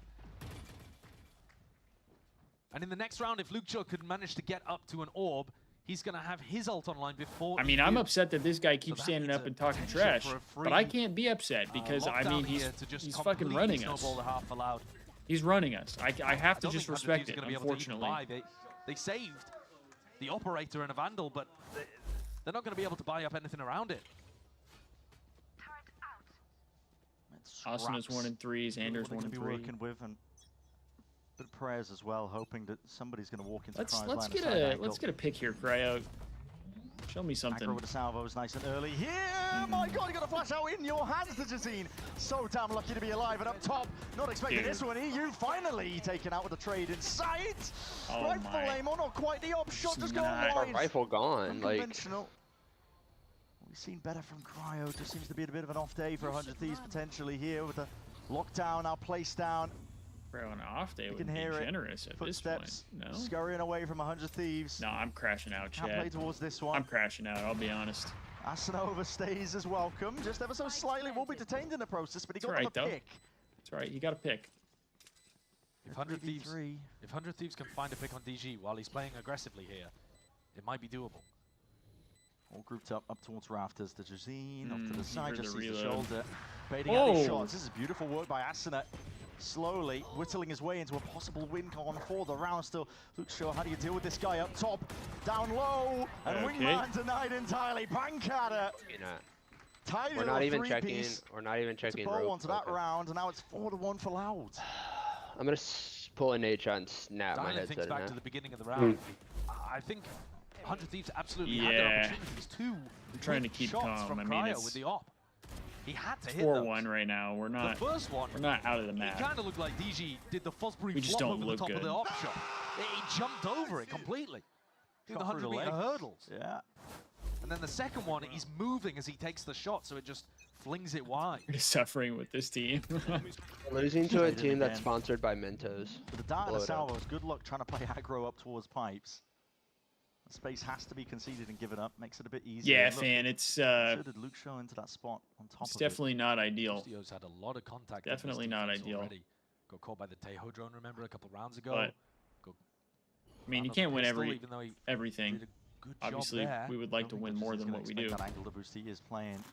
And in the next round, if Loudgg could manage to get up to an orb, he's going to have his ult online before. I mean, I'm upset that this guy keeps standing up and talking trash, but I can't be upset because, I mean, he's fucking running us. He's running us. I have to just respect it, unfortunately. They saved the Operator and a Vandal, but they're not going to be able to buy up anything around it. Asuna's 1 and 3s, Anders 1 and 3. Working with, and bit of prayers as well, hoping that somebody's going to walk into let's get a pick here, Cryo. Show me something. Aggro with the salvos nice and early here. My god, you got a flash out in your hands, Digizine. So damn lucky to be alive, and up top, not expecting this one. EU finally taken out with the trade in sight. Rifle aim on, not quite the op shot, just going wide. Rifle gone, like. We've seen better from Cryo. Just seems to be a bit of an off day for 100 Thieves potentially here with the lockdown now placed down. Bro, on an off day would be generous at this point. No? Scurrying away from 100 Thieves. No, I'm crashing out, Can't Chad. play towards this one. I'm crashing out, I'll be honest. Asuna overstays as welcome. Just ever so slightly will be detained in the process, but he got the pick. That's right, he got a pick. If 100 Thieves can find a pick on DG while he's playing aggressively here, it might be doable. All grouped up towards Rafters. The Jazine off to the side, just sees reload. the shoulder. Baiting out his shots. This is beautiful work by Asuna. Slowly whittling his way into a possible win con for the round. Still, Loudgg, how do you deal with this guy up top? Down low, and Wingman denied entirely. Pancada. We're not even checking. We're not even checking. Bow onto that round, and now it's 4-1 for Loudgg. I'm gonna pull a nade shot and snap my headset. Thinks back to the beginning of the round. I think 100 Thieves absolutely had their opportunities too. Trying to keep calm. I mean, it's with the op. He had to hit 4-1 right now. We're not. The first one, we're not out of the map. It kind of looked like DG did the Fosbury we just flop don't over look the top good. of the op shot. He jumped over it completely. Doing the 100-meter hurdles. Yeah. And then the second one, he's moving as he takes the shot, so it just flings it wide. We're suffering with this team. Losing to a team that's sponsored by Mentos. For the Dart and the Salvos, good luck trying to play aggro up towards pipes. The space has to be conceded and given up. Makes it a bit easier. Yeah, fan, it's should Loudgg into that spot on top it's definitely not ideal. Bustio's had a lot of contact. Definitely not ideal. Already. Got caught by the Tejo drone, remember, a couple rounds ago. But, I mean, you can't win everything. Obviously, we would like to win more than what we do. That angle that Bustio is playing.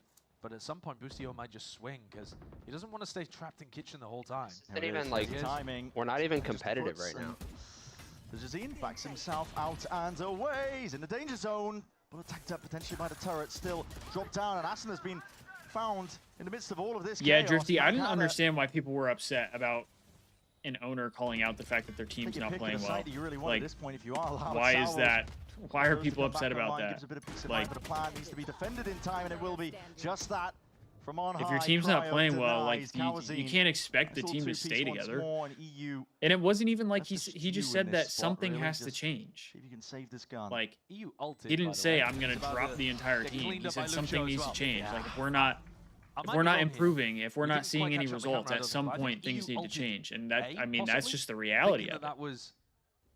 But at some point, Bustio might just swing because he doesn't want to stay trapped in kitchen the whole time. Not even like timing. We're not even competitive right now. The Jazine backs himself out and away. He's in the danger zone, but attacked up potentially by the turret. Still dropped down, and Asuna's been found in the midst of all of this. Yeah, Drifty, I didn't understand why people were upset about an owner calling out the fact that their team's not playing well. Like, why is that? Why are people upset about that? Like, the plan needs to be defended in time, and it will be just that. From on high, if your team's not playing well, like you can't expect the team to stay together. And it wasn't even like he just said that something has to change. If you can save this gun. Like he didn't say I'm gonna drop the entire team. He said something needs to change. Like if we're not improving, if we're not seeing any results, at some point things need to change. And that, I mean, that's just the reality of it. That was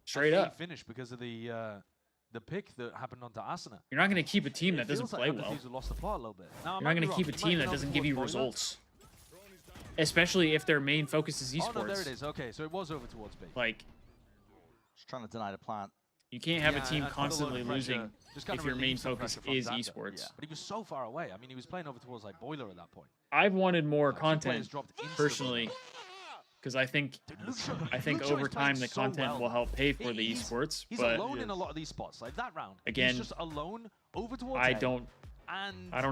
straight up finish because of the pick that happened onto Asuna. You're not going to keep a team that doesn't play well. Lost the plot a little bit. You're not going to keep a team that doesn't give you results. Especially if their main focus is esports. Oh, no, there it is. Okay, so it was over towards B. Like, just trying to deny the plant. You can't have a team constantly losing if your main focus is esports. Yeah. But he was so far away. I mean, he was playing over towards like Boiler at that point. I've wanted more content personally. Because I think over time the content will help pay for the esports. He's but alone in a lot of these spots. Like that round, again, he's just alone over towards I don't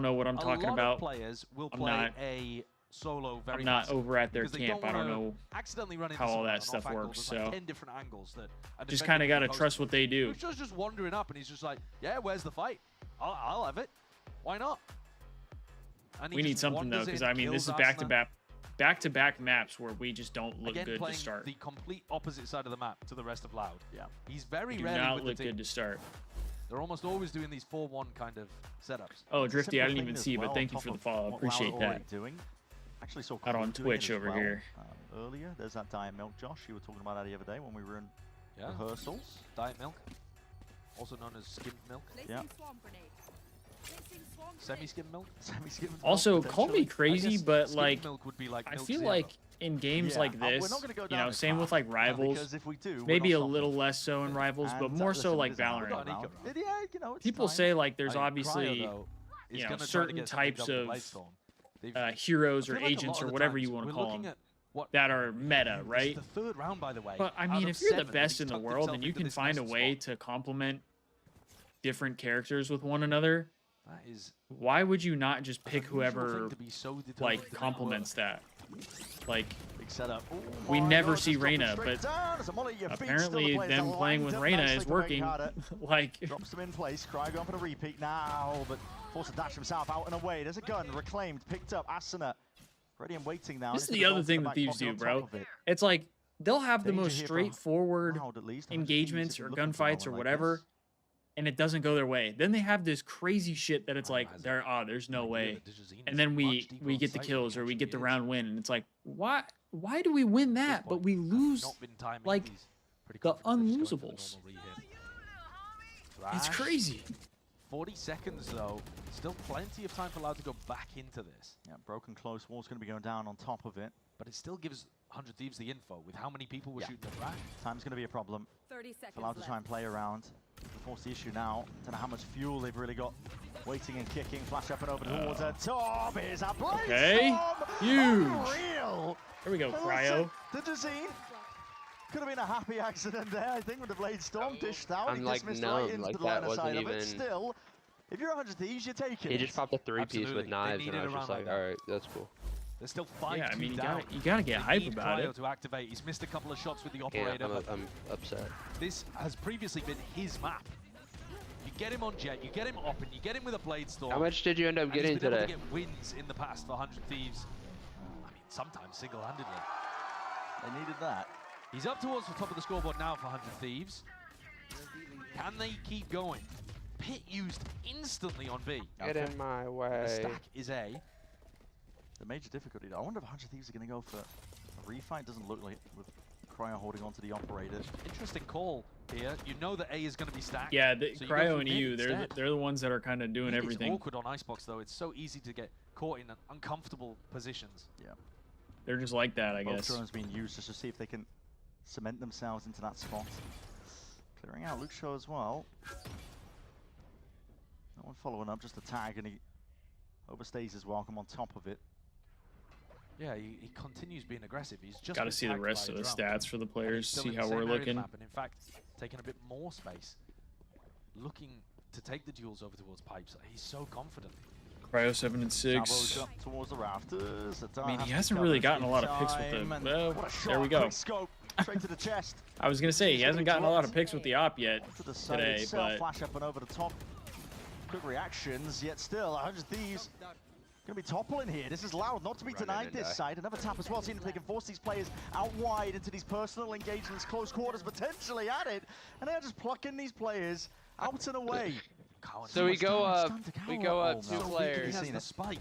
know what I'm talking about. Players will play a solo very I'm not over at their camp. I don't know accidentally run how all that stuff works. So like 10 different angles that just kind of got to trust what they do. He's just wandering up and he's just like, yeah, where's the fight? I'll have it. Why not? We need something though, because I mean this is back-to-back maps where we just don't look good to start. The complete opposite side of the map to the rest of Loudgg. Yeah, he's very rarely not look good to start. They're almost always doing these 4-1 kind of setups. Oh, Drifty, I didn't even see, but thank you for the follow. Appreciate that. Actually saw out on Twitch over here. Earlier, there's that Diet Milk, Josh. You were talking about that the other day when we were in rehearsals. Diet Milk, also known as skimmed milk. Yeah. Semi-skim milk? Semi-skim milk. Also, call me crazy, but like, I feel like in games like this, you know, same with like Rivals, maybe a little less so in Rivals, but more so like Valorant. People say like there's obviously, you know, certain types of heroes or agents or whatever you want to call them that are meta, right? The third round, by the way. But I mean, if you're the best in the world and you can find a way to complement different characters with one another, why would you not just pick whoever like complements that? Like, we never see Reyna, but apparently them playing with Reyna is working. Like, drops them in place. Cry going for the repeat now, but forced to dash himself out and away. There's a gun reclaimed, picked up. Asuna ready and waiting now. This is the other thing that Thieves do, bro. It's like they'll have the most straightforward engagements or gunfights or whatever, and it doesn't go their way. Then they have this crazy shit that it's like, there's no way. And then we get the kills or we get the round win, and it's like, why do we win that, but we lose like the unlosables? It's crazy. 40 seconds though, still plenty of time for Loudgg to go back into this. Yeah, broken close wall's going to be going down on top of it. But it still gives 100 Thieves the info with how many people were shooting the frag. Time's going to be a problem. 30 seconds for Loudgg to try and play around. To force the issue now. Don't know how much fuel they've really got. Waiting and kicking, flash up and over towards the top. Is a blaze okay, huge. Unreal. Here we go, Cryo. Did you see? Could have been a happy accident there, I think, with the Blade Storm dished out. I'm like numb, like that wasn't even... Still, if you're 100 Thieves, you're taking He just popped a 3-piece with knives, and I was just like, alright, that's cool. There's still 5 I mean, down. you gotta get hype about it. To activate. He's missed a couple of shots with the operator. Yeah, I'm upset. This has previously been his map. You get him on Jet, you get him up, and you get him with a Blade Storm. How much did you end up getting today? Able to get wins in the past for 100 Thieves. I mean, sometimes single-handedly. They needed that. He's up towards the top of the scoreboard now for 100 Thieves. Can they keep going? Pit used instantly on B. Get in my way. The stack is A. The major difficulty, though, I wonder if 100 Thieves are going to go for a refight. Doesn't look like with Cryo holding on to the operator. Interesting call here. You know that A is going to be stacked. Yeah, so Cryo and EU, they're the ones that are kind of doing everything. It's awkward on Icebox, though. It's so easy to get caught in uncomfortable positions. Yeah. They're just like that, I guess. Both drones being used just to see if they can cement themselves into that spot. Clearing out Luke Shaw as well. No one following up, just a tag, and he overstays his welcome on top of it. Yeah, he continues being aggressive. He's just got to see the rest of the stats for the players, see how we're looking. And in fact, taking a bit more space, looking to take the duels over towards Pipes. He's so confident. Cryo 7 and 6. Up towards the rafters. I mean, he hasn't really gotten a lot of picks with the. Well, there we go. Scope, straight to the chest. I was gonna say he hasn't gotten a lot of picks with the op yet today, but flash up and over the top. Quick reactions, yet still 100 Thieves gonna be toppling here. This is Loudgg, not to be denied this side. Another tap as well, seeing if they can force these players out wide into these personal engagements, close quarters potentially at it, and they're just plucking these players out and away. So we go up 2 players. He has the spike.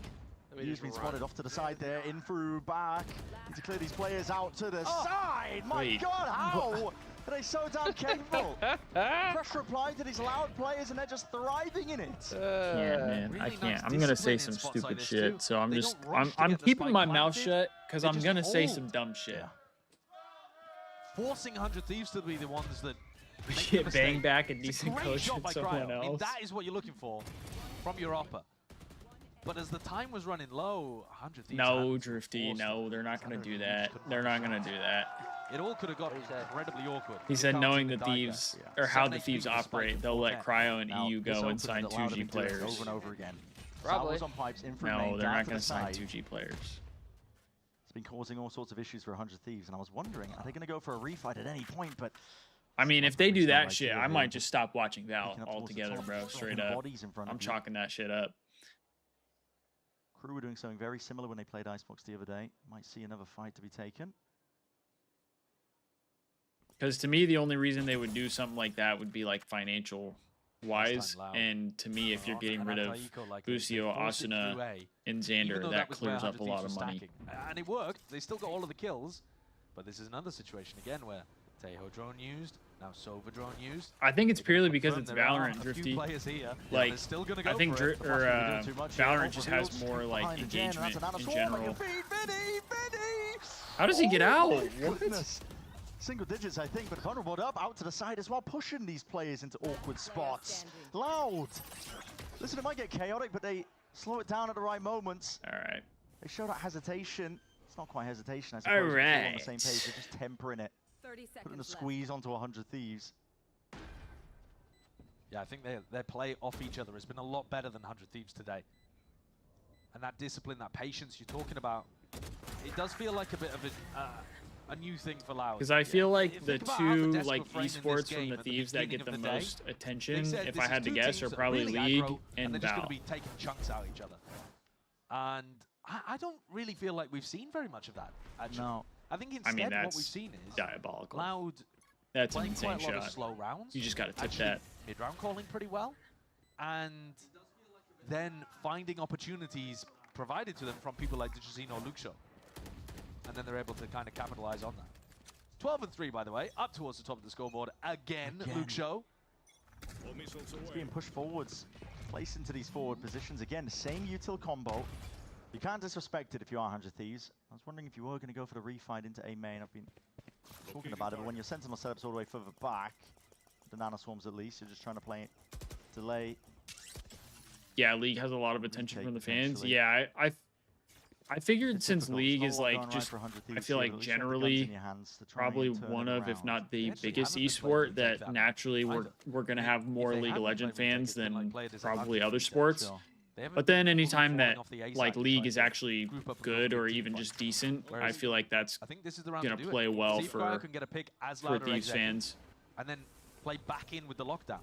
He's been spotted off to the side there, in through, back. Need to clear these players out to the side. My God, how are they so damn capable? Pressure applied to these Loudgg players, and they're just thriving in it. Yeah, man, I can't. I'm gonna say some stupid shit, so I'm keeping my mouth shut because I'm gonna say some dumb shit. Forcing 100 Thieves to be the ones that get bang back a decent coach with someone else. I mean, that is what you're looking for from your upper. But as the time was running low, 100 Thieves. No, Drifty, no, they're not going to do that. They're not going to do that. It all could have got incredibly awkward. He said knowing the Thieves, or how the Thieves operate, they'll let Cryo and EU go and sign 2G players. Over and over again. Probably. No, they're not going to sign 2G players. It's been causing all sorts of issues for 100 Thieves, and I was wondering, are they going to go for a refight at any point? But I mean, if they do that shit, I might just stop watching Val altogether, bro. Straight up. I'm chalking that shit up. Crew were doing something very similar when they played Icebox the other day. Might see another fight to be taken. Because to me, the only reason they would do something like that would be like financial wise. And to me, if you're getting rid of Lucio, Asuna, and Xander, that clears up a lot of money. And it worked. They still got all of the kills. But this is another situation again where Tejo drone used, now Sova drone used. I think it's purely because it's Valorant, Drifty. Like, I think Valorant just has more like engagement in general. How does he get out? What? Single digits, I think, but vulnerable up out to the side as well, pushing these players into awkward spots. Loudgg. Listen, it might get chaotic, but they slow it down at the right moments. All right. They show that hesitation. It's not quite hesitation, I suppose. All right. On the same page, they're just tempering it. 30 seconds putting a squeeze onto 100 Thieves. Yeah, I think their play off each other has been a lot better than 100 Thieves today. And that discipline, that patience you're talking about, it does feel like a bit of a new thing for Loudgg. Because I feel like the two like esports from the Thieves that get the most attention, if I had to guess, are probably League and they're just going Val. to be taking chunks out of each other. And I don't really feel like we've seen very much of that, actually. No. I think instead what we've seen is diabolical. Loudgg That's an playing insane quite a lot shot. of slow rounds. You just got to tip that. mid-round calling pretty well, and then finding opportunities provided to them from people like Digizine or Loudgg. And then they're able to kind of capitalize on that. 12 and 3, by the way, up towards the top of the scoreboard again. Loudgg. It's being pushed forwards, placed into these forward positions again. Same util combo. You can't disrespect it if you are 100 Thieves. I was wondering if you were going to go for the refight into A main. I've been talking about it, but when your Sentinel setups all the way further back, the Nano Swarms at least, you're just trying to play it, delay. Yeah, League has a lot of attention from the fans. Yeah, I figured since League is like just, I feel like generally probably one of, if not the biggest esport, that naturally we're going to have more League of Legends fans than probably other sports. But then anytime that like League is actually good or even just decent, I feel like that's going to play well for Thieves fans. And then play back in with the lockdown.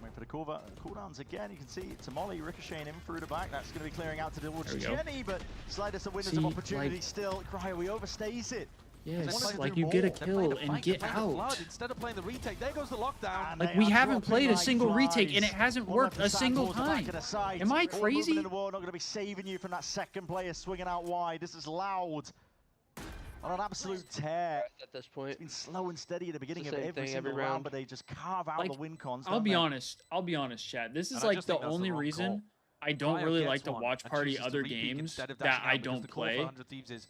Wait for the cooldowns again. You can see Tamale ricocheting in through the back. That's going to be clearing out to towards Jenny, but Sliders are winners of opportunity still. Cryo, he overstays it. Yes, like you get a kill and get out. Instead of playing the retake, there goes the lockdown. Like we haven't played a single retake and it hasn't worked a single time. Am I crazy? Not going to be saving you from that second player swinging out wide. This is Loudgg on an absolute tear. At this point, it's been slow and steady at the beginning of every single round, but they just carve out the win cons. I'll be honest, chat. This is like the only reason I don't really like to watch party other games that I don't play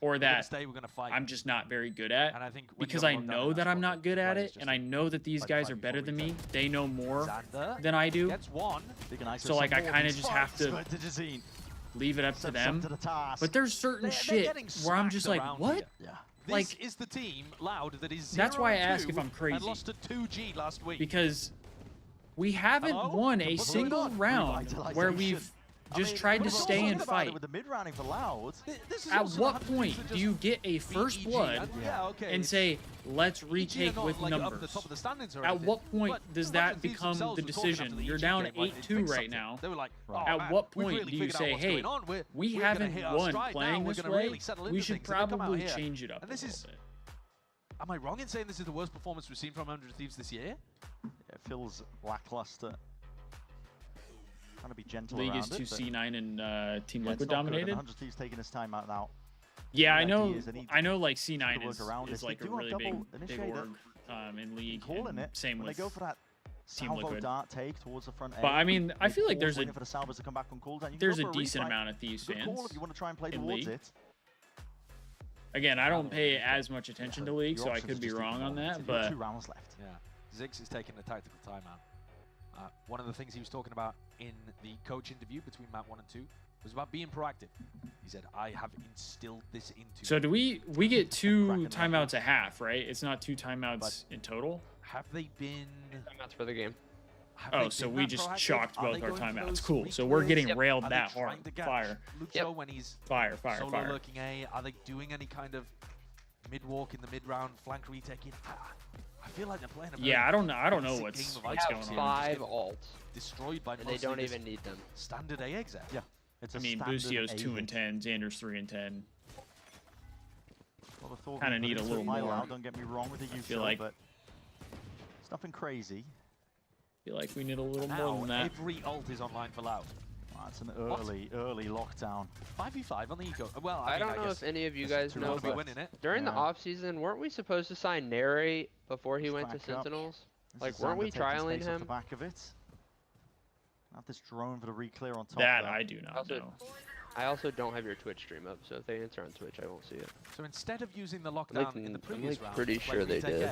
or that I'm just not very good at, because I know that I'm not good at it, and I know that these guys are better than me. They know more than I do. So like I kind of just have to leave it up to them. But there's certain shit where I'm just like, what? Like, this is the team, Loudgg, that is 0-2 that's why I ask if I'm crazy. And lost to 2G last week. Because we haven't won a single round where we've just tried to stay and fight. With the mid-rounding for Loudgg. At what point do you get a first blood and say, let's retake with numbers? At what point does that become the decision? You're down 8-2 right now. At what point do you say, hey, we haven't won playing this way, we should probably change it up a little bit? Am I wrong in saying this is the worst performance we've seen from 100 Thieves this year? It feels lackluster. Trying to be gentle League around is 2C9 and Team Liquid dominated. 100 Thieves taking his time out now. Yeah, I know like C9 is like a really big org in League. Same with they go for that Team Liquid. Dart take towards the front but I mean, I feel like there's a decent amount of Thieves fans if you want to try and play towards it. Again, I don't pay as much attention to League, so I could be wrong on that. But 2 rounds left. Yeah, Ziggs is taking the tactical timeout. One of the things he was talking about in the coach interview between map 1 and 2 was about being proactive. He said, I have instilled this into So do we get 2 timeouts a half, right? It's not 2 timeouts in total? Have they been timeouts for the game? Oh, so we just chalked both our timeouts. Cool. So we're getting railed that hard. Fire. When he's fire. lurking A, are they doing any kind of mid-walk in the mid-round, flank retaking? I feel like they're playing a I don't know what's going on. 5 ults. Destroyed by and they don't even need them. Standard A exec. Yeah. It's I mean, Boostio's 2 and 10, Xander's 3 and 10. Kind of need a little more. Don't get me wrong with the UFO, feel like, but it's nothing crazy. Feel like we need a little more than that. Every ult is online for Loudgg. That's an early lockdown. 5v5 on the eco. Well, I don't know if any of you guys know, but during the off season, weren't we supposed to sign Narrate before he went to Sentinels? Like, weren't we trialing him? The back of it. Have this drone for the re-clear on top. That I do not know. I also don't have your Twitch stream up, so if they answer on Twitch, I won't see it. So instead of using the lockdown in the previous round, pretty sure they did.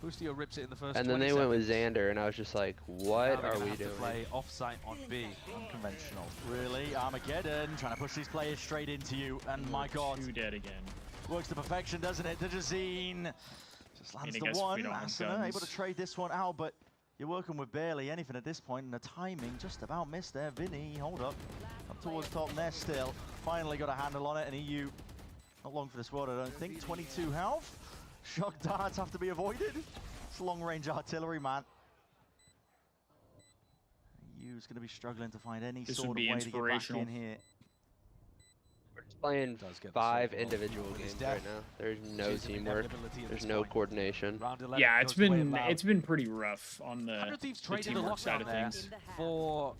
Boostio rips it in the first. And then they went with Xander, and I was just like, "What are we doing?" Play offsite on B. Unconventional. Really, Armageddon trying to push these players straight into you, and my God, 2 dead again. Works to perfection, doesn't it? Digizine just lands the one. Asuna able to trade this one out, but you're working with barely anything at this point, and the timing just about missed there. Vinny, hold up towards top nest still. Finally got a handle on it, and EU not long for this world, I don't think. 22 health. Shock darts have to be avoided. It's long-range artillery, man. EU's going to be struggling to find any sort of way to get back in here. Playing 5 individual games right now. There's no teamwork. There's no coordination. Yeah, it's been pretty rough on the teamwork side of things. For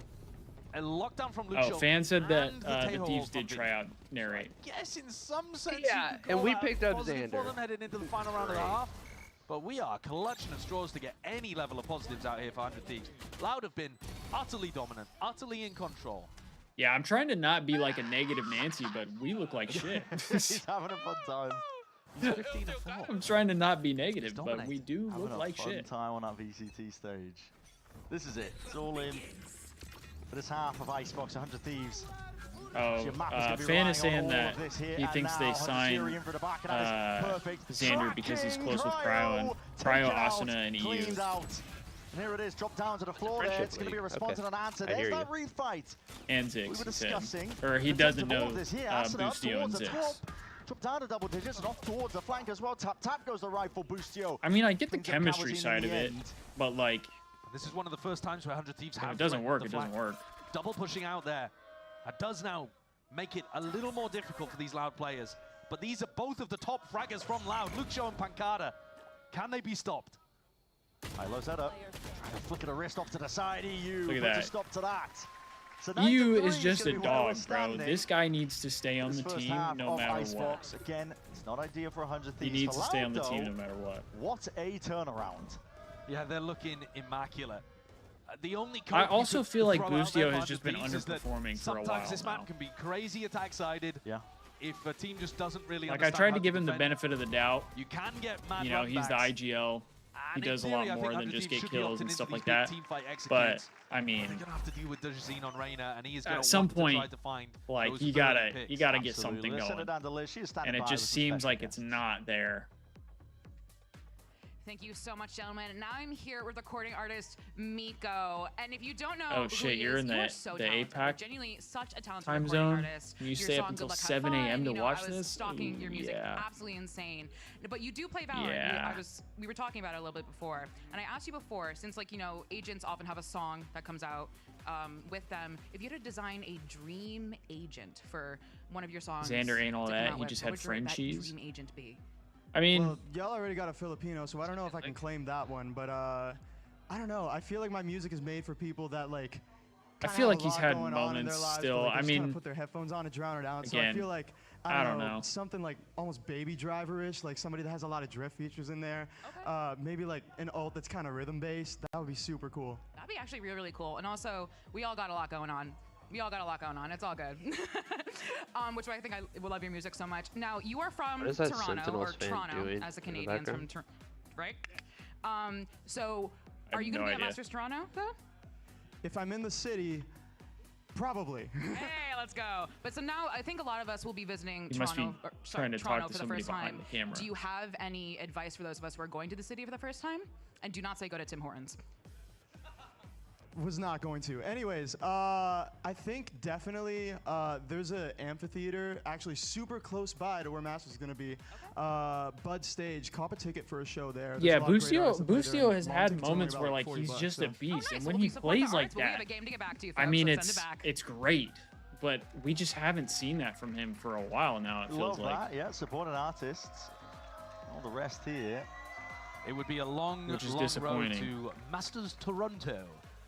a lockdown from Luke Fan said that the Thieves did try out narrate. Yes, in some sense. Yeah, and we picked up Xander. For them heading into the final round of the half. But we are clutching at straws to get any level of positives out here for 100 Thieves. Loud have been utterly dominant, utterly in control. Yeah, I'm trying to not be like a negative Nancy, but we look like shit. He's having a fun time. He's 15-4. I'm trying to not be negative, but we do look like shit. Having a fun time on that VCT stage. This is it. It's all in for this half of Icebox 100 Thieves. Oh, Fan is saying that he thinks they signed Xander because he's close with Cryo, Asuna, and EU. And here it is, drop down to the floor there. It's going to be a response and an answer. There's that refight. And Ziggs, he said. Or he doesn't know Boostio and Ziggs. Drop down to double digits and off towards the flank as well. Tap goes the rifle, Boostio. I mean, I get the chemistry side of it, but like... This is one of the first times where 100 Thieves have... If it doesn't work, it doesn't work. Double pushing out there. That does now make it a little more difficult for these Loud players. But these are both of the top fraggers from Loud, Luxio and Pancada. Can they be stopped? Hilo set up. Trying to flick a wrist off to the side. EU. Look at that. Stop to that. So EU is just a dog, bro. This guy needs to stay on the team no matter what. Again, it's not ideal for 100 Thieves. He needs to stay on the team no matter what. What a turnaround. Yeah, they're looking immaculate. The only I also feel like Boostio has just been underperforming for a while. Sometimes this map can be crazy attack-sided. Yeah. If a team just doesn't really understand. I tried to give him the benefit of the doubt. You can get mad. You know, he's the IGL. He does a lot more than just get kills and stuff like that. But I mean, they're gonna have to deal with Dajazine on Reyna, and he is at some point, like you gotta get something going, and it just seems like it's not there. Thank you so much, gentlemen. Now I'm here with recording artist Miko, and if you don't know, oh shit, you're in the APAC genuinely such a talented time recording zone. artist. You stay up until 7 a.m. to watch this. Stalking your music, absolutely insane. But you do play Valorant. Yeah. We were talking about it a little bit before, and I asked you before, since like agents often have a song that comes out with them. If you had to design a dream agent for one of your songs, Xander ain't all that. He just had friend cheese. Dream agent be? I mean, well, y'all already got a Filipino, so I don't know if I can claim that one, but I don't know. I feel like my music is made for people that like. I feel like he's had moments still. Like, I mean, put their headphones on to drown it out. Again, so I feel like I don't know something like almost Baby Driver-ish, like somebody that has a lot of drift features in there. Okay. Maybe like an ult that's kind of rhythm based. That would be super cool. That'd be actually really, really cool. And also, we all got a lot going on. It's all good. Which is why I think I will love your music so much. Now, you are from Toronto, or Toronto, as the Canadians from Toronto, right? So, are you going to be at Masters Toronto, though? If I'm in the city, probably. Hey, let's go. But so now, I think a lot of us will be visiting Toronto for the first time. Do you have any advice for those of us who are going to the city for the first time? And do not say go to Tim Hortons. Was not going to. Anyways, I think definitely there's an amphitheater actually super close by to where Masters is going to be. Bud Stage, cop a ticket for a show there. Yeah, Boostio has had moments where like he's just a beast, and when he plays like that, I mean it's great. But we just haven't seen that from him for a while now. It feels like. Yeah, supporting artists. All the rest here. It would be a long road to Masters Toronto.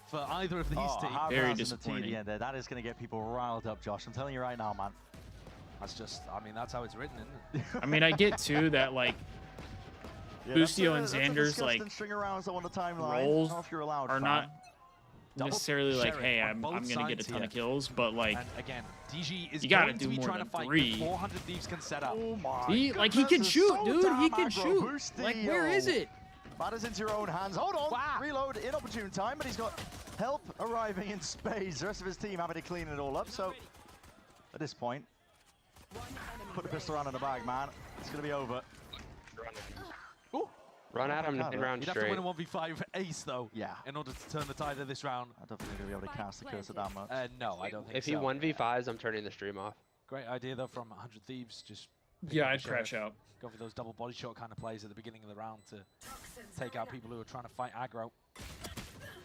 For either of these teams. Very disappointing. The that is going to get people riled up, Josh. I'm telling you right now, man. That's just, I mean, that's how it's written, isn't it? I mean, I get too that like Boostio and Xander's like roles are not necessarily like, hey, I'm going to get a ton of kills, but like, and again, DG is you got to do more than 3. 400 Thieves can set up. Oh my he can shoot, dude. He can shoot. Like, where is it? Matters into your own hands. Hold on. Wow. Reload in opportune time, but he's got help arriving in spades. The rest of his team having to clean it all up. So at this point, put the pistol around in the bag, man. It's going to be over. Ooh. Run at him round straight. You'd have to win a 1v5 ace, though. Yeah. In order to turn the tide of this round. I don't think he's going to be able to cast the cursor that much. No, I don't think so. If he 1v5s, I'm turning the stream off. Great idea, though, from 100 Thieves. Just yeah, I'd crash out. Go for those double body shot kind of plays at the beginning of the round to take out people who are trying to fight aggro.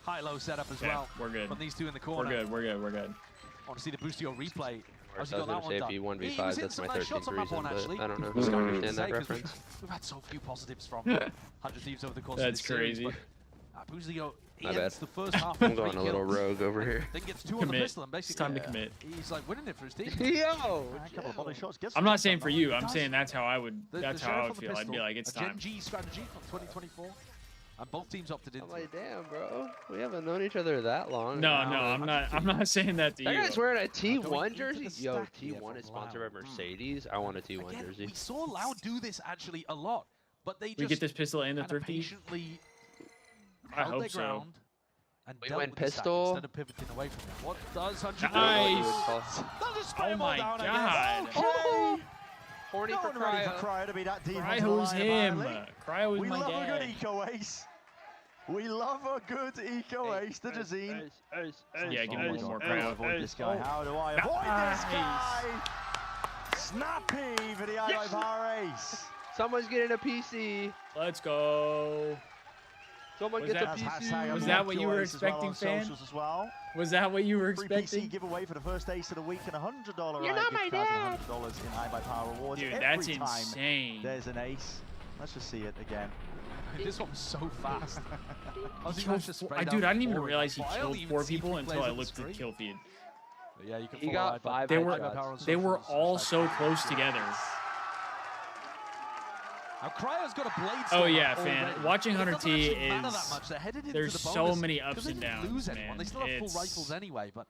High-low setup as well. We're good. From these two in the corner. We're good. I want to see the Boostio replay. I was going to say if you 1v5, that's my 13th reason, but I don't know if I understand that reference. We've had so few positives from 100 Thieves over the course of this series. That's crazy. Buzio My bad. the first half I'm going a little rogue over here. Then gets 2 on the pistol and basically it's time to commit. He's like winning it for his team. Yo! A couple of body shots. I'm not saying for you. I'm saying that's how I would. That's how I would feel. I'd be like, it's time. Gen G strategy from 2024. And both teams opted into. I'm like, damn, bro. We haven't known each other that long. No, I'm not saying that to you. That guy's wearing a T1 jersey. Yo, T1 is sponsored by Mercedes. I want a T1 Again, jersey. We saw Loud do this actually a lot, but they just we get this pistol and the thrifty. Patiently I held hope their so. ground and We dealt went with the stack pistol. instead of pivoting away from it. What does 100? Nice. Oh my God. Okay. Horny No for one ready for Cryo. Cryo to be that deep. Cryo's him. Cryo is We my love dad. a good eco ace. We love a good eco ace. The Jazine. Yeah, give me one more How do I Cryo. avoid this guy? How do I avoid this guy? Snappy for the ally power ace. Someone's getting a PC. Let's go. Someone Was gets a that- PC. Was that what you were expecting, fan? Was that what you were Free expecting? PC giveaway for the first ace of the week and $100 You're not my dad. $100 in iBuyPower rewards. Dude, every that's time insane. There's an ace. Let's just see it again. This one was so fast. Dude, I didn't even realize he killed 4 people until I looked at the kill feed. Yeah, you can He follow got 5 They headshots. they were all so close together. Now Cryo's got a blade. Oh yeah, already. fan. Watching It 100 doesn't T actually matter is that much. They're headed into there's the so bonus, many 'cause ups they and didn't downs, lose anyone. man. They still have full It's rifles anyway, but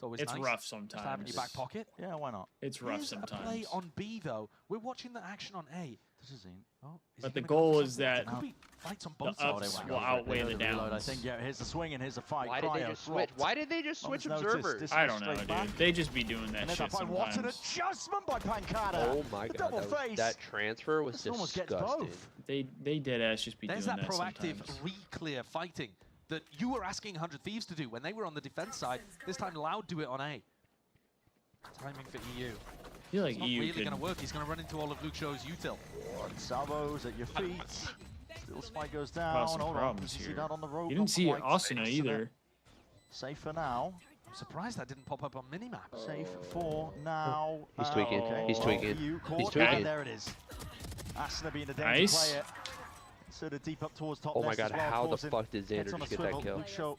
always it's nice. rough Just have in sometimes. your back pocket. Yeah, why not? It's rough Here's a play sometimes. on B though. We're watching the action on A. This is in. Oh, But the goal is that could be fights on the both sides. ups will outweigh the I downs. think, yeah, here's the swing and here's the fight. Why did they Cryo just switch? dropped. Why did they just switch Almost noticed. observers? This I is don't know, straight back. dude. They just be doing that And then shit by what an sometimes. adjustment by Pancada. Oh my The god, double face. that transfer was This almost gets disgusting. both. They dead ass just be There's doing that that proactive sometimes. re-clear fighting that you were asking 100 Thieves to do when they were on the defense side. This time Loud do it on A. Timing for EU. I feel like It's not EU really could. going to work. He's going to run into all of Luke Show's util. Salvos at your feet. Still spike goes down. Cause some Hold on. problems You see here. that on the rope. You didn't see Quite Asuna either. Safe for now. I'm surprised that didn't pop up on minimap. Safe for now. He's tweaking. Okay. He's tweaking. You caught, He's tweaking. and there it is. Asuna being the danger Nice. player. Sort of deep up towards top Oh my left as god, well, how the forcing fuck did hits Xander on the just get that swivel. kill? Luke Show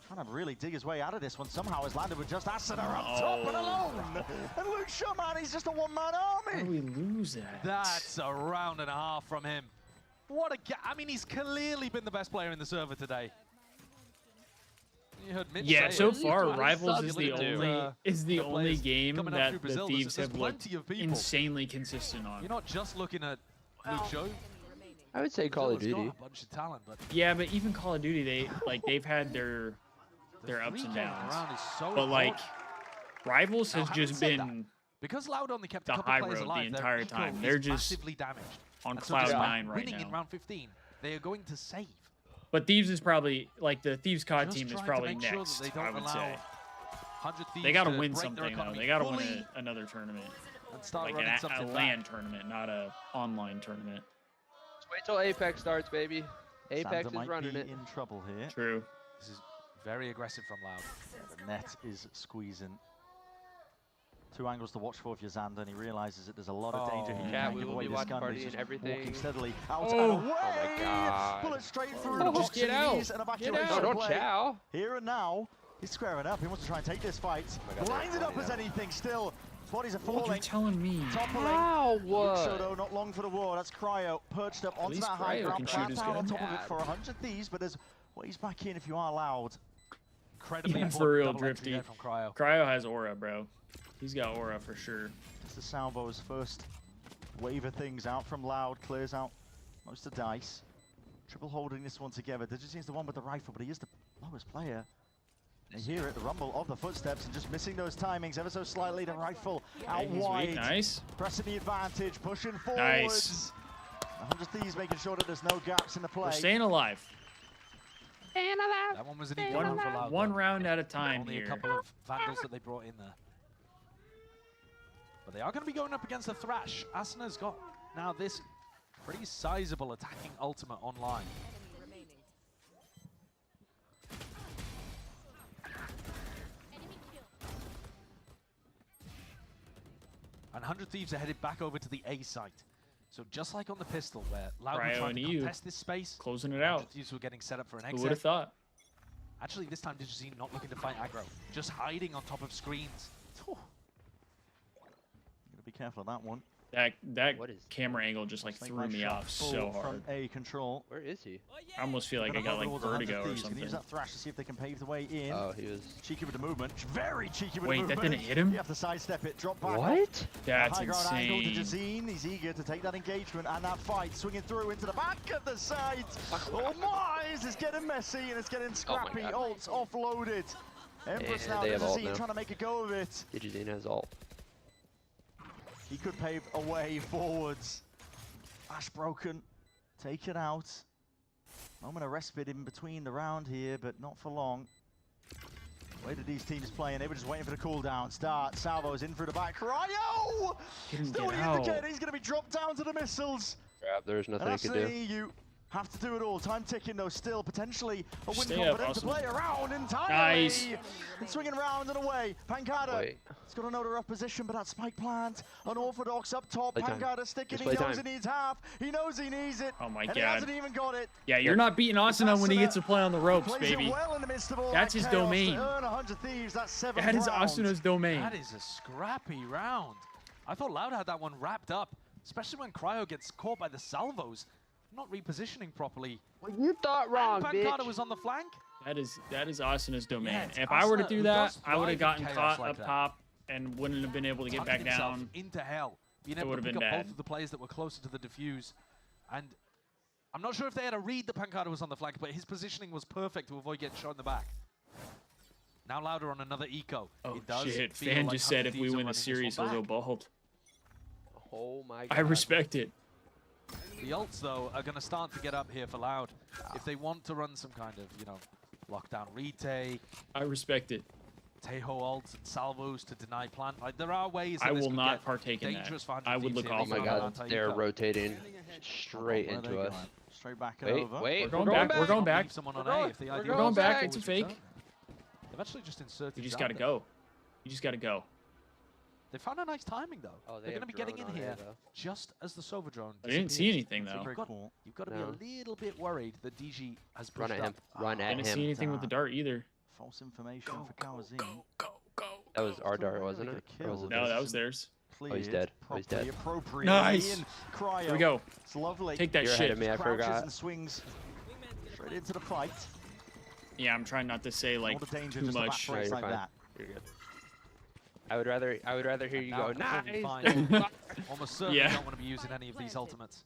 trying to really dig his way out of this one. Somehow has landed with just Asuna up top and alone. And Luke Shaw, man, he's just a one-man How army. do we lose that? That's a round and a half from him. What a I mean, he's clearly been the best player in the server today. You heard Mitch Yeah, say so it. far He's Rivals sucked is it the into, only the players game coming up that through the Brazil. Thieves There's have looked plenty of people. insanely consistent on. You're not just looking at Luke Show. I would say Call of Brazil's Duty. got a bunch of talent, but Yeah, but even Call of Duty, they've had their ups and three-game downs. round is so But like, important. Rivals Now, has having just said that, been because Loud only kept the a couple high players road alive, the their entire eco time. is They're just massively damaged. on And so cloud despite 9 right winning now. in round 15, they are going to save. But Thieves is probably like the Thieves COD Just team is trying to probably make sure that next. they don't I would allow say 100 Thieves they got to to win break their something though. economy They got to win fully another tournament, and start like running a something LAN back. tournament, not a online tournament. Just wait till Apex starts, baby. Apex Xander is might running be it. in trouble here. True. This is very aggressive from Loud. The net is squeezing. 2 angles to watch for if you're Xander, and he realizes that there's a lot of danger here. Chat, He we can't give will away be this watching gun, but party he's and just everything. walking steadily out Oh. and away. Oh my god. Bullet straight through. Just box get to out. knees and Get evacuation out. No, don't play. chow. Here and now, he's squaring up. He wants to try and take this fight. God, Blinded they're up as funny, anything still. Bodies are What you're falling. telling me? Toppling. How? Luke What? Soto, not long for the war. That's Cryo perched up onto least that high Cryo ground. can shoot Plant his down on gun. top of it Bad. for 100 Thieves, but there's he's back in if you are Loud. Incredibly Yeah, important for real, double entry Drifty. there from Cryo. Cryo has aura, bro. He's got aura for sure. Just the Salvo's first wave of things out from Loud, clears out most of Dice. Triple holding this one together. Digizine's the one with the rifle, but he is the lowest player. They hear it, the rumble of the footsteps, and just missing those timings ever so slightly. The rifle out He's wide. weak. Nice. Pressing the advantage, pushing forwards. Nice. 100 Thieves making sure that there's no gaps in the play. We're staying alive. That one was an easy one for Loud. One though. round at a time Only here. a couple of Vandals that they brought in there. But they are going to be going up against the Thrash. Asuna's got now this pretty sizable attacking ultimate online. And 100 Thieves are headed back over to the A site. So just like on the pistol, where Loudgg were Cryo trying and to EU contest this space, closing it out. Thieves were getting set up for an exit. Who would have thought? Actually, this time DigiZ not looking to fight aggro, just hiding on top of screens. Gotta be careful of that one. That camera angle just like threw me off so hard. From A control. Where is he? I almost feel like I got like vertigo or something. Can use that thrash to see if they can pave the way in. Oh, he was cheeky with the movement. Very cheeky with the Wait, movement. that didn't hit him? You have to sidestep it, drop back. What? That's high ground angle to insane. DigiZ. He's eager to take that engagement and that fight, swinging through into the back of the side. Oh my! It's getting messy and it's getting scrappy. Ults offloaded. Empress now. DigiZ trying to make a go of it. DigiZ has ult. He could pave a way forwards. Flash broken. Take it out. Moment of respite in between the round here, but not for long. Where did these teams play? And they were just waiting for the cooldown. Start. Salvo's in through the back. Cryo! Still indicated he's going to be dropped down to the missiles. Crap, there's nothing he can do. EU have to do it all. Time ticking though, still potentially a win confident to play around entirely. Nice. And swinging round and away. Pancada. He's got to know the rough position, but that spike plant. Unorthodox up top. Pancada sticking. He knows he needs half. He knows he needs it. Oh my and god. He hasn't even got it. Yeah, you're not beating Asuna when he gets to play on the ropes, baby. Well in the midst of all that's his domain. Thieves, that's 7 that is rounds. Asuna's domain. That is a scrappy round. I thought Loudgg had that one wrapped up, especially when Cryo gets caught by the salvos. Not repositioning properly. Well, you thought wrong, and Pancada was on the flank. That is Asuna's domain. Yeah, if I were to Asuna do that, I would have thrive gotten in caught chaos like up that. top and wouldn't have been able to get back down. Into hell. Being It able would to have pick been up bad. both of the players that were closer to the defuse. And I'm not sure if they had a read that Pancada was on the flank, but his positioning was perfect to avoid getting shot in the back. Now Loudgg on another eco. Oh it does shit! feel Fan like just said if we 100 win the Thieves are running series, this one he'll go back. bald. Oh my god. I respect it. The ults, though, are going to start to get up here for Loudgg. If they want to run some kind of, lockdown retake. I respect it. Tejo ults and salvos to deny plant. Like, there are ways that I this will could not get partake in that. dangerous for 100 I would Thieves look here. Oh my god, they're rotating straight into us. Straight back over. We're going back. We're going back. Someone on A if the We're idea going was back. to It's a return. fake. They've actually just inserted. You just gotta go. You just gotta go. They found a nice timing though. Oh, they're going to be getting in here just as the Sova drone. I didn't see anything though. You've got to be a little bit worried that DG has pushed Run at him. up. Run at him. Didn't see anything with the dart either. False information for Kawazine. That was our dart, wasn't it? Or was it No, theirs? that was theirs. Oh, he's dead. Oh, he's dead. Nice. Cryo. Here we go. It's lovely. Take that You're shit. ahead of me, I forgot. And swings straight into the fight. Yeah, I'm trying not to say like All the danger too just much. No, you're like fine. that. You're good. I would rather hear you go, Now, nice. fine. Almost certainly Yeah. don't want to be using any of these ultimates.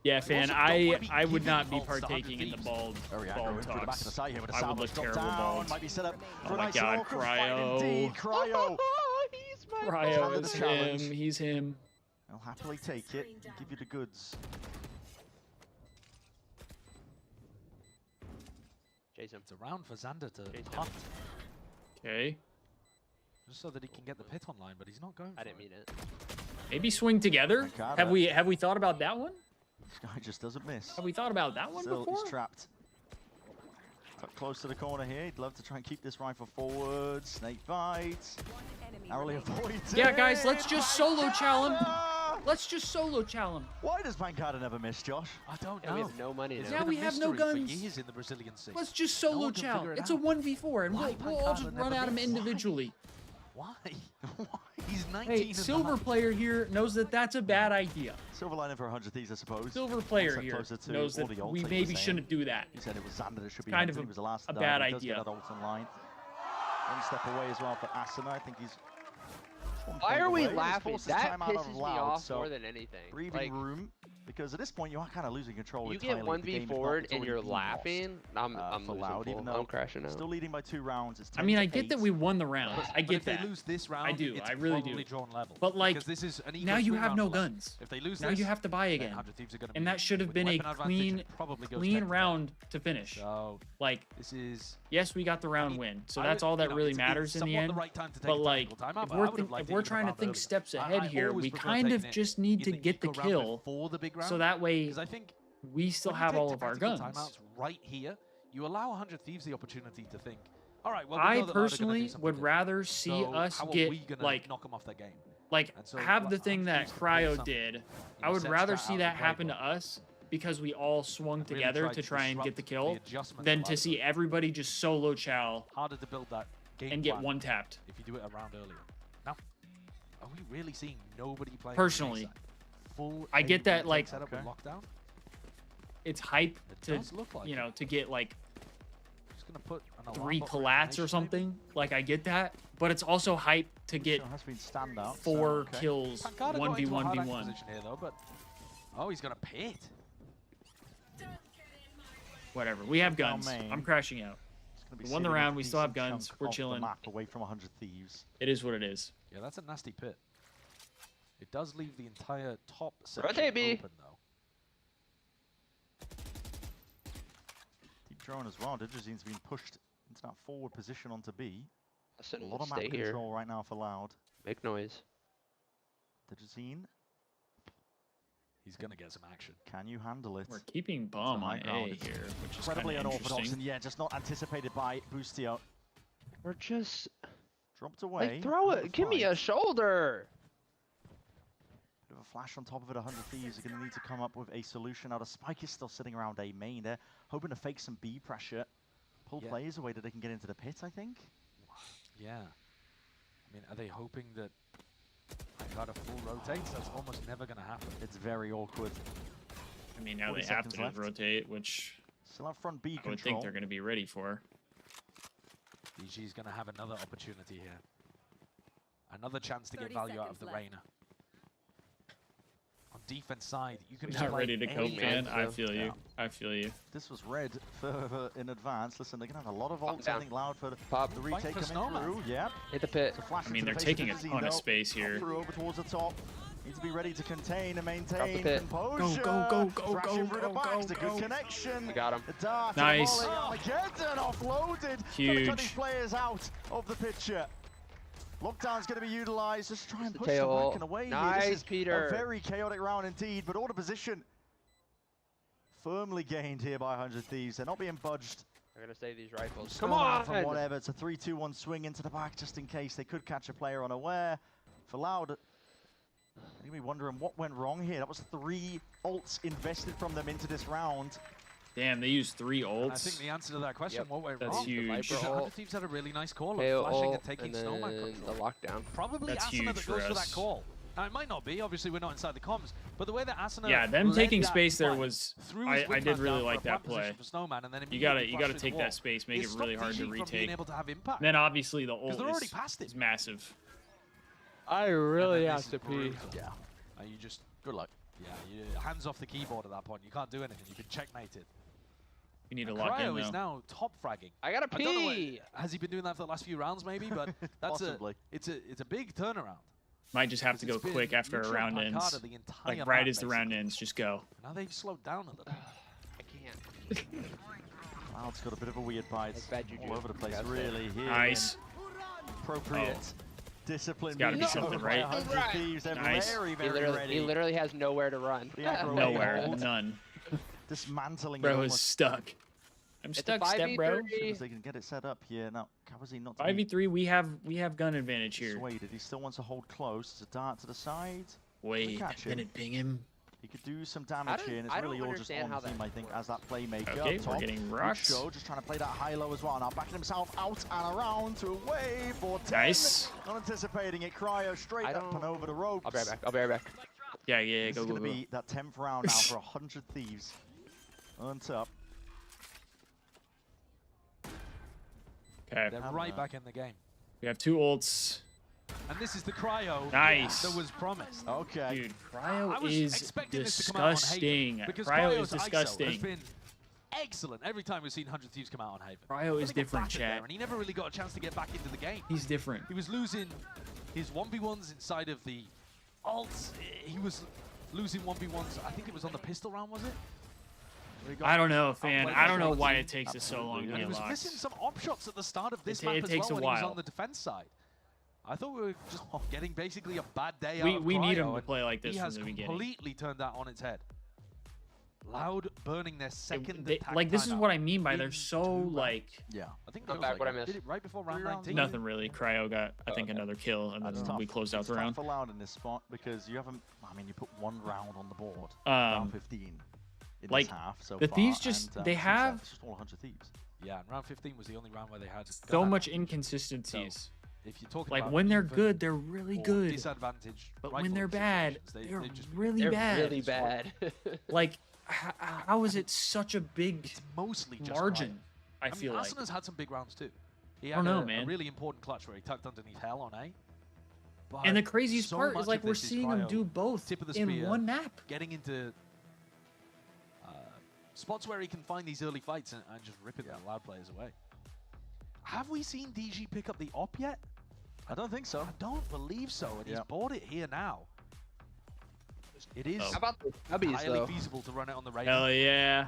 Yeah, fan. Also don't wanna be I would giving not be ults to 100 partaking in the Thieves. bald Very aggro in through the back of the talks. side here with a I would salvo look drop terrible down. bald. Might be set up for Oh a my nice god, walk of fight Cryo. indeed. Cryo. He's my Cryo Under is the him. challenge. He's him. I'll happily take it and give you the goods. Jason. It's a round for Xander to Jason. punt, Okay. just so that he can get the pit online, but he's not going for I didn't mean it. Maybe swing together. Pancada. Have we thought about that one? This guy just doesn't miss. Have we thought about that one Still, before? he's trapped. Tucked close to the corner here. He'd love to try and keep this rifle forward. Snake bites. Narrowly avoided. Yeah, guys, let's just solo chow him. Let's just solo chow him. Why does Pancada never miss, Josh? I don't Yeah, know. we have no money It's now. Yeah, been we a have no mystery guns. For years in the Brazilian sea. Let's just No solo one can chow. figure it It's a out. 1v4, and Why we'll all Pancada just never run at him missed? individually. Why? Why? He's 19 Hey, and silver not. player here knows that that's a bad idea. Silver lining for 100 Thieves, I suppose. Silver player One step here closer to knows all that the ults we that you were maybe saying. shouldn't do that. He said it was Xander that should be Kind of hunted. He was the last a to bad die. He does idea. get that ult online. One step away as well for Asuna. I think he's one Why point are we away. He's laughing? forced his That time out of pisses me Loudgg, off so more than anything. breathing Like, room, because at this point you are kind of losing control. you get entirely. The game 1v is not- 4'd it's and already you're been lost, laughing. I'm for losing Loudgg, full. even though I'm crashing out. still leading by 2 rounds. It's I mean, 10 I to get that 8. we won the round. I But get if they that. lose this round, I do. it's I really probably do. drawn level. But like, because this is an now you equal have three-round no level. guns. If they lose Now this, you have to buy then again. 100 Thieves are gonna And be that should have with been a weapon advantage, clean, it probably goes clean 10 to 10. round to finish. So Like, this is. yes, we got the round win, so I that's would- all that you know, really it's matters in the somewhat end. the right time to take But a like, tactical timeout, if but I we're, would have liked if to we're give trying to up think earlier. steps ahead I here, always we prefer kind of taking it just need to in the get the eco round kill, before the big round, so that way because I think we still when you have take all of our tactical guns. timeouts right here, you allow 100 Thieves the opportunity to think. All right, well, we I know that Loudgg are gonna do personally something would different. rather see So us how are get we gonna like knock them off their game? like have the thing that Cryo did. I would rather see that happen to us because we all swung together to try and get the kill than to see everybody just solo chow harder to build that game and get one tapped. If you do it around earlier. Now, are we really seeing nobody playing? Personally, full I get that like lockdown. It's hype to like you know to get like just gonna put 3 collats or something. Maybe? Like I get that, but it's also hype to get 4 kills 1v1v1. But oh, he's gonna pit. Whatever. We have guns. I'm crashing out. We won the round. We still have guns. We're chilling. Away from 100 Thieves. It is what it is. Yeah, that's a nasty pit. It does leave the entire top section open, though. Deep drone as well. Digizine's been pushed into that forward position onto B. A lot of map control right now for Loud. Make noise. Digizine. He's going to get some action. Can you handle it? We're keeping bomb on A here, which is incredibly kind of unorthodox, and yeah, just not anticipated by Boostio. We're just dropped away. Like, throw it. Give me a shoulder. Bit of a flash on top of it. 100 Thieves are going to need to come up with a solution. Now the Spike is still sitting around A main. They're hoping to fake some B pressure, pull players away that they can get into the pit. I think. Yeah. I mean, are they hoping that I got a full rotate? That's almost never going to happen. It's very awkward. I mean, now they have to rotate, which still have front B I would think they're going to be ready for. DG is going to have another opportunity here. Another chance to get value out of the Reyna. On defense side, you can not ready to cope, man. I feel you. I feel you. This was red further in advance. Listen, they're going to have a lot of ults, I think, Loud for the retake coming through. Yep. Hit the pit. I mean, they're taking a ton of space here. Over towards the top. Need to be ready to contain and maintain composure. Go. It's a good connection. I got him. The dart nice. Armageddon offloaded. Huge. Cut these players out of the picture. Lockdown's going to be utilized. Just try and push the back and away. Nice, this is Peter. A very chaotic round indeed, but order position firmly gained here by 100 Thieves. They're not being budged. They're going to save these rifles. Come on! From whatever. It's a 3-2-1 swing into the back just in case they could catch a player unaware. For Loud, you're going to be wondering what went wrong here. That was 3 ults invested from them into this round. Damn, they used 3 ults. And I think the answer to that question, what went wrong? That's huge. 100 Thieves had a really nice call of flashing and taking Snowman control. The lockdown. Probably that's Asuna huge that goes for that call. Now, it might not be. Obviously, we're not inside the comms. But the way that Asuna them taking space there was... I did really like that play. You gotta take that space, make it really hard to retake. And then obviously the ult is massive. I really have to pee. Yeah. You just... Good luck. Yeah, you hands off the keyboard at that point. You can't do anything. You've been checkmated. You need to lock in, though. Is now top fragging. I gotta pee. I don't know has he been doing that for the last few rounds, maybe? But that's it's a big turnaround. Might just have to go quick after a round ends. Like right as the round ends, just go. Now they've slowed down a little. I can't. Loud's got a bit of a weird bite. All over the place, really. Here nice. Appropriate. Discipline. It's gotta be something, right? Nice. He literally has nowhere to run. Nowhere. None. Dismantling. Bro is stuck. I'm stuck, step bro. They can get it set up here. Now, Kawazi not 5v3, we have gun advantage here. Persuaded. He still wants to hold close. It's a dart to the side. Wait, then it ping him. He could do some damage here, and it's really all just on the team, I think, as that playmaker. Okay, we're getting rocks. Just trying to play that high-low as well. Now backing himself out and around to a wave for 10. Nice. Not anticipating it. Cryo straight up and over the ropes. I'll be right back. Yeah, go. This is going to go. be that 10th round now for 100 Thieves. On top. Okay. They're right back in the game. We have 2 ults. And this is the Cryo that was promised. Okay. Dude, Cryo is disgusting. Cryo is disgusting. Has been excellent every time we've seen 100 Thieves come out on Haven. Cryo is different, chat. And he never really got a chance to get back into the game. He's different. He was losing his 1v1s inside of the ults. He was losing 1v1s. I think it was on the pistol round, was it? I don't know, fan. I don't know why it takes us so long to get He was locked. missing some op shots at the start of this map as well when he was on the defense side. I thought we were just getting basically a bad day out of We need Cryo, him to play like this he from has the beginning. completely turned that on its head. Loud burning their second like this is what I mean by they're so like. Yeah. I think I'm back. What I missed? did it right before round 19. Nothing really. Cryo got I think another kill and then we closed out the round. It's tough for Loud in this spot because you haven't. I mean, you put 1 round on the board. Round 15 in like this half so the far, Thieves just and, they have it's just all 100 Thieves. Yeah, and round 15 was the only round where they had so much inconsistencies. So, if you're talking like about when they're good, they're really good. Disadvantage, but when they're bad, they're really they're bad. Really bad. Like, how is it such a big mostly just margin? I feel mean, like Asuna's had some big rounds too. He I had don't know, man. a really important clutch where he tucked underneath hell on A. But And the craziest so part much is like of we're this is seeing them Cryo, do both tip of the in spear, one map. Getting into spots where he can find these early fights and just ripping the Loud players away. Have we seen DG pick up the op yet? I don't think so. I don't believe so, and he's bought it here now. It is How about the Cubbies, highly though? feasible to run it on the radar. Hell yeah!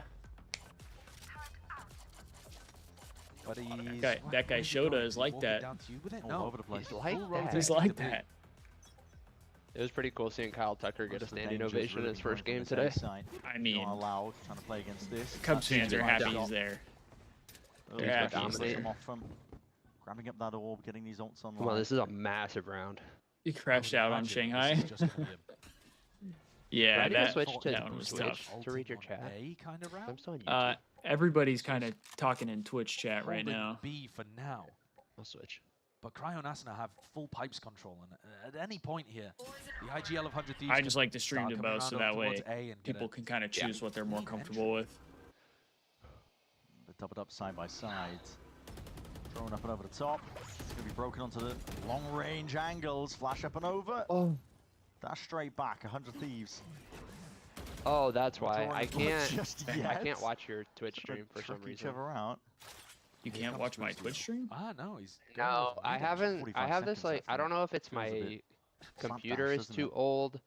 But That guy Shota is like that. No, over the place. He's like that. It was pretty cool seeing Kyle Tucker get a standing ovation in his first game today. I mean, Loud trying to play against this. Cubs fans are happy he's there. They're happy. Grabbing up that orb, getting these ults on. Come on, this is a massive round. He crashed out on Shanghai. Yeah, that one was tough. To read your chat. Kind of round? I'm everybody's kind of talking in Twitch chat right now. B for now. I'll switch. But Cryo and Asuna have full pipes control, and at any point here, the IGL of 100 Thieves. I just like to stream to both so that way people can kind of choose what they're more comfortable with. They double it up side by side. Thrown up and over the top. It's going to be broken onto the long range angles. Flash up and over. Oh. Dash straight back. 100 Thieves. Oh, that's why I can't. I can't watch your Twitch stream for some reason. Each other out. You can't watch my Twitch stream? No, he's. No, I haven't. I have this like. I don't know if it's my computer is too old.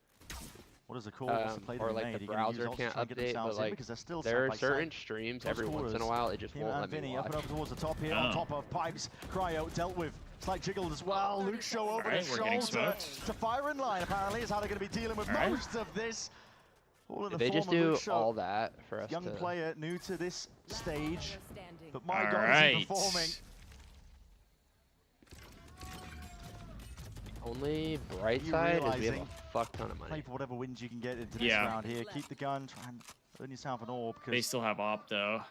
What is it called? Or like the browser can't update, but like there are certain streams every once in a while it just won't let me watch. Up and over towards the top here, on top of pipes. Cryo dealt with. Slight jiggled as well. Luke show over the shoulder to fire in line. Apparently is how they're going to be dealing with most of this. All in the they form just do of all that for us. Young player new to this stage, but my all God, right. is he performing? Only bright side is we have a fuck ton of money. Play for whatever wins you can get into this round here. Keep the gun. Try and earn yourself an orb. They still have op though,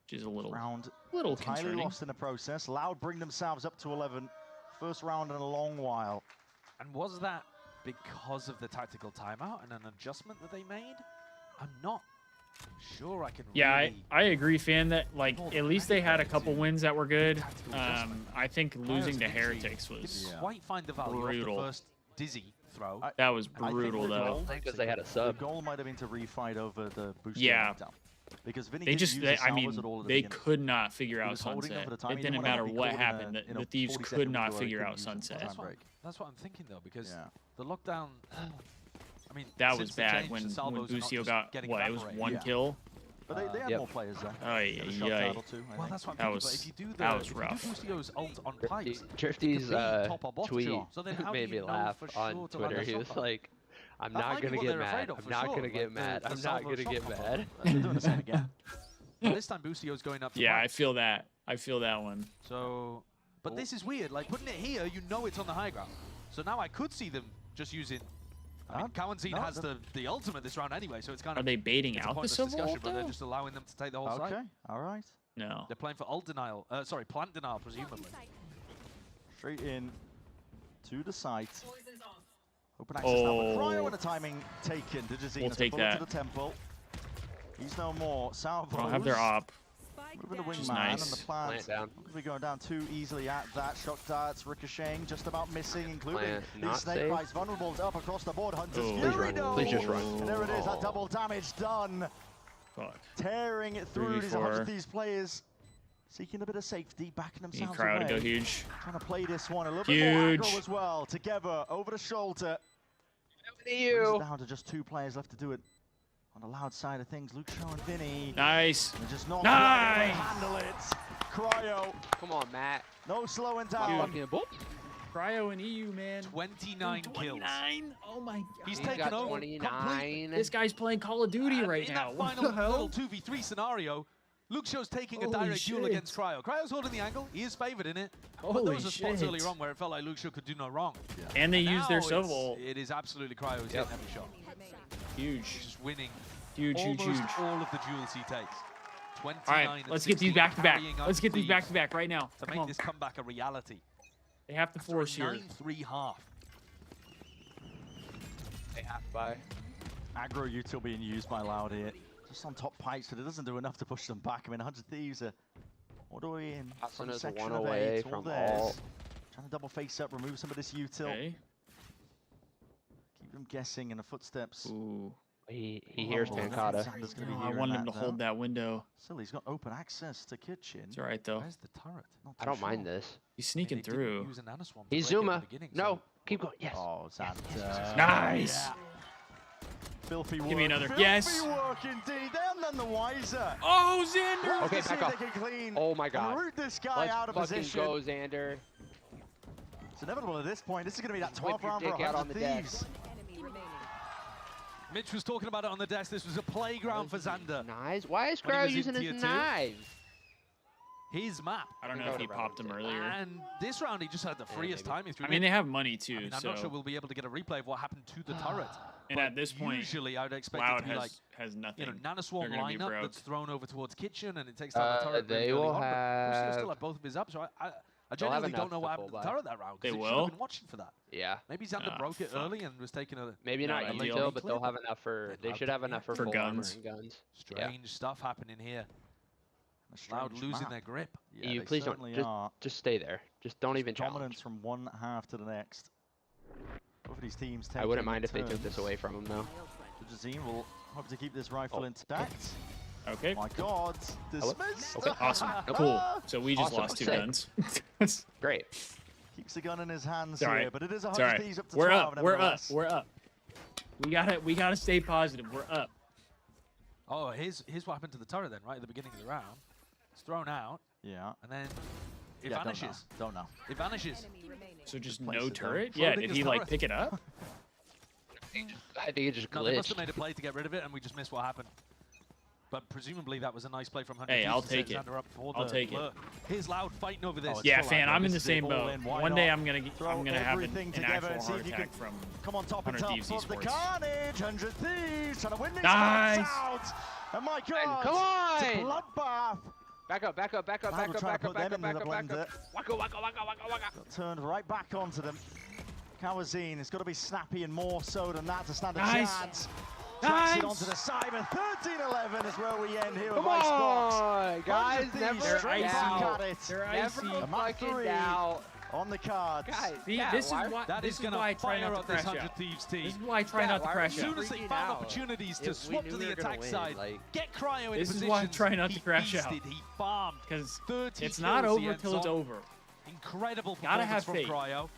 which is a little highly lost in the process. Loud bring themselves up to 11. First round in a long while. And was that because of the tactical timeout and an adjustment that they made? I'm not sure I can really I agree, Fan, that like at least they had a couple wins that were good. I think losing to Heretics was quite find the value brutal. Of the first dizzy throw. That was brutal though. Because they had a sub. The goal might have been to refight over the boost. Because Vinny they could not figure out Sunset. It didn't matter what happened. The Thieves could not figure out Sunset. That's what I'm thinking though, because the lockdown. I mean, that was bad when Busio got what? It was one kill. But they had more players there. Oh yeah. Well, that's what I'm thinking. But if you do rough. Busio's ult on pipes, Drifty's tweet made me laugh on Twitter. He was like, I'm not gonna get mad. I'm not gonna get mad. I'm not gonna get mad. Doing the same again. This time Busio's going up. Yeah, I feel that. I feel that one. So, but this is weird. Like putting it here, you know it's on the high ground. So now I could see them just using. I mean, Cowanzine has the ultimate this round anyway, so it's kind of. Are they baiting out the Civil discussion, but they're just allowing them to take the whole side. Okay, all right. No. They're playing for ult denial. Sorry, plant denial, presumably. Straight in to the site. Open access now with Cryo and the timing taken. We'll take that. To the temple. He's no more. Salvo. Don't have their op. Moving the wingman nice. and the plant. We're going down too easily at that. Shock darts ricocheting, just about missing, including these snake bites. Vulnerables up across the board. Hunters Fury. Please just run. And there it is. That double damage done. Fuck. Tearing it through these players. Seeking a bit of safety, backing themselves away. Crowd to go huge. Trying to play this one a little bit more aggro as well. Together over the shoulder. Down to just 2 players left to do it. On the Loud side of things, Luke Shaw and Vinny. Nice. Just not handle it. Cryo. Come on, Matt. No slowing down. Cryo and EU, man. 29 kills. Oh my god. He's taken over 29. This guy's playing Call of Duty right now. In that final little 2v3 scenario, Loudgg's taking a direct duel against Cryo. Cryo's holding the angle. He is favored in it. But there was a spots early on where it felt like Loudg could do no wrong. Yeah. And they used their Sova ult. It is absolutely Cryo who's hitting every shot. Huge. Just winning huge all of the duels he takes. 29 all right, let's get these back to back. Let's get these back to back right now. To make this comeback a reality. They have to force here. 9-3 half. They have to buy. Aggro util being used by Loud here. Just on top pipes, but it doesn't do enough to push them back. I mean, 100 Thieves are all the way in. From section one away from all. Trying to double face up, remove some of this util. Okay. Keep them guessing in the footsteps. Ooh. He hears Pancata. I wanted him to hold that window. Still, he's got open access to kitchen. It's all right, though. Where's the turret? I don't mind this. He's sneaking through. He's Zuma. No, keep going. Yes. Oh, Xanta. Nice. Yeah. Filthy work. Give me another. Filthy Yes. work indeed. They're none the wiser. Oh, Xander. Okay, back up. Oh my God. Root this guy out of position. Let's fucking go, Xander. It's inevitable at this point. This is going to be that 12th round for 100 Thieves. Mitch was talking about it on the desk. This was a playground for Xander. Knives? Why is Cryo using his knives? His map. I don't know if he popped him earlier. And this round, he just had the freest timing through. I mean, they have money too. I'm not sure we'll be able to get a replay of what happened to the turret. And at this point, usually I would expect Loud it to be like has nothing. You know, Nanoswarm lineup that's thrown over towards kitchen, and it takes down the turret. They will have. He'll still have both of his up. So I genuinely don't know what happened to the turret that round. They will. Should have been watching for that. Yeah. Maybe Xander broke it early and was taking a. Maybe not util, but they'll have enough for. They should have enough for full guns. Armor and guns. Strange stuff happening here. Loud losing their grip. Yeah, you please don't. Just stay there. Just don't even challenge. Dominance from one half to the next. Both of these teams. I wouldn't mind if they took this away from him, though. Jazeen will hope to keep this rifle intact. Okay. My God, dismissed. Okay, awesome. Cool. So we just lost 2 guns. Great. Keeps the gun in his hands here, but it is 100 Thieves up to 12. We're up. We're up. We gotta stay positive. We're up. Oh, here's what happened to the turret then, right at the beginning of the round. It's thrown out. Yeah. And then it vanishes. Don't know. It vanishes. So just no turret? Yeah, did he like pick it up? I think it just glitched. No, they must have made a play to get rid of it, and we just missed what happened. But presumably that was a nice play from 100 Hey, I'll take it. I'll take it. Here's Loud fighting over this. Yeah, fan, I'm in the same boat. One day I'm gonna have an actual heart attack from come on top 100 Thieves of the esports. carnage. 100 Thieves trying to win these Nice. out. And my God, come on! It's a bloodbath. Back up. Got turned right back onto them. Kawazine, it's got to be snappy and more so than that to stand a chance. Tracks it onto the side, and 13-11 is where we end here with Icebox. Guys, never straight back at it. They're icy. A map 3 on the cards. Guys, See, this is why I try not to crash out. Thieves team. This is why I try not to crash As out. soon as they found opportunities to swap to the attack side, get Cryo in This position. is why I try not to crash out. He farmed Because 30 it's not kills over till it's over. Incredible Gotta performance have from faith. Cryo.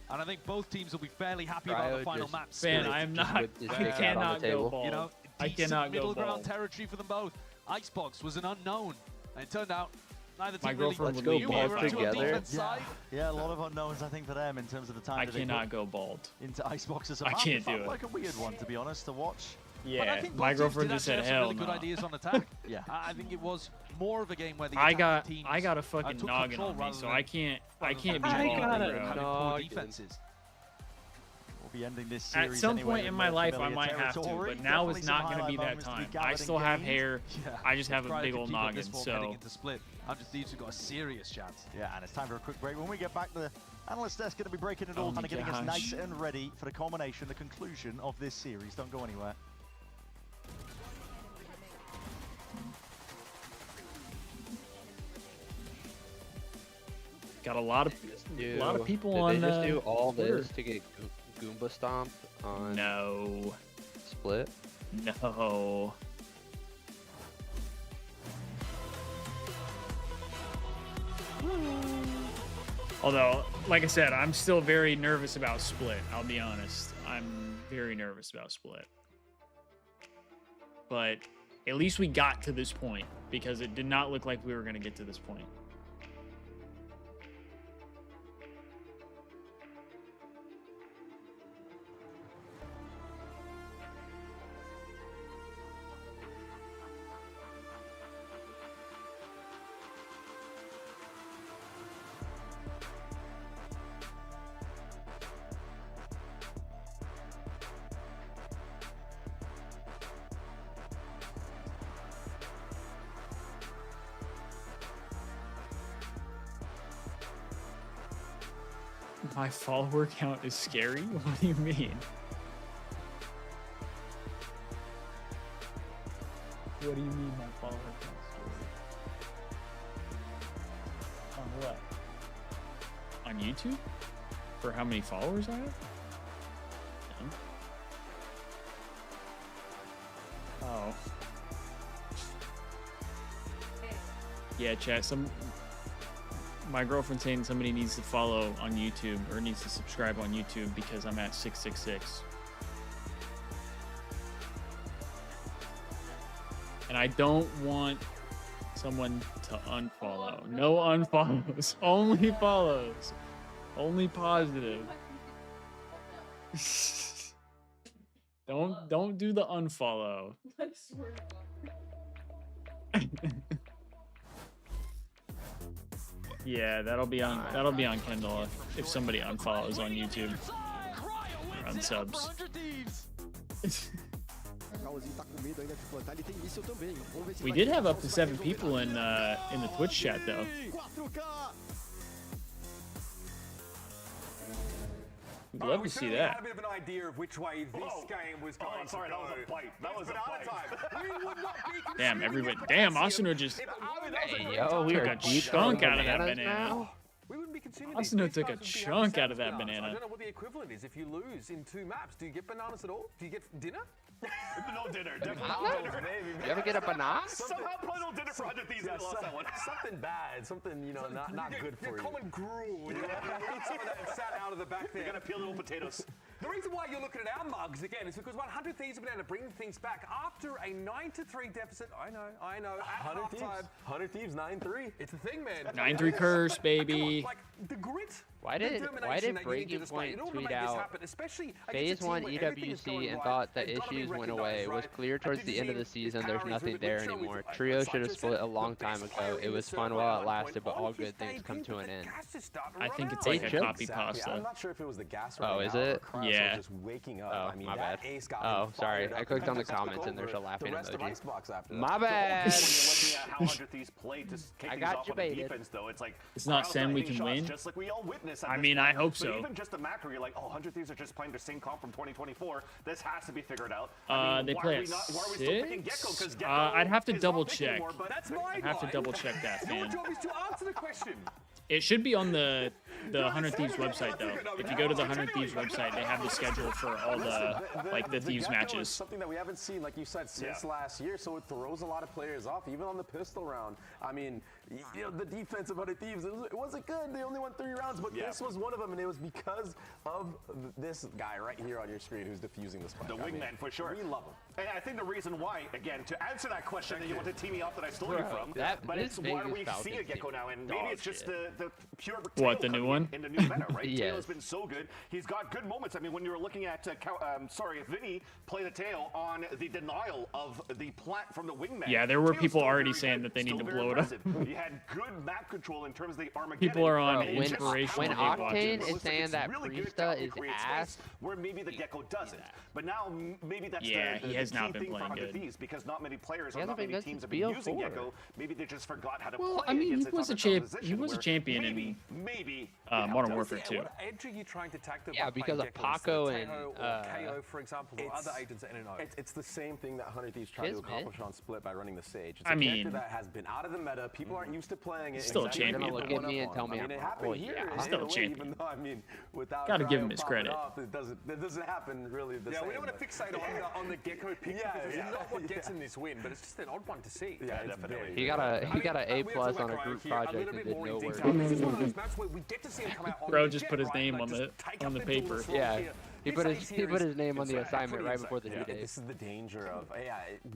And I think both teams will be fairly happy about the final map. Fan, I am not. I cannot go bald. You know, I cannot go middle ground bald. territory for them both. Icebox was an unknown, and it turned out neither My team really girlfriend would you leave were bald to a defense side. Yeah, a lot of unknowns, I think, for them in terms of the time I that they cannot put go bald. into Icebox's I can't do it. like a weird one, to be honest, to watch. But I Yeah, think my both teams girlfriend did just actually said have some hell really good no. ideas on attack. Yeah. I think it was more of a game where the I attacking got teams a fucking took noggin control on me, rather so than- I can't be rather bald, than bro. having poor defenses. We'll be ending this At series some anyway point with in my more life, I familiar might have to, territory. but now Definitely is some not going to be highlight that moments to be time. I gathered still and have gained. hair. Yeah. I just have a Cryo big can old keep up noggin, this form heading so into split. 100 Thieves have got a serious chance. Yeah, and it's time for a quick break. When we get back, the analyst desk going to be breaking it all down and getting us nice and ready for the culmination, the conclusion of this series. Don't go anywhere. got a lot of people on. Did they just do all Twitter. this to get Goomba Stomp on No. Split? No. Although, like I said, I'm still very nervous about Split. I'll be honest. I'm very nervous about Split. But at least we got to this point, because it did not look like we were going to get to this point. My follower count is scary? What do you mean? What do you mean my follower count is scary? On what? On YouTube? For how many followers I have? No. Oh. Yeah, chat, my girlfriend's saying somebody needs to follow on YouTube or needs to subscribe on YouTube because I'm at 666. And I don't want someone to unfollow. No unfollows. Only follows. Only positive. Don't do the unfollow. I swear to God. Yeah, that'll be on Kendall if somebody unfollows on YouTube or unsubs. We did have up to 7 people in the Twitch chat though. We'd love to see that. Had a bit of an idea of which way this game was going. I'm sorry, that was a bite. That was a bite. Damn, everybody. Damn, Asuna just took a chunk out of that banana. We wouldn't be consuming Asuna took a chunk out of that banana. I don't know what the equivalent is if you lose in 2 maps. Do you get bananas at all? Do you get dinner? No dinner. Definitely no dinner. You ever get a banana? Somehow play no dinner for 100 Thieves. Yeah, something bad. Something, you know, not good for you. Common gruel. You know, some of that sat out of the back there. You're going to peel little potatoes. The reason why you're looking at our mugs again is because 100 Thieves have been able to bring things back after a 9-3 deficit. I know. At 100 Thieves, 9-3. It's a thing, man. 9-3 curse, baby. Like the grit. Why did Breaking Point tweet out Phase 1 EWC and thought the issues went away? It was clear towards the end of the season there's nothing there anymore. Trio should have split a long time ago. It was fun while it lasted, but all good things come to an end. I think it's like a copy pasta. I'm not sure if it was the gas. Oh, is it? Yeah. Just waking up. Oh, I mean, my bad. Oh, sorry. I clicked on the comments and there's a laughing emoji. My bad. When you're looking at how 100 Thieves play to kick things off on defense, though, it's like it's not saying we can win. Just like we all witness. I mean, I hope so. But even just the macro, you're like, oh, 100 Thieves are just playing the same comp from 2024. This has to be figured out. They play at 6? I'd have to double check. I'd have to double check that, man. Your job is to answer the question. It should be on the 100 Thieves website though. If you go to the 100 Thieves website, they have the schedule for all the Thieves matches. Something that we haven't seen, like you said, since last year, so it throws a lot of players off, even on the pistol round. I mean, you know, the defense of 100 Thieves, it wasn't good. They only won 3 rounds, but this was one of them, and it was because of this guy right here on your screen who's defusing the spike. The wingman, for sure. We love him. And I think the reason why, again, to answer that question that you want to tee me up that I stole you from, but it's why we see a Gecko now, and maybe it's just the pure what, the new one? In the new meta, right? Yes. Tail's been so good. He's got good moments. I mean, when you were looking at, Vinny play the tail on the denial of the plant from the wingman. Yeah, there were people already saying that they need to blow it up. He had good map control in terms of the Armageddon. People are on when Octane is saying that Priesta is ass, where maybe the Gecko doesn't. But now maybe that's he has not been playing good. Thieves, because not many players or not many teams have been using Gecko. Maybe they just forgot how to play. Well, I mean, he was a champion in Modern Warfare 2. What edge are you trying to tack yeah, because of Paco and KO, for example, or other agents at NNO. It's the same thing that 100 Thieves tried to accomplish on Split by running the Sage. It's a character that has been out of the meta. People aren't used to playing it. Still a champion. Look at me and tell me it happened here. Still a champion. Even though, I mean, without gotta give him his credit. It doesn't happen really the same. We don't want to fixate on the Gecko pick because it's not what gets him this win, but it's just an odd one to see. Yeah, definitely. He got an A+ on a group project and did no work. Bro just put his name on the paper. Yeah. He put his name on the assignment right before the due date. This is the danger of,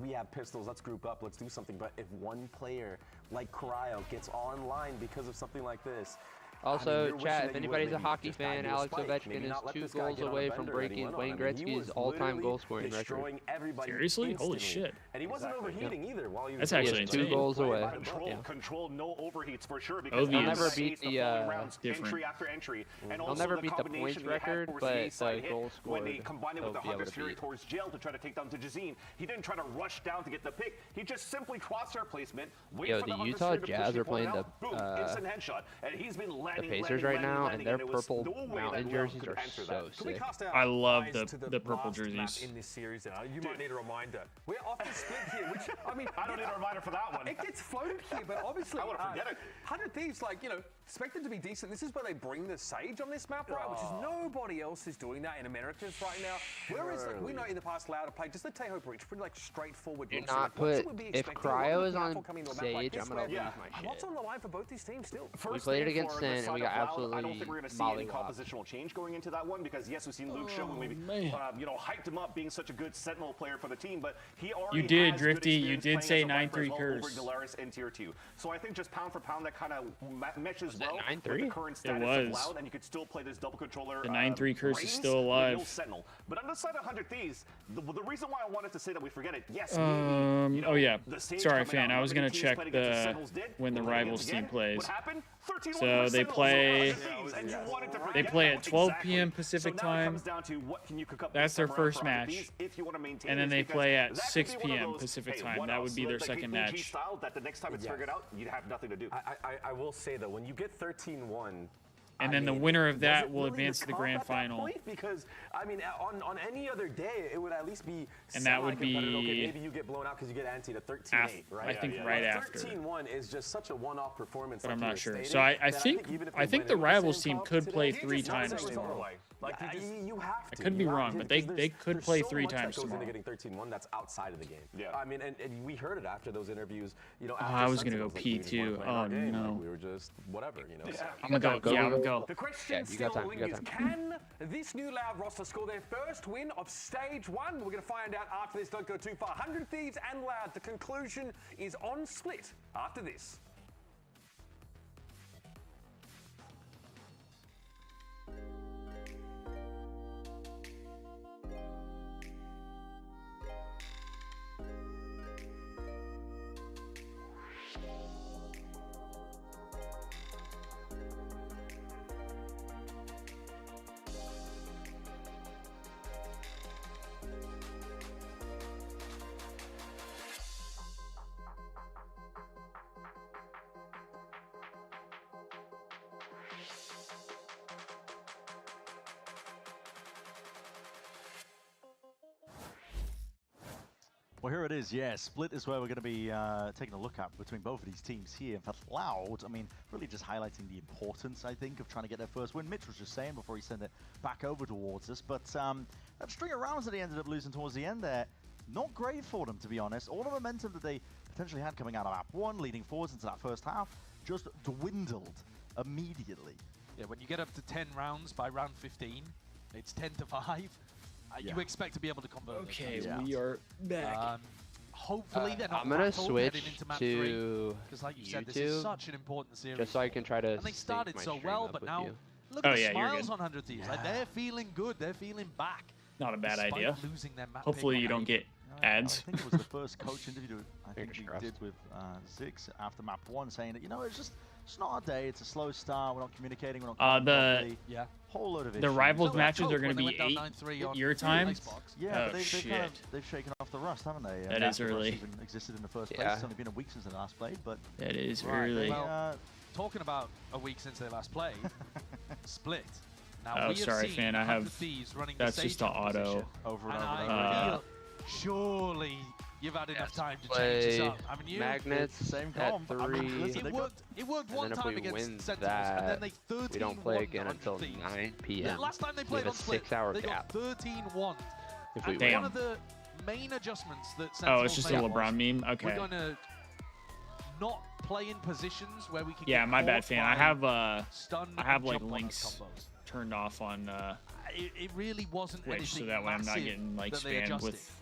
we have pistols, let's group up, let's do something. But if one player like Cryo gets online because of something like this, also, chat, if anybody's a hockey fan, Alex Ovechkin is 2 goals away from breaking Wayne Gretzky's all-time goal-scoring record. Seriously? Holy shit. And he wasn't overheating either while he was... That's actually insane. 2 goals away. Control, no overheats for sure. Because he'll never beat the entry after entry. And he'll never beat the points record, but the goal scored. When they combined it with the Hunter's Fury towards jail to try to take down Tajazine, he didn't try to rush down to get the pick. He just simply crosshair placement. Yo, the Utah Jazz are playing the instant headshot, and he's been the Pacers right now, and their purple mountain jerseys are so sick. I love the purple jerseys. In this series, you might need a reminder. We're off the split here, which I mean, I don't need a reminder for that one. It gets floated here, but obviously, I want to forget it. 100 Thieves, like expected to be decent. This is where they bring the Sage on this map, right? Which is nobody else is doing that in Americas right now. Whereas we know in the past, Loudgg played just the Teho Breach, pretty like straightforward. Do not put if Cryo is on Sage, I'm gonna lose my shit. What's on the line for both these teams still? We played it against Sin, and we got absolutely I don't think we're going to see any compositional change going into that one because yes, we've seen Luke show when we hyped him up being such a good Sentinel player for the team, but he already did, has Drifty. You did say 9-3 curse over Galeris in tier 2. So I think just pound for pound that kind of meshes well with 9-3? the current status of Loud, and you could still play this double controller. The 9-3 curse is still alive. Sentinel. But on the side of 100 Thieves, the reason why I wanted to say that we forget it, yes, maybe, oh yeah, sorry fan, I was gonna check when the rivals team plays. So they play at 12 p.m. Pacific time. That's their first match, and then they play at 6 p.m. Pacific time. That would be their second match. That the next time it's figured out, you'd have nothing to do. I will say though, when you get 13-1. And then the winner of that will advance to the grand final. Because I mean, on any other day, it would at least be. And that would be. Okay, maybe you get blown out because you get anti to 13-8, right? I think right after. 13-1 is just such a one-off performance. But I'm not sure. So I think the rivals team could play 3 times tomorrow. Like you have to. I could be wrong, but they could play 3 times tomorrow. That goes into getting 13-1. That's outside of the game. Yeah. I mean, and we heard it after those interviews. I was gonna go P too. Oh no. We were just whatever. I'm gonna go. Yeah, I'm gonna go. The question still is, can this new Loud roster score their first win of Stage 1? We're going to find out after this. Don't go too far. 100 Thieves and Loud. The conclusion is on Split after this. Well, here it is, yeah. Split is where we're going to be taking a look at between both of these teams here. For Loud, I mean, really just highlighting the importance, I think, of trying to get their first win. Mitch was just saying before he sent it back over towards us. But that string of rounds that he ended up losing towards the end there, not great for them, to be honest. All the momentum that they potentially had coming out of map 1, leading forwards into that first half, just dwindled immediately. Yeah, when you get up to 10 rounds by round 15, it's 10-5. You expect to be able to convert. Okay, we are back. Hopefully they're not. I'm gonna switch to because, like you said, this is such an important series. Just so I can try to. And they started so well, but now look at the smiles on 100 Thieves. Like they're feeling good. They're feeling back. Not a bad idea. Losing their map Hopefully you don't get ads. I think it was the first coach interview I think we did with Ziggs after map 1, saying that it's just. It's not our day. It's a slow start. We're not communicating. We're not whole load of issues. The rivals matches are going to be 8 your time. Yeah, oh, but they've shaken off the rust, haven't they? That is early. Even existed in the first place. It's only been a week since they last played, but that is early. Well, talking about a week since they last played, Split. Now oh, sorry, fan. I have. That's just an auto. Over and over. Surely. You've had enough time to change this up, haven't you? Magnets same at 3. It worked one time against Sentinels, and then they 13-1. We don't play again until 9 p.m. Last time they played on Split, 6-hour they gap. got 13-1. If we one of the main adjustments that Sentinels it's just a LeBron meme? Okay. We're going to not play in positions where we can get my bad, fan. I have like links turned off on it really wasn't Twitch, so that way I'm not getting like spammed with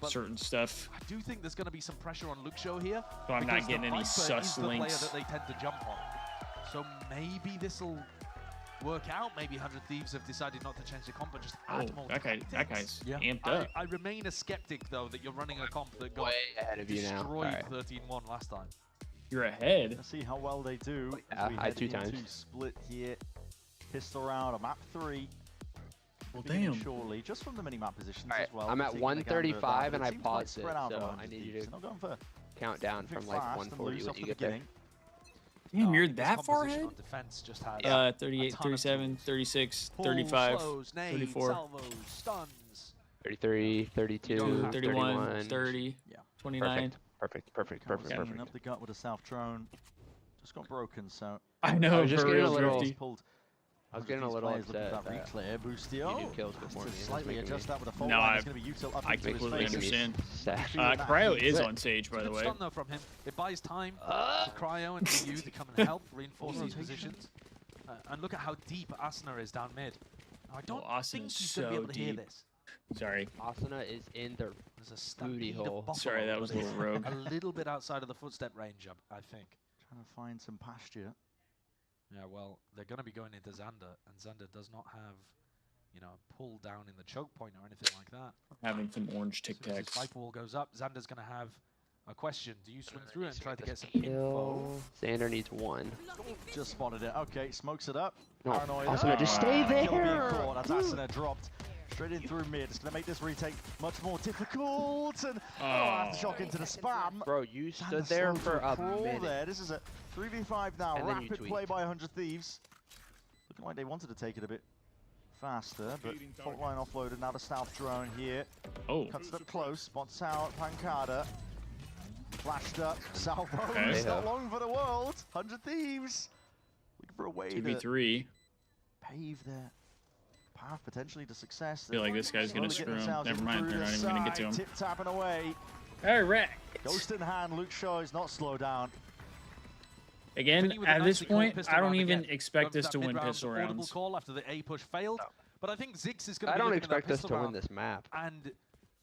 certain stuff. I do think there's going to be some pressure on Luxo here. So I'm not getting any sus links. That they tend to jump on. So maybe this will work out. Maybe 100 Thieves have decided not to change the comp, but just add more. That guy's amped up. I remain a skeptic though that you're running a comp that got destroyed 13-1 last time. You're ahead. Let's see how well they do. Yeah, I had 2 times. Split here. Pistol round on map 3. Well, damn. Surely, just from the mini-map positions as well. I'm at 135 and I paused it, so I need you to count down from like 140 when you get there. Damn, you're that far ahead? Defense just had 38, 37, 36, 35, slows, 34. Salvos, stuns. 33, 32, 31, 30, 29. Perfect. Up the gut with a south drone. Just got broken, so. I know, I was just getting a little upset. That reclear, Boostio. Kills before me. Slightly adjust that with a full no, line. It's going to be util up I into his completely face. understand. Cryo is on Sage, by the way. Stun though from him. It buys time for Cryo and EU to come and help reinforce these positions. And look at how deep Asuna is down mid. Now, I don't think he's going to be able to hear this. Sorry. Asuna is in the booty hole. Sorry, that was a little rogue. A little bit outside of the footstep range, I think. Trying to find some pasture. Yeah, well, they're going to be going into Xander, and Xander does not have, you know, a pull down in the choke point or anything like that. Having some orange tic tacs. So Viper wall goes up. Xander's going to have a question. Do you swing through and try to get some info? Xander needs one. Just spotted it. Okay, smokes it up. No, Paranoia. Asuna, just stay there. That's Asuna dropped. Straight in through mid. It's going to make this retake much more difficult. And aftershock into the spam. Bro, you stood there for a minute. There. This is a 3v5 now. And rapid play by 100 Thieves. Looking like they wanted to take it a bit faster, but fault line offloaded. Now the stealth drone here. Oh. Cuts it up close. Spots out Pancada. Flashed up. Salvos. Okay. Not long for the world. 100 Thieves. Looking for a way 2v3. Pave their path potentially to success. I feel like this guy's going to screw him. Never mind, they're not even going to get to him. Tip tapping away. All right. Ghost in hand. Luke Shaw is not slow down. Again, at this point, I don't even expect us to win pistol rounds. Call after the A push failed, but I think Ziggs is going to. I don't expect us to win this map. And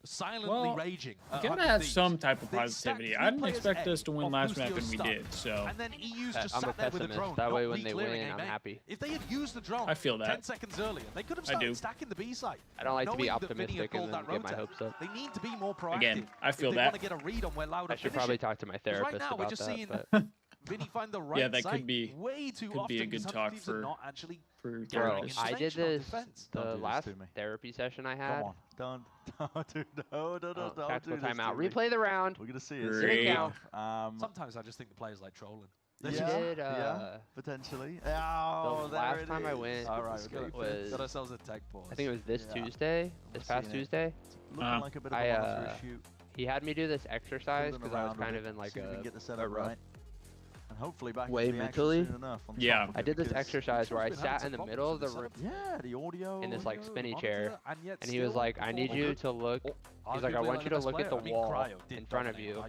silently raging. You gotta have some type of positivity. I didn't expect us to win last map, and we did. So and then EU's just I'm a sat there with a drone. That way, when they win, I'm happy. If they had used the drone, I feel that 10 seconds earlier, they could have started stacking the B side. I don't like to be optimistic and then get my hopes up. They need to be more proactive. Again, I feel that. that. Want to get a read on where Loudgg I should probably talk to my therapist right now, about we're just seeing Vinny find the right that could be way too often. Be a good talk for Bro, I did this the last therapy session I had. Come on, don't do timeout. Replay the round. We're gonna see it. Sometimes I just think the players like trolling. Yeah, potentially. The last time I went was got ourselves a tech pause. I think it was this Tuesday, this past Tuesday. Looking like a bit of a monster issue. He had me do this exercise because I was kind of in like a rough hopefully back way mentally. Yeah, I did this exercise where I sat in the middle of the room. Yeah, the audio. In this like spinny chair, and he was like, "I need you to look." He's like, "I want you to look at the wall in front of you,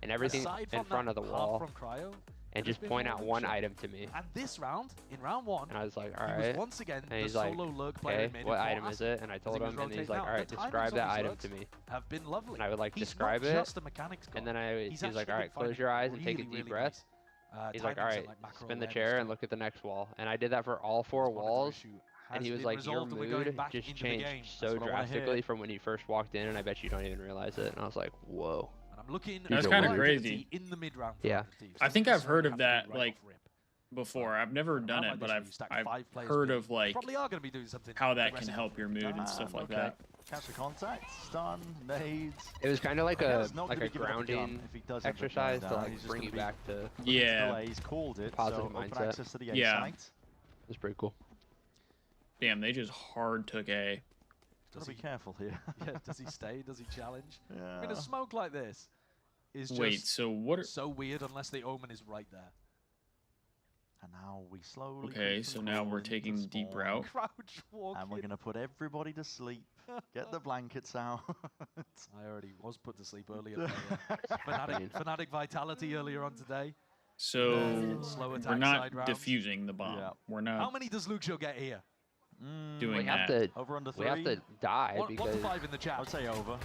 and everything in front of the wall, and just point out one item to me." And this round, in round one, and I was like, "All right." Once again, and he's like, "Okay, what item is it?" And I told him, and he's like, "All right, describe that item to me." Have been lovely. And I would like describe it, and then he was like, "All right, close your eyes and take a deep breath." He's like, all right, spin the chair and look at the next wall. And I did that for all 4 walls. And he was like, your mood just changed so drastically from when you first walked in. And I bet you don't even realize it. And I was like, whoa. That's kind of crazy. In the mid round. Yeah. I think I've heard of that like before. I've never done it, but I've heard of like how that can help your mood and stuff like that. Catch the contact, stun, nades. It was kind of like a grounding exercise to like bring you back to he's called it positive mindset. Access to the A site. It's pretty cool. Damn, they just hard took A. Gotta be careful here. Yeah, does he stay? Does he challenge? Yeah. I mean, a smoke like this is just so weird unless the omen is right there. And now we slowly. Okay, so now we're taking the deep route. And we're gonna put everybody to sleep. Get the blankets out. I already was put to sleep earlier. Fnatic Vitality earlier on today. So we're not defusing the bomb. Yeah. We're not. How many does Lucio get here? Doing that. Over under 3. We have to die because. 1 to 5 in the chat. I'd say over.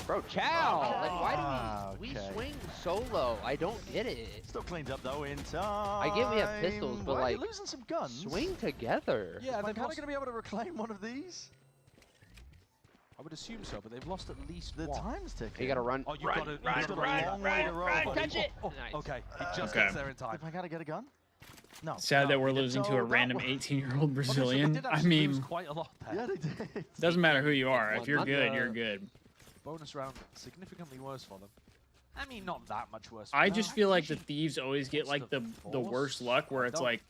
Bro, Chow! Like, why do we swing solo? I don't get it. Still cleaned up though in time. I get we have pistols, but like, you're losing some guns. Swing together. Yeah, they're kind of going to be able to reclaim one of these. I would assume so, but they've lost at least the one. time's ticking. You gotta run. Oh, you've got to run, touch it. Okay, he just gets there in time. If I gotta get a gun. No. Sad that we're losing to a random 18-year-old Brazilian. I mean, quite a lot there. Yeah, they did. Doesn't matter who you are. If you're good, you're good. Bonus round significantly worse for them. I mean, not that much worse. I just feel like the Thieves always get like the worst luck where it's like,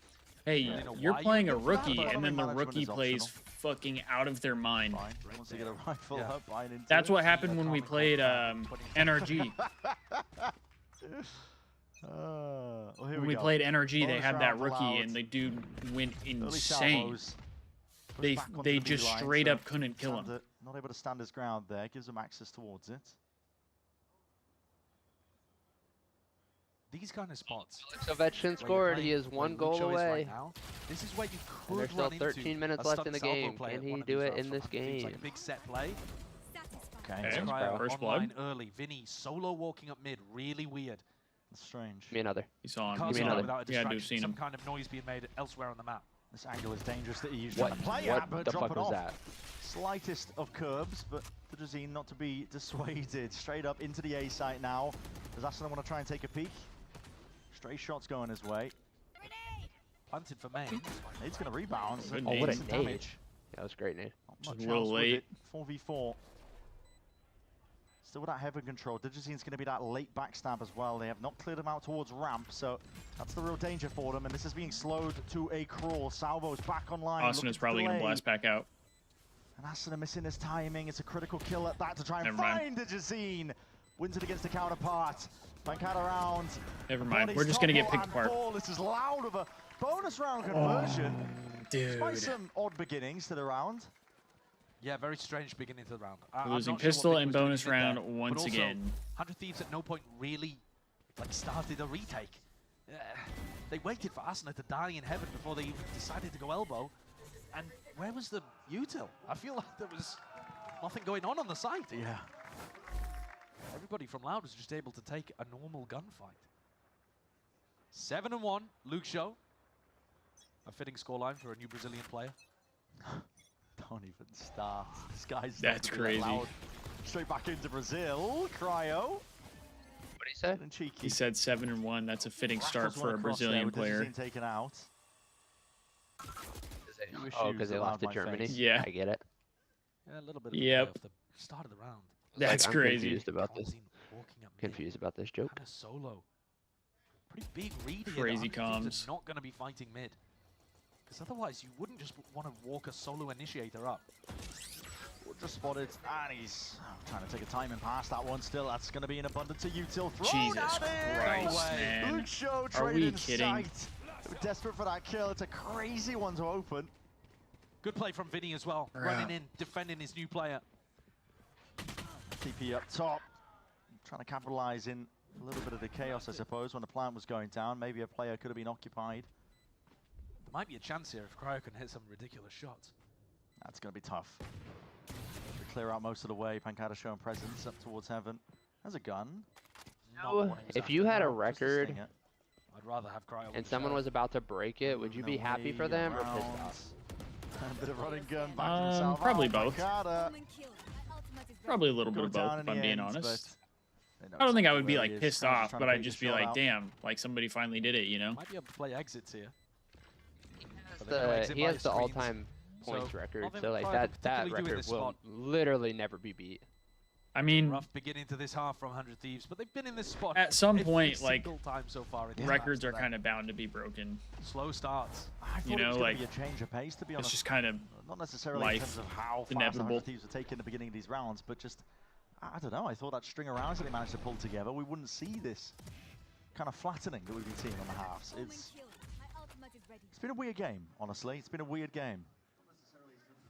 hey, you're playing a rookie, and then the rookie plays fucking out of their mind. Once they get a rifle up, that's what happened when we played NRG. When we played NRG, they had that rookie, and the dude went insane. They just straight up couldn't kill him. Not able to stand his ground there, gives him access towards it. These kind of spots. Ovechkin scored. He is 1 goal away. Right now, this is where you could there's still 13 minutes left in the game. Can he do it in this game? Like big set play. Okay, first blood. Early. Vinny solo walking up mid. Really weird. That's strange. Give me another. You saw him. Give me another. Yeah, I've seen him. Some kind of noise being made elsewhere on the map. This angle is dangerous that he's trying to play at, but drop it off. Slightest of curbs, but for Jazeen not to be dissuaded. Straight up into the A site now. Does Asuna want to try and take a peek? Stray shots going his way. Planted for main. Nade's going to rebound. Oh, what a nade. Yeah, that was great nade. Not much else with it. 4v4. Still with that heaven control. Digizeen's going to be that late backstab as well. They have not cleared him out towards ramp, so that's the real danger for them. And this is being slowed to a crawl. Salvo's back online. Asuna's probably going to blast back out. And Asuna missing his timing. It's a critical kill at that to try and find Digizeen. Wins it against the counterpart. Bankad around. Never mind. We're just going to get picked apart. This is Loudgg with a bonus round conversion. Dude. Despite some odd beginnings to the round. Yeah, very strange beginning to the round. Losing pistol and bonus round once again. 100 Thieves at no point really started a retake. They waited for Asuna to die in heaven before they even decided to go elbow. And where was the util? I feel like there was nothing going on the site. Yeah. Everybody from Loudgg was just able to take a normal gunfight. 7-1, Luke Show. A fitting scoreline for a new Brazilian player. Don't even start. This guy's that's crazy. Straight back into Brazil. Cryo. What did he say? He said 7-1. That's a fitting start for a Brazilian player. Taken out. Oh, because they lost to Germany. Yeah. I get it. Yeah, a little bit of the start of the round. That's crazy. Confused about this. Confused about this joke. Kind of solo. Pretty big read here. Crazy comms. Not going to be fighting mid. Because otherwise you wouldn't just want to walk a solo initiator up. Just spotted, and he's trying to take a timing past that one still. That's going to be an abundance of util. Jesus Christ, man. Luke Show Are we kidding? We're desperate for that kill. It's a crazy one to open. Good play from Vinny as well. Running in, defending his new player. TP up top. Trying to capitalize in a little bit of the chaos, I suppose, when the plant was going down. Maybe a player could have been occupied. There might be a chance here if Cryo can hit some ridiculous shots. That's going to be tough. To clear out most of the way. Pancada showing presence up towards heaven. There's a gun. No, if you had a record I'd rather have Cryo and someone was about to break it, would you be happy for them or pissed off? A bit of running gun back to himself. Probably both. Pancada. Probably a little bit of both, if I'm being honest. I don't think I would be like pissed off, but I'd just be like, damn, like somebody finally did it, you know? Might be able to play exits here. He has the all-time points record, so like that record will literally never be beat. I mean, rough beginning to this half from 100 Thieves, but they've been in this spot at some point. Like time so far in records are kind of bound to be broken. Slow starts. You know, like be a change of pace, to be honest. It's just kind of not necessarily in terms of how fast 100 Thieves are taking in the beginning of these rounds, but just I don't know. I thought that string of rounds that they managed to pull together, we wouldn't see this kind of flattening that we've been seeing on the halves. It's been a weird game, honestly. It's been a weird game.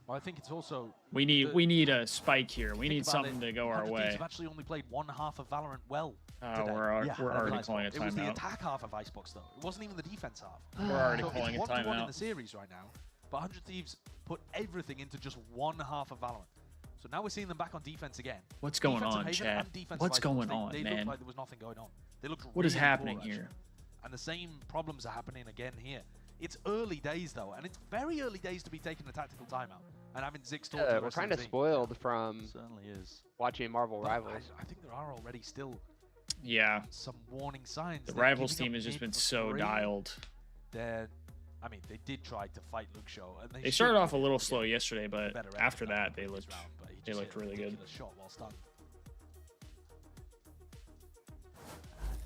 Well, I think it's also we need a spike here. We need something to go our way. We've actually only played one half of Valorant well. We're already calling a timeout. It was the attack half of Icebox though. It wasn't even the defense half. We're already calling a timeout. It's 1-1 in the series right now, but 100 Thieves put everything into just one half of Valorant. So now we're seeing them back on defense again. What's going on, Chad? What's going on, man? They looked like there was nothing going on. They looked what is happening here? And the same problems are happening again here. It's early days though, and it's very early days to be taking a tactical timeout and having Ziggs talk to we're kind of spoiled from watching Marvel Rivals. I think there are already still some warning signs. The Rivals team has just been so dialed. I mean, they did try to fight Luke Show, and they started off a little slow yesterday, but after that they looked really good. Shot while stunned.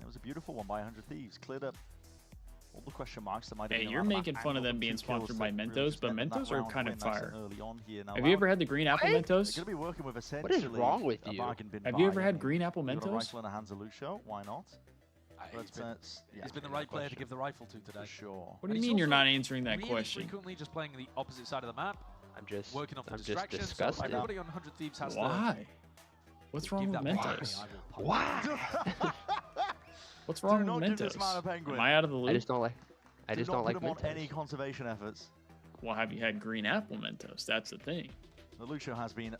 It was a beautiful one by 100 Thieves. Cleared up all the question marks that might have been. Hey, you're making fun of them being sponsored by Mentos, but Mentos are kind of fire. Now, have you ever had the green apple Mentos? They're going to be working with what is wrong with you? Have you ever had green apple Mentos? Rifle in the hands of Lucio. Why not? He's been the right player to give the rifle to today. For sure. What do you mean you're not answering that question? Frequently just playing the opposite side of the map. I'm just working off the I'm just distractions. disgusted. So everybody on 100 Thieves has Why? What's wrong with Mentos? Why? What's wrong with Mentos? Am I out of the loop? I just don't like. I just don't like put him on Mentos. any conservation efforts. Well, have you had green apple Mentos? That's the thing. The Lucio has been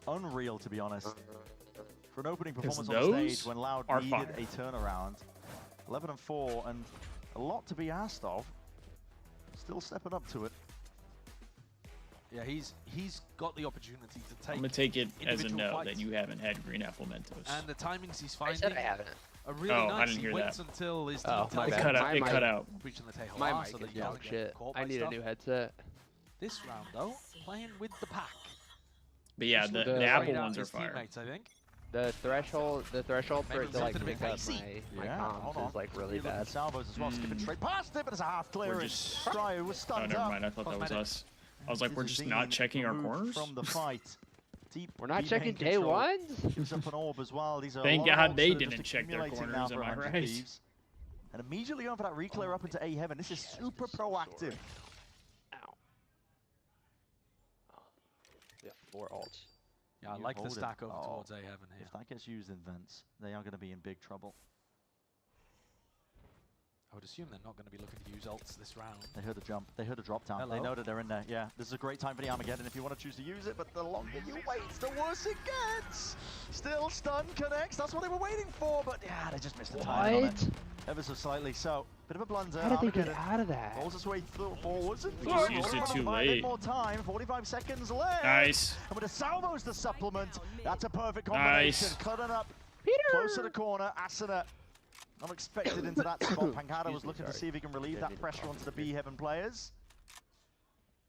unreal, to be honest. For an opening performance on stage when Loudgg needed a turnaround. 11-4, and a lot to be asked of. Still stepping up to it. Yeah, he's got the opportunity to take. I'm gonna take it as a no that you haven't had green apple Mentos. And the timings he's finding. I said I haven't. Are really nice. I didn't hear waits that. until his it cut out. It cut out. My mic is dog shit. I need a new headset. This round though, playing with the pack. But yeah, the apple ones are fire. I think. The threshold for it to like pick up my comms is like really bad. Salvos as well, skipping straight past it, but it's a half clearance. Cryo was stunned never mind. I thought that was us. I was like, we're just not checking our corners? From the fight. We're not checking day ones? Gives up an orb as well. These are Thank God they didn't check their corners, am I right? And immediately going for that reclear up into A heaven. This is super proactive. Ow. Yeah, 4 ults. Yeah, I like the stack over towards A heaven here. If that gets used in vents, they are going to be in big trouble. I would assume they're not going to be looking to use ults this round. They heard the jump. They heard the drop down. Hello. They know that they're in there. Yeah, this is a great time for the Armageddon if you want to choose to use it, but the longer you wait, the worse it gets. Still stun connects. That's what they were waiting for, but yeah, they just missed the time on it. Ever so slightly. So, bit of a blunder. How did they get out of that? Rolls its way forwards. And we just used it too late. More time. 45 seconds left. Nice. And with the salvos to supplement, that's a perfect combination. Nice. Cutting up close to the corner. Asuna unexpected into that spot. Pancada was looking to see if he can relieve that pressure onto the B Heaven players.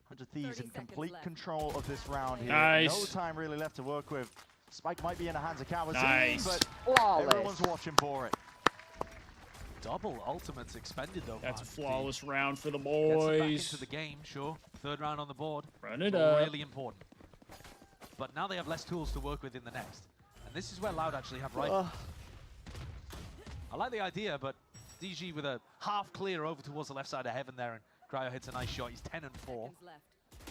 100 Thieves in complete control of this round here. Nice. No time really left to work with. Spike might be in the hands of Kawazine, nice. but everyone's watching for it. Double ultimates expended though. That's a flawless round for the Gets it back boys. into the game, sure. 3rd round on the board. Run it up. Really important. But now they have less tools to work with in the next. And this is where Loudgg actually have right. I like the idea, but DG with a half clear over towards the left side of heaven there, and Cryo hits a nice shot. He's 10-4.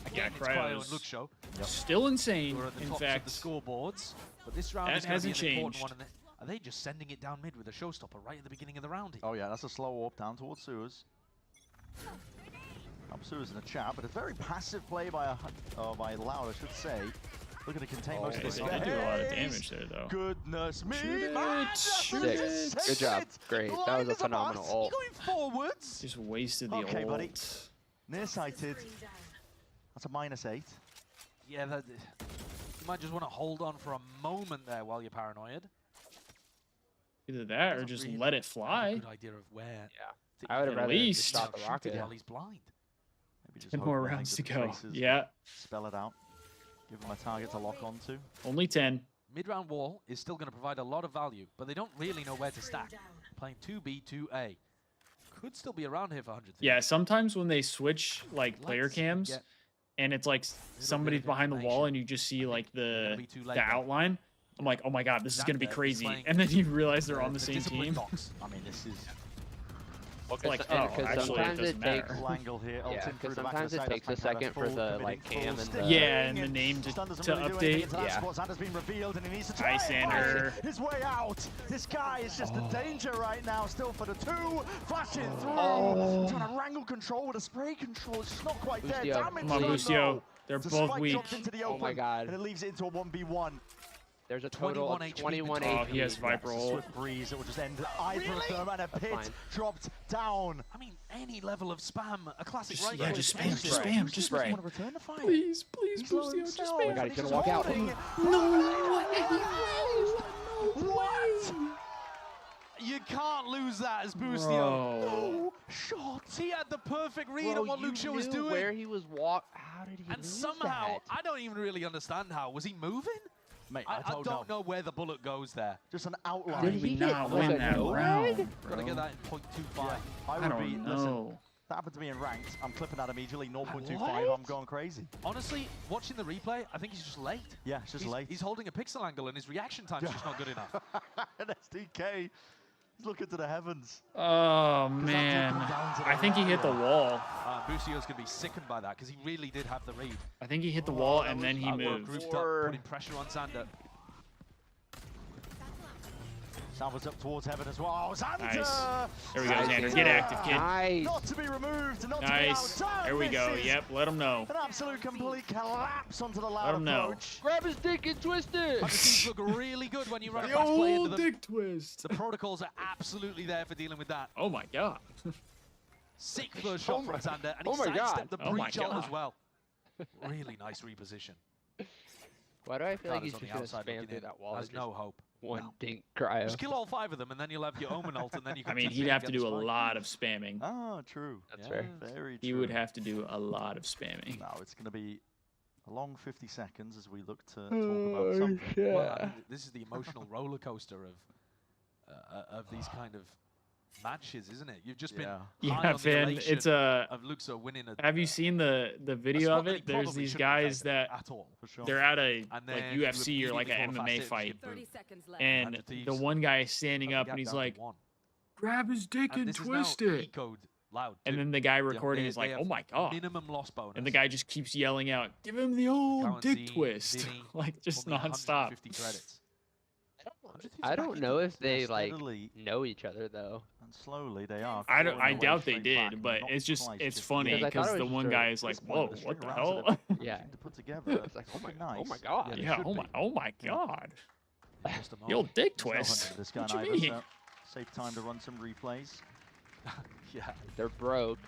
Again, it's Cryo and Luxo. Still insane. Who are at the in tops fact, of the scoreboards. But this round is hasn't going to be an changed. important one. Are they just sending it down mid with a showstopper right at the beginning of the round here? Oh yeah, that's a slow warp down towards sewers. Up sewers in the chat, but a very passive play by Loudgg, I should say. Looking to contain most of the they do a lot of damage there, though. Goodness me, Shoot it. Good job. Great. That was a phenomenal ult. Going forwards. Just wasted the okay, ult. Buddy. Nearsighted. That's a -8. Yeah, you might just want to hold on for a moment there while you're paranoid. Either that or just let it fly. Good idea of where. Yeah. I would have rather just stop the rocket while he's blind. Maybe just 10 more rounds to go. Yeah. Spell it out. Give him a target to lock onto. Only 10. Mid-round wall is still going to provide a lot of value, but they don't really know where to stack. Playing 2B, 2A. Could still be around here for 100. Yeah, sometimes when they switch like player cams and it's like somebody's behind the wall and you just see like the outline, I'm like, oh my god, this is going to be crazy. And then you realize they're on the same team. I mean, this is... It's like, oh, actually, it doesn't matter. Yeah, because sometimes it takes a second for the like cam and the and the name to update. Yeah. Hi, Sander. His way out. This guy is just a danger right now. Still for the 2, flashing through. Trying to wrangle control with a spray control. It's just not quite there. Damage. Come on, Lucio. They're both weak. Oh my god. And it leaves it into a 1v1. There's a total of 21 HP. HP. Oh, he has Viper ult. Swift breeze, it will just end either of them, and a pit dropped down. I mean, any level of spam, a classic right. Yeah, just spam. Just spray. Want to return the fight? Please, Lucio, just spam. Oh my god, he's gonna walk out. What? You can't lose that as Boostio. Bro. Shot. He had the perfect read on what Lucio was doing. Where he was How did he And somehow, I don't even really understand how. Was he moving? Mate, I don't know where the bullet goes there. Just an outline. Did we not win that round, bro? Gotta get that in 0.25. Yeah, I don't know. Listen, that happened to me in ranked. I'm clipping that immediately, 0.25. I'm going crazy. Honestly, watching the replay, I think he's just late. Yeah, it's just late. He's holding a pixel angle and his reaction time's just not good enough. And SDK, he's looking to the heavens. Oh, man. I think he hit the wall. Busio's going to be sickened by that because he really did have the read. I think he hit the wall and then he moved. Putting pressure on Xander. Salva's up towards heaven as well. Oh, Xander! Nice. There we go, Xander. Get active, kid. Nice. Not to be removed, not nice. to be outdone. There we go. Yep, let him know. An absolute complete collapse onto the Loudgg Let him know. approach. Grab his dick and twist it. These look really good when you run a The fast play into old them. dick twist. The protocols are absolutely there for dealing with that. Oh my god. Sick first shot from Xander, and he sidestepped the breach god. as well. Really nice reposition. Why do I feel like Cloud is he's on just the gonna outside spam looking through in. that wall? There's no hope. One dink cryo. Just kill all 5 of them, and then you'll have your Omen ult, and then you can. I mean, he'd have to do a lot of spamming. Oh, true. That's fair. Very true. He would have to do a lot of spamming. Now it's going to be a long 50 seconds as we look to talk about something. Yeah. Well, I mean, this is the emotional roller coaster of these kind of matches, isn't it? You've just been high on the Finn, elation it's a. of Luxo winning a. Have you seen the video of it? There's these guys that they're at a like UFC or like an MMA fight, 30 seconds left. and the one guy is standing up and he's like, "Grab his dick and twist it." Loud, and then the guy recording is like, "Oh my god!" Minimum loss bonus. And the guy just keeps yelling out, "Give him the old dick twist!" like just nonstop. I don't know if they like know each other though. And slowly they are. I doubt they did, but it's funny because the one guy is like, "Whoa, what the hell?" Yeah. To put together. It's like, oh my god. Yeah, oh my god. The old dick twist. What you mean? Safe time to run some replays. Yeah, they're broke.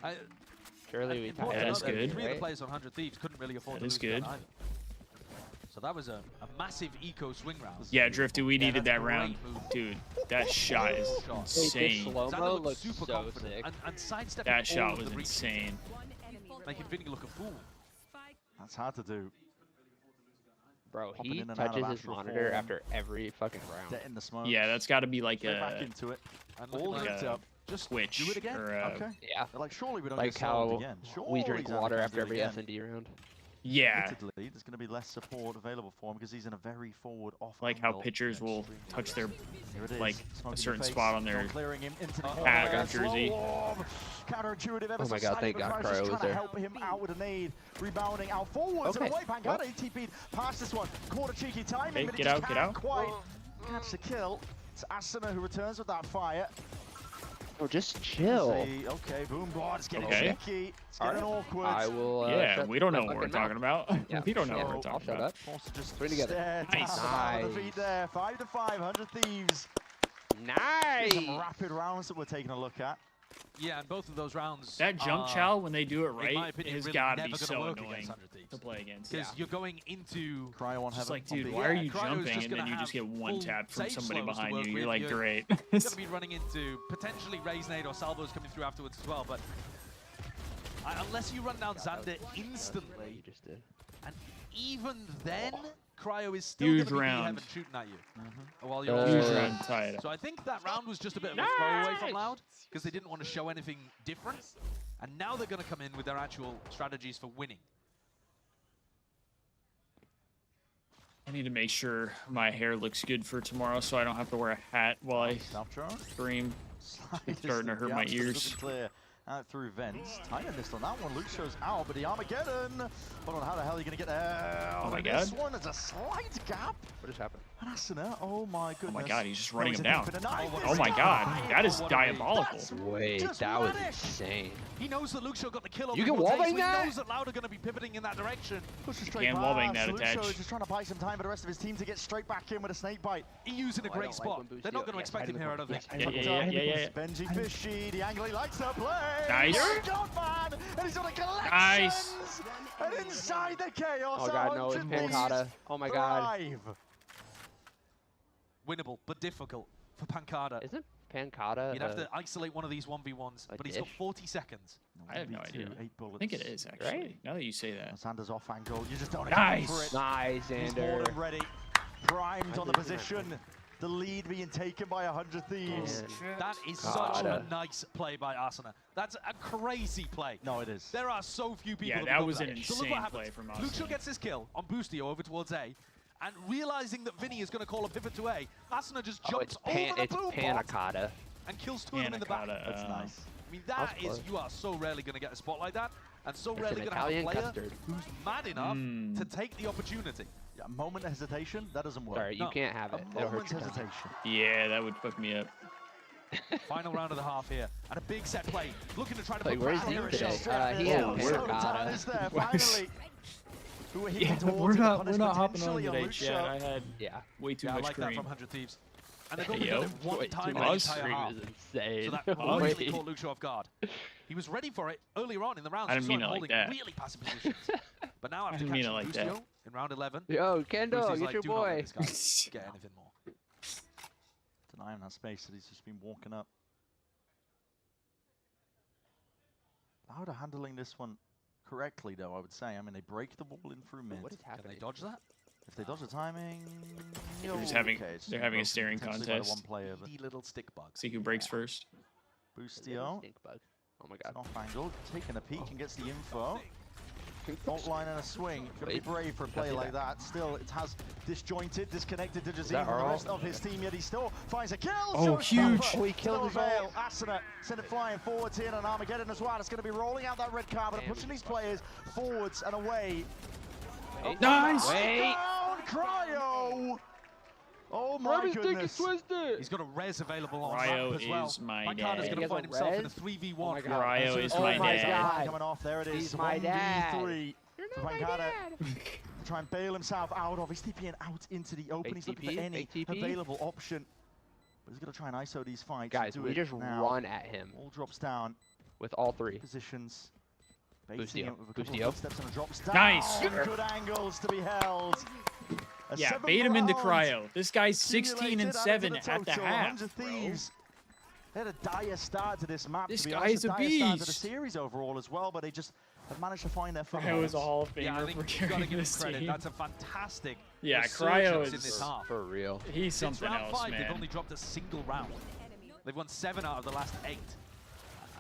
Surely we. That is good. 3 of the players on 100 Thieves couldn't really afford to lose that either. So that was a massive eco swing round. Yeah, Drifty, we needed that round. Dude, that shot is insane. Slow-mo looks super so sick. And that shot was insane. Making Vinny look a fool. That's hard to do. Bro, he touches his monitor after every fucking round. In the smoke. Yeah, that's got to be like back into it. All like a just Twitch. Do it again. Or okay. Yeah. They're like, surely we don't like get how again. we drink water after every S&D round. Yeah. Admittedly, there's going to be less support available for him because he's in a very forward off. Like how pitchers will touch their like a certain spot on their hat or jersey. Counterintuitive. Oh my god, thank God Cryo was there. Help him out with a nade, rebounding out forwards and away. Pancada TP'd past this one. Quarter cheeky timing. Hey, get out, get out. Quite catch the kill. It's Asuna who returns with that fire. Oh, just chill. Okay, boom, God, it's getting tricky. It's getting awkward. I will. Yeah, we don't know what we're talking about. Yeah. We don't know what we're talking about. Forced to just put together. Nice. There, 5 to 5, 100 Thieves. Nice. Some rapid rounds that we're taking a look at. Yeah, and both of those rounds. That jump chow, when they do it right, has really got to be so annoying to play against. Because you're going into Cryo on just heaven. like, dude, why are you jumping and then you just get one tap from somebody behind you? You're like, great. You're going to be running into potentially Raisnade or Salvos coming through afterwards as well, but unless you run down Xander instantly, you just did. And even then, Cryo is still going to be heaven shooting at you. While you're tied. So I think that round was just a bit of a throwaway from Loud because they didn't want to show anything different. And now they're going to come in with their actual strategies for winning. I need to make sure my hair looks good for tomorrow so I don't have to wear a hat while I stream. It's starting to hurt my ears. Out through vents. Tyler missed on that one. Luke shows out, but the Armageddon. Hold on, how the hell are you going to get there? Oh my god. This one is a slight gap. What just happened? Asuna, oh my goodness. Oh my god, he's just running him down. Oh my god, that is diabolical. Wait, that was insane. He knows that Luxo got the kill on You can wallbang that? He knows that Loud are going to be pivoting in that direction. Pushes straight can't wallbang that attach. Luxo is just trying to buy some time for the rest of his team to get straight back in with a snake bite. EU's in a great spot. They're not going to expect him here, I don't think. Yeah. Benji Fishy, the angle he likes to play. Nice. Man, and he's on a collection. Nice. And inside the chaos. Oh god, no, it's Pancada. Oh my god. Winnable, but difficult for Pancada. Isn't Pancada? You'd have to isolate one of these 1v1s, but he's got 40 seconds. I have no idea. 8 bullets. I think it is, actually. Right? Now that you say that. Xander's off angle. You just don't account for it. Nice, He's more Xander. than ready. primed on the position. The lead being taken by 100 Thieves. That is such a nice play by Asuna. That's a crazy play. No, it is. There are so few people. Yeah, that was an insane play from Asuna. Lucio gets his kill on Boostio over towards A, and realizing that Vinny is going to call a pivot to A, Asuna just jumps over the boom Panicotta. And kills two of them in the back. That's nice. I mean, that is, you are so rarely going to get a spot like that, and so rarely going to have a player who's mad enough to take the opportunity. Yeah, a moment of hesitation, that doesn't work. Sorry, you can't have it. A moment's hesitation. Yeah, that would fuck me up. Final round of the half here, and a big set play. Looking to try to put where's he today? He had Panicotta. Is there, finally. We're not hopping on today, Chad. I had way too much like cream. That from 100 Thieves. And they've only done it one time in the entire half. Insane. So that really caught Lucio off guard. He was ready for it earlier on in the round. I didn't mean it like that. Really passive positions. But now after catching Lucio in round 11, yo, Kendo, get your boy. Get anything more. Denying that space that he's just been walking up. Loudgg are handling this one correctly, though, I would say. I mean, they break the wall in through mid. What is happening? Can they dodge that? If they dodge the timing, they're having a staring contest. One player, little stick bug. See who breaks first. Boostio. Stink bug. Oh my god. Off angle, taking a peek and gets the info. Fault line and a swing. Gotta be brave for a play like that. Still, it has disjointed, disconnected to Jazim from the rest of his team, yet he still finds a kill. Oh, huge. Oh, he killed his Veil. Asuna sent it flying forwards here, and Armageddon as well. It's going to be rolling out that red carpet and pushing these players forwards and away. Nice! Down, Cryo! Oh my goodness. He's got a res available on Cryo ramp as well. is my Panicotta's dad. going to find himself in a 3v1. Cryo is my dad. Coming off, there it is. He's my 1v3. Panicotta try and bail himself out of. He's TPing out into the open. He's looking for any available option. But he's going to try and ISO these fights. Guys, we just run at him. All drops down. With all three. Positions. Boostio. Steps and drops down. Nice. Good angles to be held. Yeah, bait him into Cryo. This guy's 16 and 7 at the half. Thieves. They had a dire start to this map. This to be guy honest, is a dire start to the beast. series overall as well, but they just have managed to find their foothold. Cryo is a Hall of Famer Yeah, I think for you've got to carrying give this him credit. team. That's a fantastic Cryo in is this half. For real. He's Since something round else, 5, man. they've only dropped a single round. They've won 7 out of the last 8.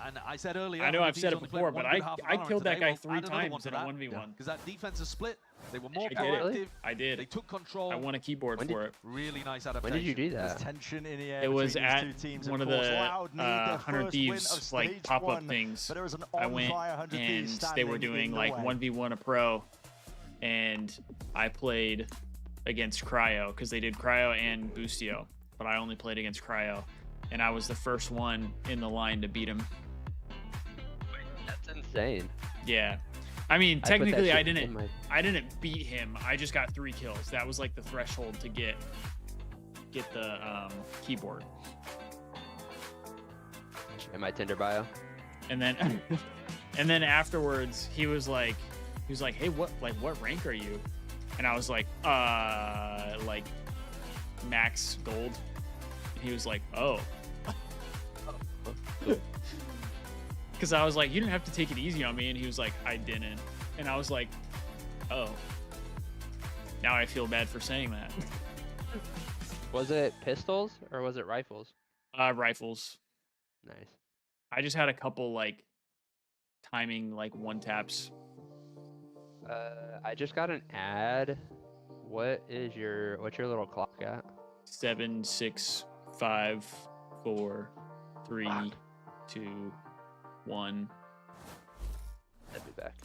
And I said earlier, I know I've said it only before, played but one good half of I Valorant killed that today. guy Well, 3 add another one times to in a that, 1v1. Because that defensive split, they were more I did. proactive. I did. They took control. I won a keyboard for it. Really nice adaptation. When did you do that? There's tension in the air. It was between at these two teams, one of course. the Loudgg need their 100 first Thieves win of like stage pop-up 1, things. but there was an I went on-fire 100 and Thieves they were standing doing in the like way. 1v1 a pro, and I played against Cryo because they did Cryo and Boostio, but I only played against Cryo, and I was the first one in the line to beat him. That's insane. Yeah. I mean, technically I didn't beat him. I just got 3 kills. That was like the threshold to get the keyboard. In my Tinder bio. And then afterwards he was like, "Hey, what rank are you?" And I was like max gold. And he was like, "Oh." Because I was like, "You didn't have to take it easy on me," and he was like, "I didn't," and I was like, "Oh." Now I feel bad for saying that. Was it pistols or was it rifles? Rifles. Nice. I just had a couple like timing like 1-taps. I just got an ad. What's your little clock at? 7, 6, 5, 4, 3, 2, 1. I'll be back.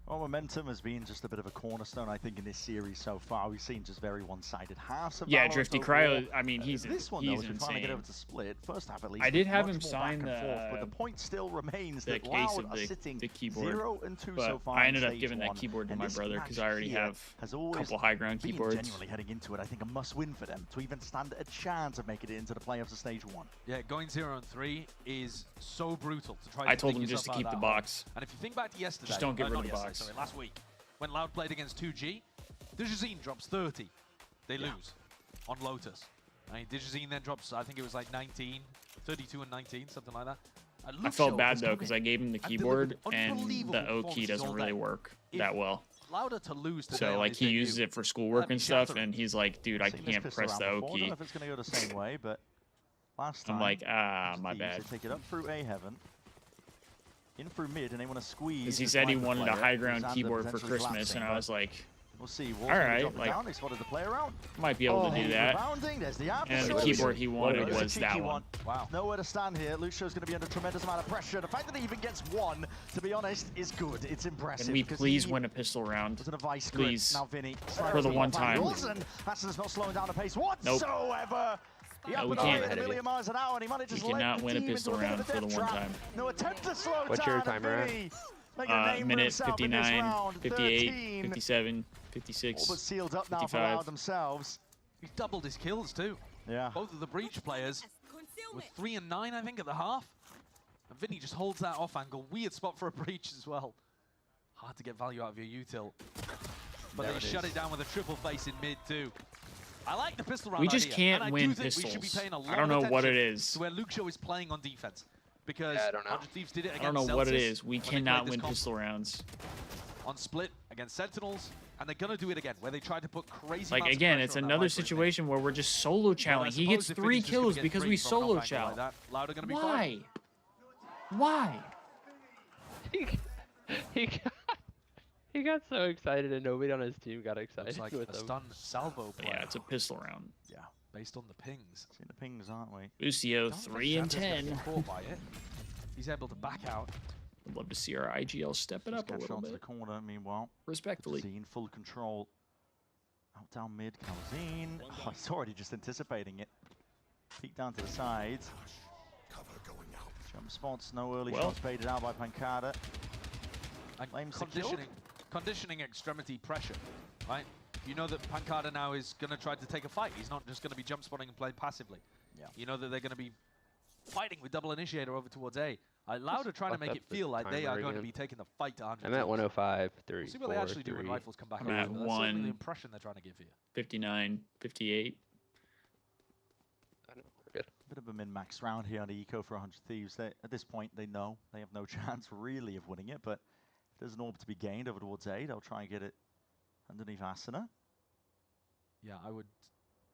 Well, momentum has been just a bit of a cornerstone, I think, in this series so far. We've seen just very one-sided halves of Yeah, Valorant Drifty overall. Cryo, I mean, he's this one, he's though, if finally get insane. over to split, first half at least. I did have much him more sign back and forth, the but the point still remains the that case Loudgg of are sitting the keyboard, 0 and 2 but so far. I ended in up giving stage that keyboard to and my this brother because I match already here have has a always couple high ground been keyboards. genuinely heading into it, I think, a must-win for them to even stand a chance of making it into the playoffs of stage 1. Yeah, going 0 and 3 is so brutal to try. I told him just to keep the box. And if you think back to yesterday, Just don't get rid of the yesterday, box. Sorry, last week, when Loudgg played against 2G, Digizine drops 30. They lose on Lotus. I mean, Digizine then drops, I think it was like 19, 32 and 19, something like that. I felt bad though because I gave him the keyboard and the O key doesn't really work that well. Louder to lose today. So like he uses it for schoolwork and stuff, and he's like, dude, I can't press the O key. I don't know if it's going to go the same way, but last time. I'm like, my bad. They take it up through A heaven, in through mid, and they want to squeeze. Because he said he wanted a high ground keyboard for Christmas, and I was like, we'll see. All right, like, they spotted the player out. Might be able to do that. And the keyboard he wanted was that one. Wow. Nowhere to stand here. Lucio's going to be under tremendous amount of pressure. The fact that he even gets one, to be honest, is good. It's impressive. Can we please win a pistol round? Please. Now Vinny, for the one time. Aston's not slowing down the pace whatsoever. No, we can't. We cannot win a pistol round for the one time. No attempt to slow What's your timer at? Minute 59, 58, 57, 56, but sealed up now 55. for themselves. He's doubled his kills too. Yeah. Both of the breach players with 3 and 9, I think, at the half. And Vinny just holds that off angle. Weird spot for a breach as well. Hard to get value out of your util. But they shut it down with a triple face in mid too. I like the pistol round. We just idea, can't win pistols. I don't know what it is. To where Lucio is playing on defense. Because I don't know. 100 Thieves did it against I don't know Celsius what it is. We cannot win comp pistol rounds. on split against Sentinels, and they're gonna do it again, where they try to put crazy. Like again, it's another situation where we're just solo chowing. He gets 3 kills because we solo chow. Why? Why? He got so excited, and nobody on his team got excited. It's like with a stun salvo play. Yeah, it's a pistol round. Yeah, based on the pings. Seen the pings, aren't we? Lucio 3 and 10. By it. He's able to back out. I'd love to see our IGL step it up a little bit. The corner, meanwhile. Respectfully. Calzine full control. Out down mid, Calzine. Oh, he's already just anticipating it. Peek down to the sides. Jump spots, no early shots faded out by Pancada. And conditioning extremity pressure, right? You know that Pancada now is going to try to take a fight. He's not just going to be jump spotting and playing passively. Yeah. You know that they're going to be fighting with double initiator over towards A. Louder trying to make it feel like they are going to be taking the fight to 100. I'm at 105, 3, we'll see what they actually do when rifles come back. I'm at 1. The impression they're trying to give you. 59, 58. Bit of a min-max round here on the eco for 100 Thieves. At this point, they know they have no chance really of winning it, but if there's an orb to be gained over towards A, they'll try and get it underneath Asuna. Yeah, I would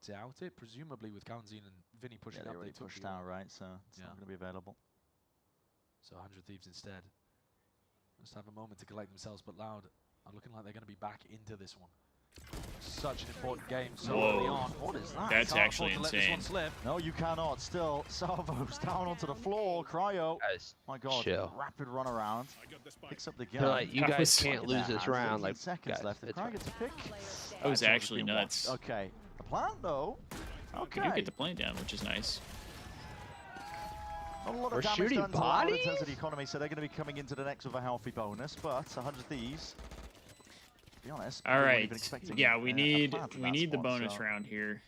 doubt it. Presumably with Calzine and Vinny pushing up, they pushed out, right? So it's not going to be available. So 100 Thieves instead. Just have a moment to collect themselves, but Loud are looking like they're going to be back into this one. Such an important game so early on. What is that? That's actually insane. No, you cannot. Still, Salvo's down onto the floor. Cryo. Guys, my God. chill. Rapid run around. Picks up the gun. They're like, you guys can't lose this round. Like, seconds left. If Cryo gets a pick. That was actually nuts. Okay. The plant, though. Okay. You do get the plant down, which is nice. Not a lot of damage done to Loud in terms of the economy, so they're going to be coming into the next with a healthy bonus, but 100 Thieves. Be honest, all right. Yeah, we need the bonus round here.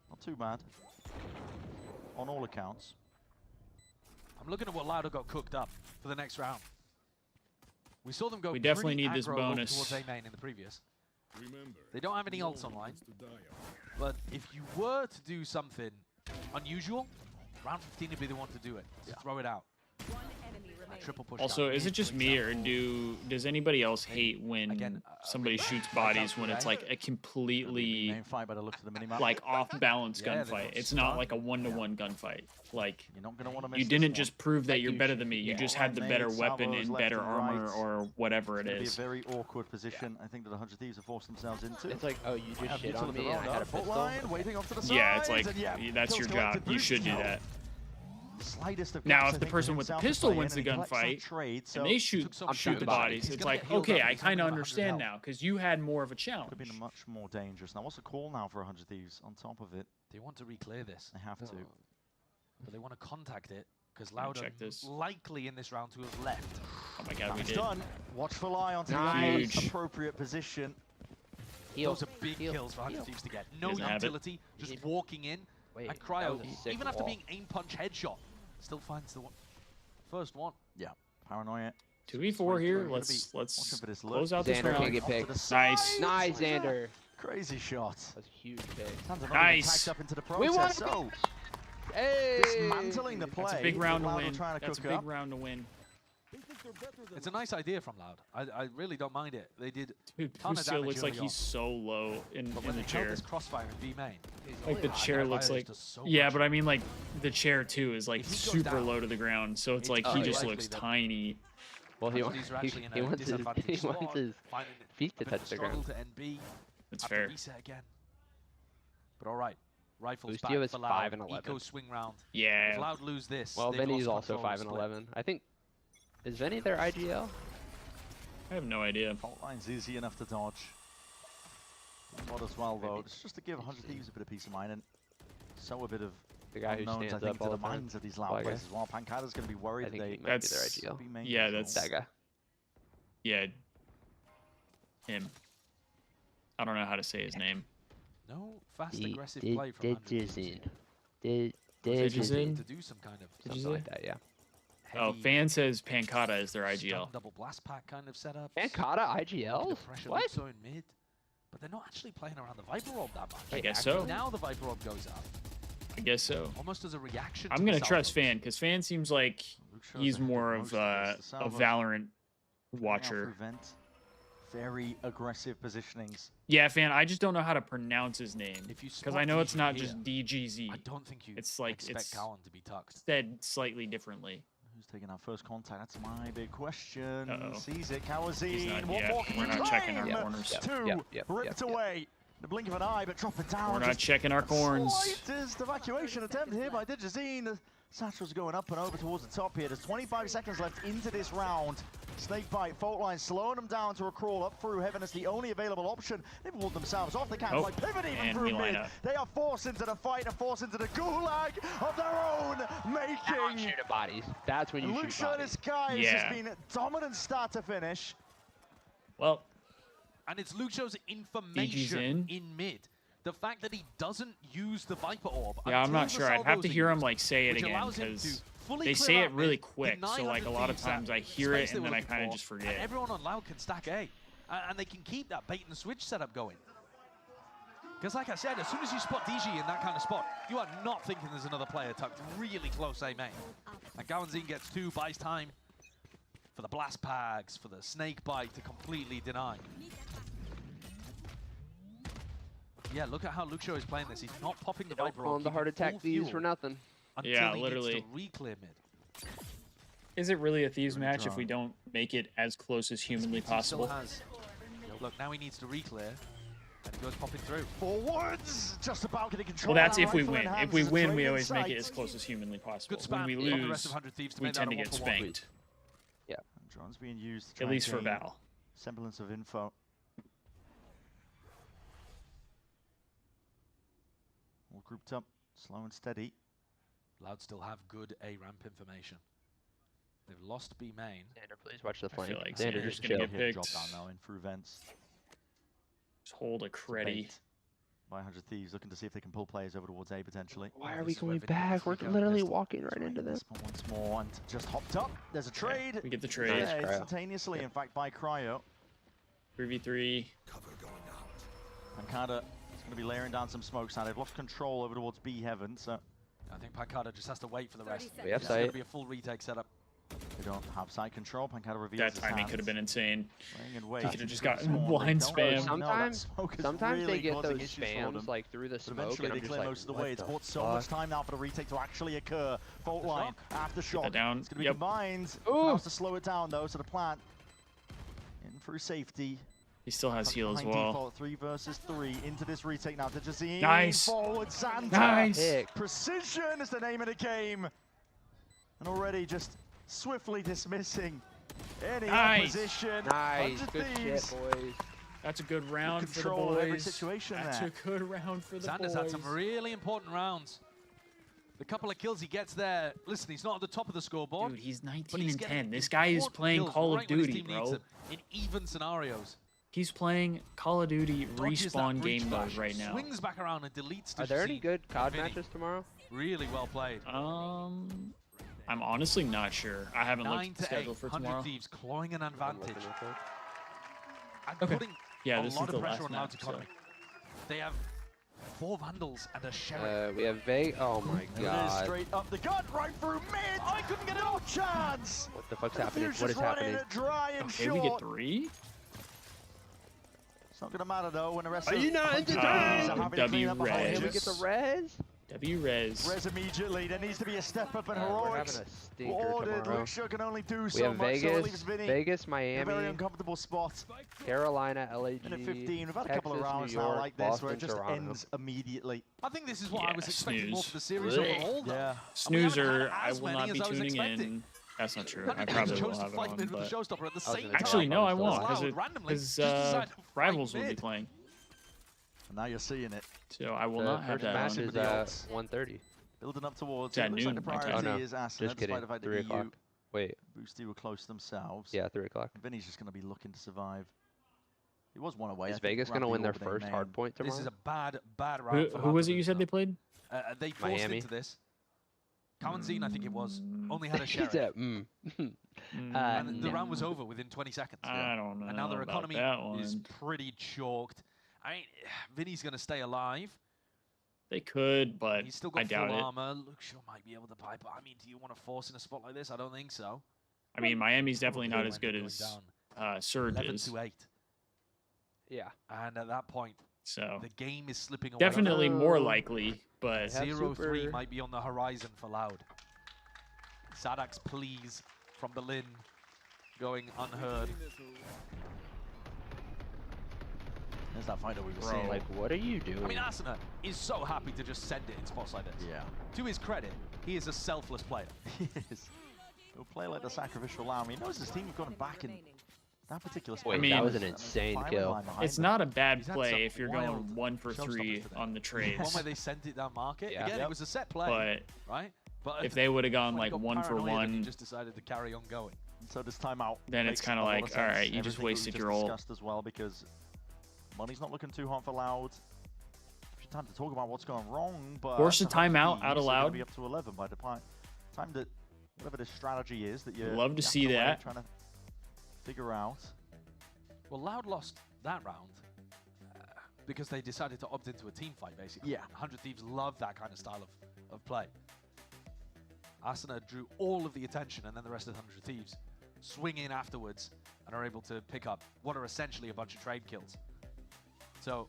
Not too bad. On all accounts. I'm looking at what Louder got cooked up for the next round. We saw them go. We definitely need this bonus towards A main in the previous. They don't have any ults online, but if you were to do something unusual, round 15 would be the one to do it. To throw it out. Triple push also, down. is it just me, or does anybody else hate when somebody shoots bodies when it's like a completely like off-balance gunfight? It's not like a one-to-one gunfight. Like you didn't just prove that you're better than me. You just had the better weapon and better armor or whatever it is. It's a very awkward position. I think that 100 Thieves have forced themselves into. It's like, oh, you just shit on me and I had a pistol. Waiting off to the yeah, it's like that's your job. You should do that. Now, if the person with the pistol wins the gunfight and they shoot the bodies, it's like, okay, I kind of understand now because you had more of a challenge. Could have been much more dangerous. Now, what's the call now for 100 Thieves on top of it? They want to re-clear this. They have to. But they want to contact it because Louder likely in this round to have left. Oh my God, we did. Done. Watchful eye onto the appropriate position. Those are big kills for 100 Thieves to get. No utility, just walking in. And Cryo, even after being aim punch headshot, still finds the first one. Yeah, Paranoia. 2v4 here. Let's close out this round. Can't get picked. Nice. Nice, Xander. Crazy shot. That's a huge pick. Nice. Up into the process. So dismantling the play. That's a big round to win. That's a big round to win. It's a nice idea from Loud. I really don't mind it. They did. Dude, Lucio looks like he's so low in the chair. This crossfire in B main. Like the chair looks like. Yeah, but I mean like the chair too is like super low to the ground, so it's like he just looks tiny. Well, he wants his feet to touch the ground. That's fair. But all right. Rifles Lucio back is for 5 Loud. and 11. Eco swing round. Yeah. If Loud lose this, well, Vinny's also 5 and 11. I think. Is Vinny their IGL? I have no idea. Fault line's easy enough to dodge. Not as well though. It's just to give 100 Thieves a bit of peace of mind and sow a bit of the guy who stands up all to the time. minds of these Loud players as well. Pancada's going to be worried that they. That's their IGL. Yeah, that's that guy. Yeah. Him. I don't know how to say his name. No fast aggressive play from Digizin. To do some kind of something like that, yeah. Oh, Fan says Pancada is their IGL. Double blast pack kind of setup. Pancada IGL? What? So in mid, but they're not actually playing around the Viper Orb that much. I guess so. Now the Viper Orb goes up. I guess so. Almost as a reaction. I'm gonna trust Fan because Fan seems like he's more of a Valorant watcher. Very aggressive positionings. Yeah, Fan. I just don't know how to pronounce his name because I know it's not just DGZ. I don't think you. It's like expect Cowan to be tucked. Said slightly differently. Who's taking our first contact? That's my big question. Uh-oh. Sees it. Kawazine. One yeah, more. we're not checking our corners. Two. Ripped away. The blink of an eye, but dropping down. We're not checking our corns. Slightest evacuation attempt here by Digizine. The Satchel's going up and over towards the top here. There's 25 seconds left into this round. Snakebite, fault line, slowing them down to a crawl up through heaven as the only available option. They've walled themselves off. They can't like pivot even through mid. They are forced into the fight and forced into the gulag of their own making. Shoot at bodies. That's when you Luke shoot bodies. Skies has been dominant start to finish. Well, and it's Lucho's information in mid. The fact that he doesn't use the Viper Orb. Yeah, I'm not sure. I'd have to hear him like say it again because they say it really quick. So like a lot of times I hear it and then I kind of just forget. And everyone on Loud can stack A, and they can keep that bait and switch setup going. Because like I said, as soon as you spot DG in that kind of spot, you are not thinking there's another player tucked really close A main. And Gawanzine gets 2, buys time for the blast pags, for the snake bite to completely deny. Yeah, look at how Lucio is playing this. He's not popping the Viper on the heart attack Thieves for nothing. Yeah, literally. Re-clear mid. Is it really a Thieves match if we don't make it as close as humanly possible? Look, now he needs to re-clear, and he goes popping through. Forwards, just about getting control. Well, that's if we win. If we win, we always make it as close as humanly possible. When we lose, we tend to get spanked. Yeah. Drone's being used. At least for Val. Semblance of info. All grouped up, slow and steady. Loud still have good A ramp information. They've lost B main. Xander, please watch the flank. I feel like Xander's just gonna get picked. Drop down now in through vents. Just hold a creddy. By 100 Thieves, looking to see if they can pull players over towards A potentially. Why are we going back? We're literally walking right into this. Once more, and just hopped up. There's a trade. We get the trade. Yeah, instantaneously, in fact, by Cryo. 3v3. Cover going out. Pancada is going to be layering down some smokes now. They've lost control over towards B heaven, so I think Pancada just has to wait for the rest. We have sight. It's going to be a full retake setup. They don't have side control. Pancada reveals that timing could have been insane. He could have just gotten blind spam. Sometimes really they get those spams like through the smoke. Eventually they clear most of the way. It's bought so much time now for the retake to actually occur. Fault line after shock. Down. It's going to be combined. Has to slow it down though. So the plant in through safety. He still has heal as well. Default, 3 versus 3 into this retake now. Digizine nice. Forward Santa. Nice. Precision is the name of the game. And already just swiftly dismissing any opposition. Nice. Good shit, boys. That's a good round for the boys. Every situation That's a good round for the Sanders boys. Had some really important rounds. The couple of kills he gets there, listen, he's not at the top of the scoreboard. Dude, he's 19 and 10. This guy is playing Call of Duty, bro. In even scenarios. He's playing Call of Duty respawn game mode right now. Swings back around and deletes. Are there any good COD matches tomorrow? Really well played. I'm honestly not sure. I haven't looked at the schedule for tomorrow. 100 Thieves clawing an advantage. And okay. putting yeah, a this lot is of the pressure last on Loud's match, economy. They have 4 Vandals and a Sheriff. We have Veg. Oh my god. It is straight up the gut, right through mid. Oh, I couldn't get it off chance. What the fuck's happening? What is happening? Dry and Okay, short. we get 3. It's not gonna matter though when the rest Are of you not entertained? W res. Can we get the res? W res. Res immediately. There needs to be a step up in We're having heroics. a stinker Ordered. tomorrow. Luxor can only do We so have much. So it Vegas, leaves Vinny Vegas, in a Miami, very uncomfortable spot. Carolina, LAG, Minute 15. We've had a Texas, couple of rounds New York, now like this Boston, where it just Toronto. ends immediately. I think this is what I was expecting snooze. more for the series Blech. overall. Though. Yeah. Snoozer, I as will many not as be I was tuning expecting. in. That's not true. I 100 Thieves probably will chose to have it fight on, mid with but the Showstopper at the same time. actually no, I won't Loud because randomly because just decided to fight rivals will be mid. playing. And now you're seeing it. So I will The not have first that match on. is at 1:30. Building up towards It's at it. Looks like the noon, my time. priority Oh, no. is Asuna, Just kidding. despite the fact 3 that o'clock. EU Wait. Boosty were close themselves. Yeah, 3 o'clock. Vinny's just going to be looking to survive. He was one away. Is Vegas going to win their first hard point tomorrow? This is a bad round for Who was it you Loudgg. said they played? They forced Miami. into this. Kawanzine, I think it was, only had a He Sheriff. said, And the round was over within 20 seconds. I don't know. And now their about economy that is one. pretty chalked. I mean, Vinny's going to stay alive. They could, but He's still I got doubt full it. armor. Luxor might be able to pipe. I mean, do you want to force in a spot like this? I don't think so. I mean, Miami's definitely not Probably as good going as down. Surge 11 is. to 8. Yeah. And at that point, So the game is slipping away. definitely more likely, but 0-3 might be on the horizon for Loud. Sadak's pleas from Berlin going unheard. There's that fighter we were Bro, seeing. like, what are you doing? I mean, Asuna is so happy to just send it in spots like this. Yeah. To his credit, he is a selfless player. He is. He'll play like the sacrificial lamb. He knows his team have got him back in that particular spot. Wait, I mean, that was an insane kill. it's not a bad He's had play some if you're going wild 1 for 3 today. on the One trades. where they sent it down market. Yeah. Again, Yep. it was a set play, But right? But if they would have gone when he like got 1 for paranoia, then he 1, just decided to carry on going. So this timeout. then it's makes kind a of lot like, sense. all right, you just Everything we wasted just your ult. discussed as well because money's not looking too hot for Loud. Time to talk about what's going wrong, but Force a Asuna and timeout Thieves out are gonna aloud. Be up to 11 by the time that whatever this strategy is that you're Love to see that. trying to figure out. Well, Loud lost that round because they decided to opt into a team fight, basically. Yeah. 100 Thieves love that kind of style of play. Asuna drew all of the attention, and then the rest of the 100 Thieves swing in afterwards and are able to pick up what are essentially a bunch of trade kills. So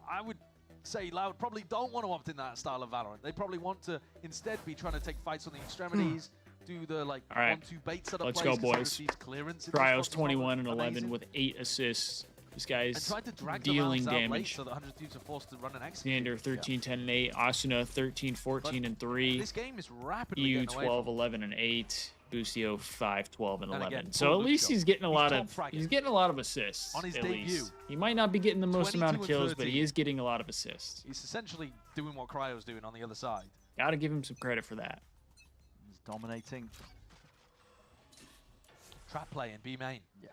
I would say Loud probably don't want to opt in that style of Valorant. They probably want to instead be trying to take fights on the extremities, do the like All right. 1-2 bait setup Let's plays, go, 'cause boys. Thieves clearance in this Cryos was 21 and 11 amazing. with 8 assists. This And guy's tried to drag the dealing rounds out late damage. so the 100 Thieves are forced to run an execute. Xander 13, 10, and 8. Asuna 13, 14, and 3. This game is rapidly EU getting away 12, from 11, and 8. Boostio 5, 12, and And 11. again, So full at loop least shot. he's getting a He's lot top of fragger. assists. On his at debut. least. He might not be getting the most amount of 22 and kills, but he 13. is getting a lot of assists. He's essentially doing what Cryo's doing on the other side. Gotta give him some credit for that. He's dominating. Trap play in B main. Yeah.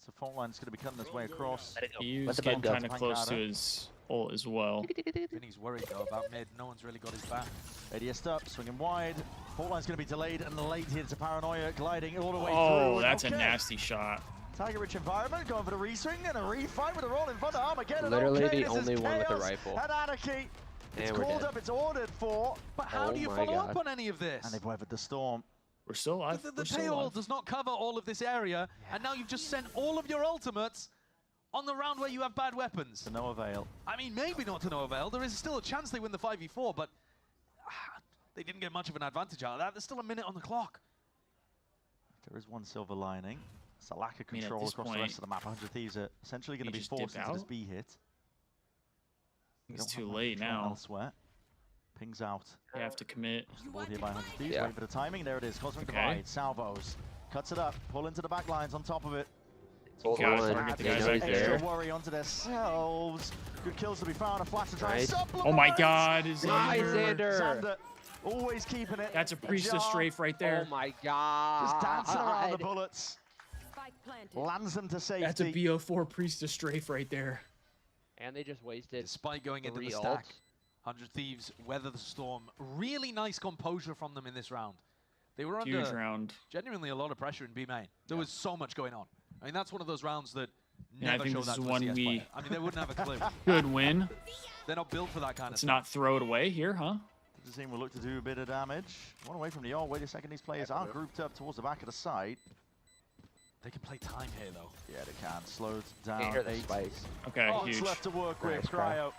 So fault line's going to be cutting his way across. He's getting kind of close to his ult as well. Vinny's worried though about mid. No one's really got his back. ADS up, swinging wide. Fault line's going to be delayed, and the late here to Paranoia, gliding all the way through. Oh, that's Okay. a nasty shot. Tiger-rich environment, going for the reswing and a refight with a roll in front of Armageddon. Literally okay, the this is only one with the chaos rifle. And anarchy. It's And we're called dead. up, it's ordered for. But how Oh do you my follow up God. on any of this? And they've weathered the storm. We're still alive. The We're still tail alive. does not cover all of this area, and now you've just sent all of your ultimates on the round where you have bad weapons. To no avail. I mean, maybe not to no avail. There is still a chance they win the 5v4, but they didn't get much of an advantage out of that. There's still a minute on the clock. There is one silver lining. It's a lack of I mean, at control this across the point, rest of the map. 100 Thieves are essentially going to be just forced dip into this out? B hit. They It's don't too have much late control now. Elsewhere. Pings out. You have to commit. Ball here by 100 Thieves, Yeah. waiting for the timing. There it is. Cosmic Okay. Divide. Salvos. Cuts it up. Pull into the back lines on top of it. Both Gotta one. target the They guys know right he's there. Extra worry onto themselves. Good kills to be found. A flash to try and Nice. supplement. Oh my God, Nice, Xander. Xander. Xander always keeping it. That's a priestess ajar. strafe right there. Oh my God. Just dancing around the bullets. Lands them to safety. That's a BO4 priestess strafe right there. And they just wasted Despite going into the 3 stack, ults. 100 Thieves weather the storm. Really nice composure from them in this round. They were Huge under round. genuinely a lot of pressure in B main. There was so much going on. I mean, that's one of those rounds that Yeah, I never think show this that is to a one CS we player. I mean, they wouldn't have a clue. could win. They're not built for that kind of Let's not throw it away here, huh? Digizine will look to do a bit of damage. One away from the ult. Wait a second, these players are grouped up towards the back of the site. They can play time here, though. Yeah, they can. Slowed down. Here the spikes. Okay, huge. Left to work with. Cryo.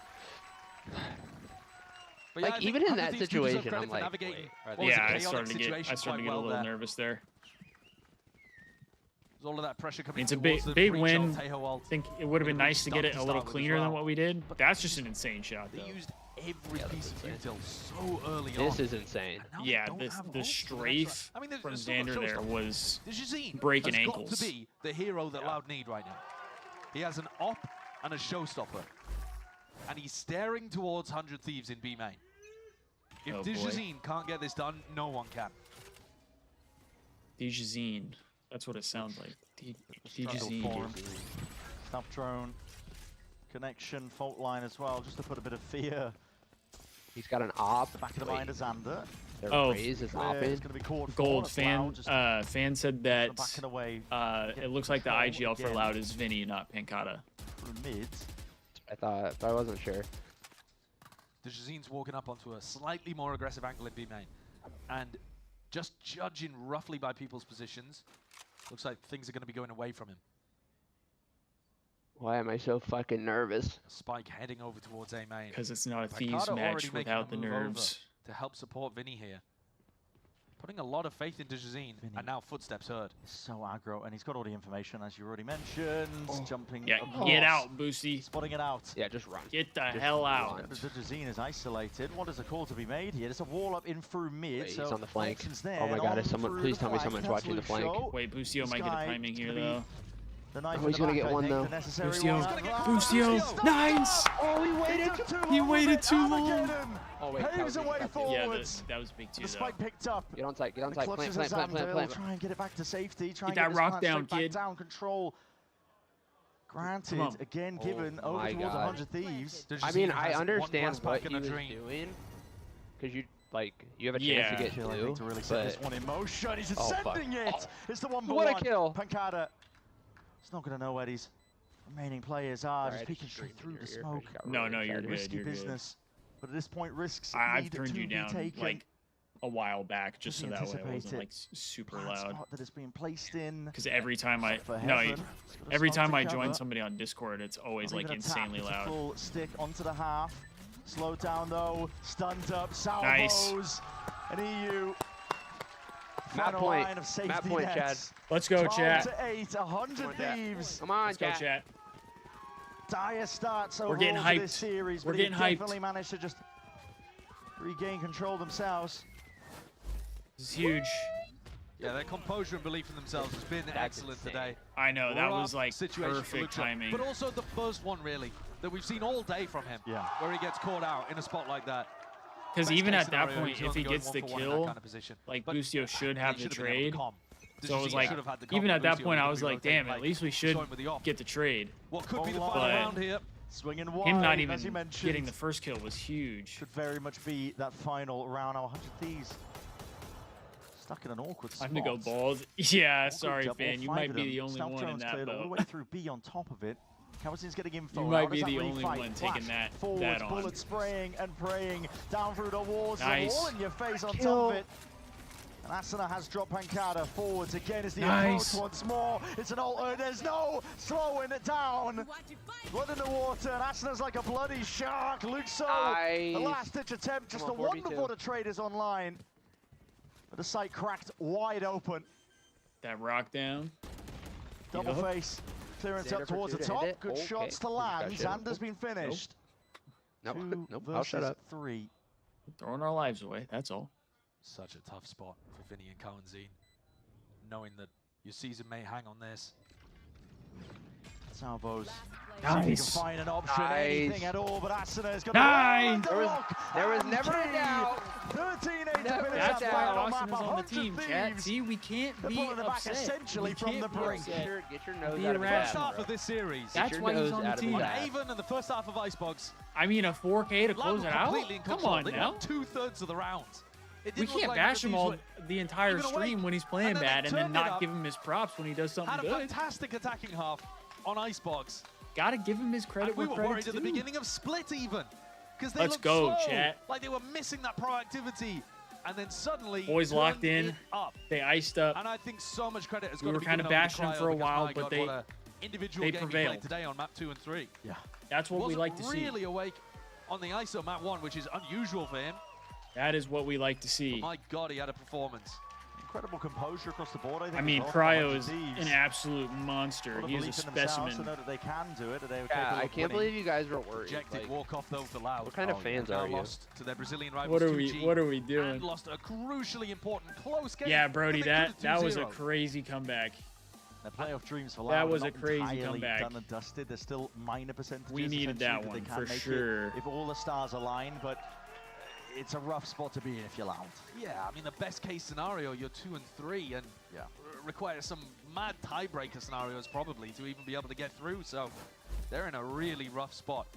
But like even in that situation, I'm like, wait, yeah, I started to get a little nervous there. There's all of that pressure coming. It's a big win. I think it would have been nice to get it a little cleaner than what we did, but that's just an insane shot, though. They used every piece of intel so early on. This is insane. Yeah, the strafe from Xander there was breaking ankles. Got to be the hero that Loudgg need right now. He has an op and a showstopper, and he's staring towards 100 Thieves in B main. If Digizine can't get this done, no one can. Digizine. That's what it sounds like. Digizine. Snap drone. Connection, fault line as well, just to put a bit of fear. He's got an op. The back of the mind is Xander. Raze is opping. Gold fan said that it looks like the IGL for Loudgg is Vinny, not Pancata. Mid. I wasn't sure. Digizine's walking up onto a slightly more aggressive angle in B main. And just judging roughly by people's positions, looks like things are going to be going away from him. Why am I so fucking nervous? Spike heading over towards A main. Because it's not a Thieves match without the nerves. To help support Vinny here. Putting a lot of faith in Digizine, and now footsteps heard. He's so aggro, and he's got all the information, as you already mentioned. Jumping across. Get out, Boosty. Spotting it out. Yeah, just run. Get the hell out. Digizine is isolated. What is the call to be made here? There's a wall up in through mid. Wait, he's on the flank. Oh my god, is someone, please tell me someone's watching the flank. Wait, Boostio might get a timing here, though. Oh, he's gonna get one though. Boostio, nice! Oh, he waited too long. Oh wait, Paves away Yeah, forwards. that was big too. The spike picked up. Get on site, plant. Try and get it back to safety. Try and get that rock down, kid. Down control. Granted, again given over towards 100 Thieves. I mean, I understand what he was doing, because you have a chance to get two. To really set this one in motion. He's ascending it. It's the 1v1. What a kill! Pancata. He's not going to know where these remaining players are. Just peeking straight through the smoke. No, you're good. Risky business. But at this point, risks I've turned you down like a while back, just so that way it wasn't like super loud. That it's being placed in. Because every time I join somebody on Discord, it's always like insanely loud. Full stick onto the half. Slow down though. Stunned up. Salvos. Nice. An EU. Map point, Chad. Let's go, chat. 12 to 8, 100 Thieves. Come on, Let's go, chat. Dire starts overall getting hyped. to this series. We're getting hyped. Definitely managed to just regain control themselves. This is huge. Yeah, their composure and belief in themselves has been excellent today. I know, that was like perfect timing. But also the first one, really, that we've seen all day from him, where he gets caught out in a spot like that. Because even at that point, if he gets the kill, like Boostio should have the trade. So it was like, even at that point, I was like, damn, at least we should get the trade. What could be the final round here? Swinging wide, him not even getting the first kill was huge. Could very much be that final round. 100 Thieves stuck in an awkward spot. I'm gonna go balls. Yeah, sorry, fan. You might be the only one in that boat. All the way through B on top of it. Calvin's getting info. You might be the only one taking that on. Bullets spraying and praying down through the walls. Nice. The wall in your face on top of it. And Asuna has dropped Pancata forwards again as the approach once more. It's an ult. There's no slowing it down. Blood in the water, and Asuna's like a bloody shark. Luxo, the last-ditch attempt. Just a one before the trade is online. But the site cracked wide open. That rock down. Double face. Clearance up towards the top. Good shots to land. Xander's been finished. Nope. I'll shut up. 3. Throwing our lives away, that's all. Such a tough spot for Vinny and Coenzine, knowing that your season may hang on this. Salvos. Nice. You can find an option, anything at all, but Asuna is going to There was never a doubt. 13-8 to finish That's that why final map. Austin is on the team, chat. See, we can't be upset. Essentially from the brink. Get your nose out of the first half of this series. That's why he's on the team. Even in the first half of Icebox. I mean, a 4K to close it out? Come on now. 2/3 of the rounds. We can't bash him all the entire stream when he's playing bad and then not give him his props when he does something good. Had a fantastic attacking half on Icebox. Gotta give him his credit. We were worried at the beginning of Split even. because they looked go, slow, chat. like they were missing that proactivity. And then suddenly, boys locked in. They iced up. And I think so much credit has got we to were be kind of given bashing them for a while, but they prevailed today on map 2 and 3. Yeah, that's what we like to see. Really awake on the ISO map 1, which is unusual for him. That is what we like to see. But my God, he had a performance. Incredible composure across the board. I mean, Cryo is an absolute monster. He's a specimen. To know that they can do it. They yeah, I can't believe you guys were worried. Rejected walk off though for Loud. What kind of fans are you? Lost to their Brazilian rivals. What are we doing? And lost a crucially important close game. Yeah, Brody, that was a crazy comeback. The playoff dreams for Loud. That was a crazy comeback. Done and dusted. There's still minor percentages. We needed that one for sure. If all the stars align, but it's a rough spot to be in if you're Loud. Yeah, I mean, the best case scenario, you're 2 and 3, and require some mad tiebreaker scenarios probably to even be able to get through. So they're in a really rough spot.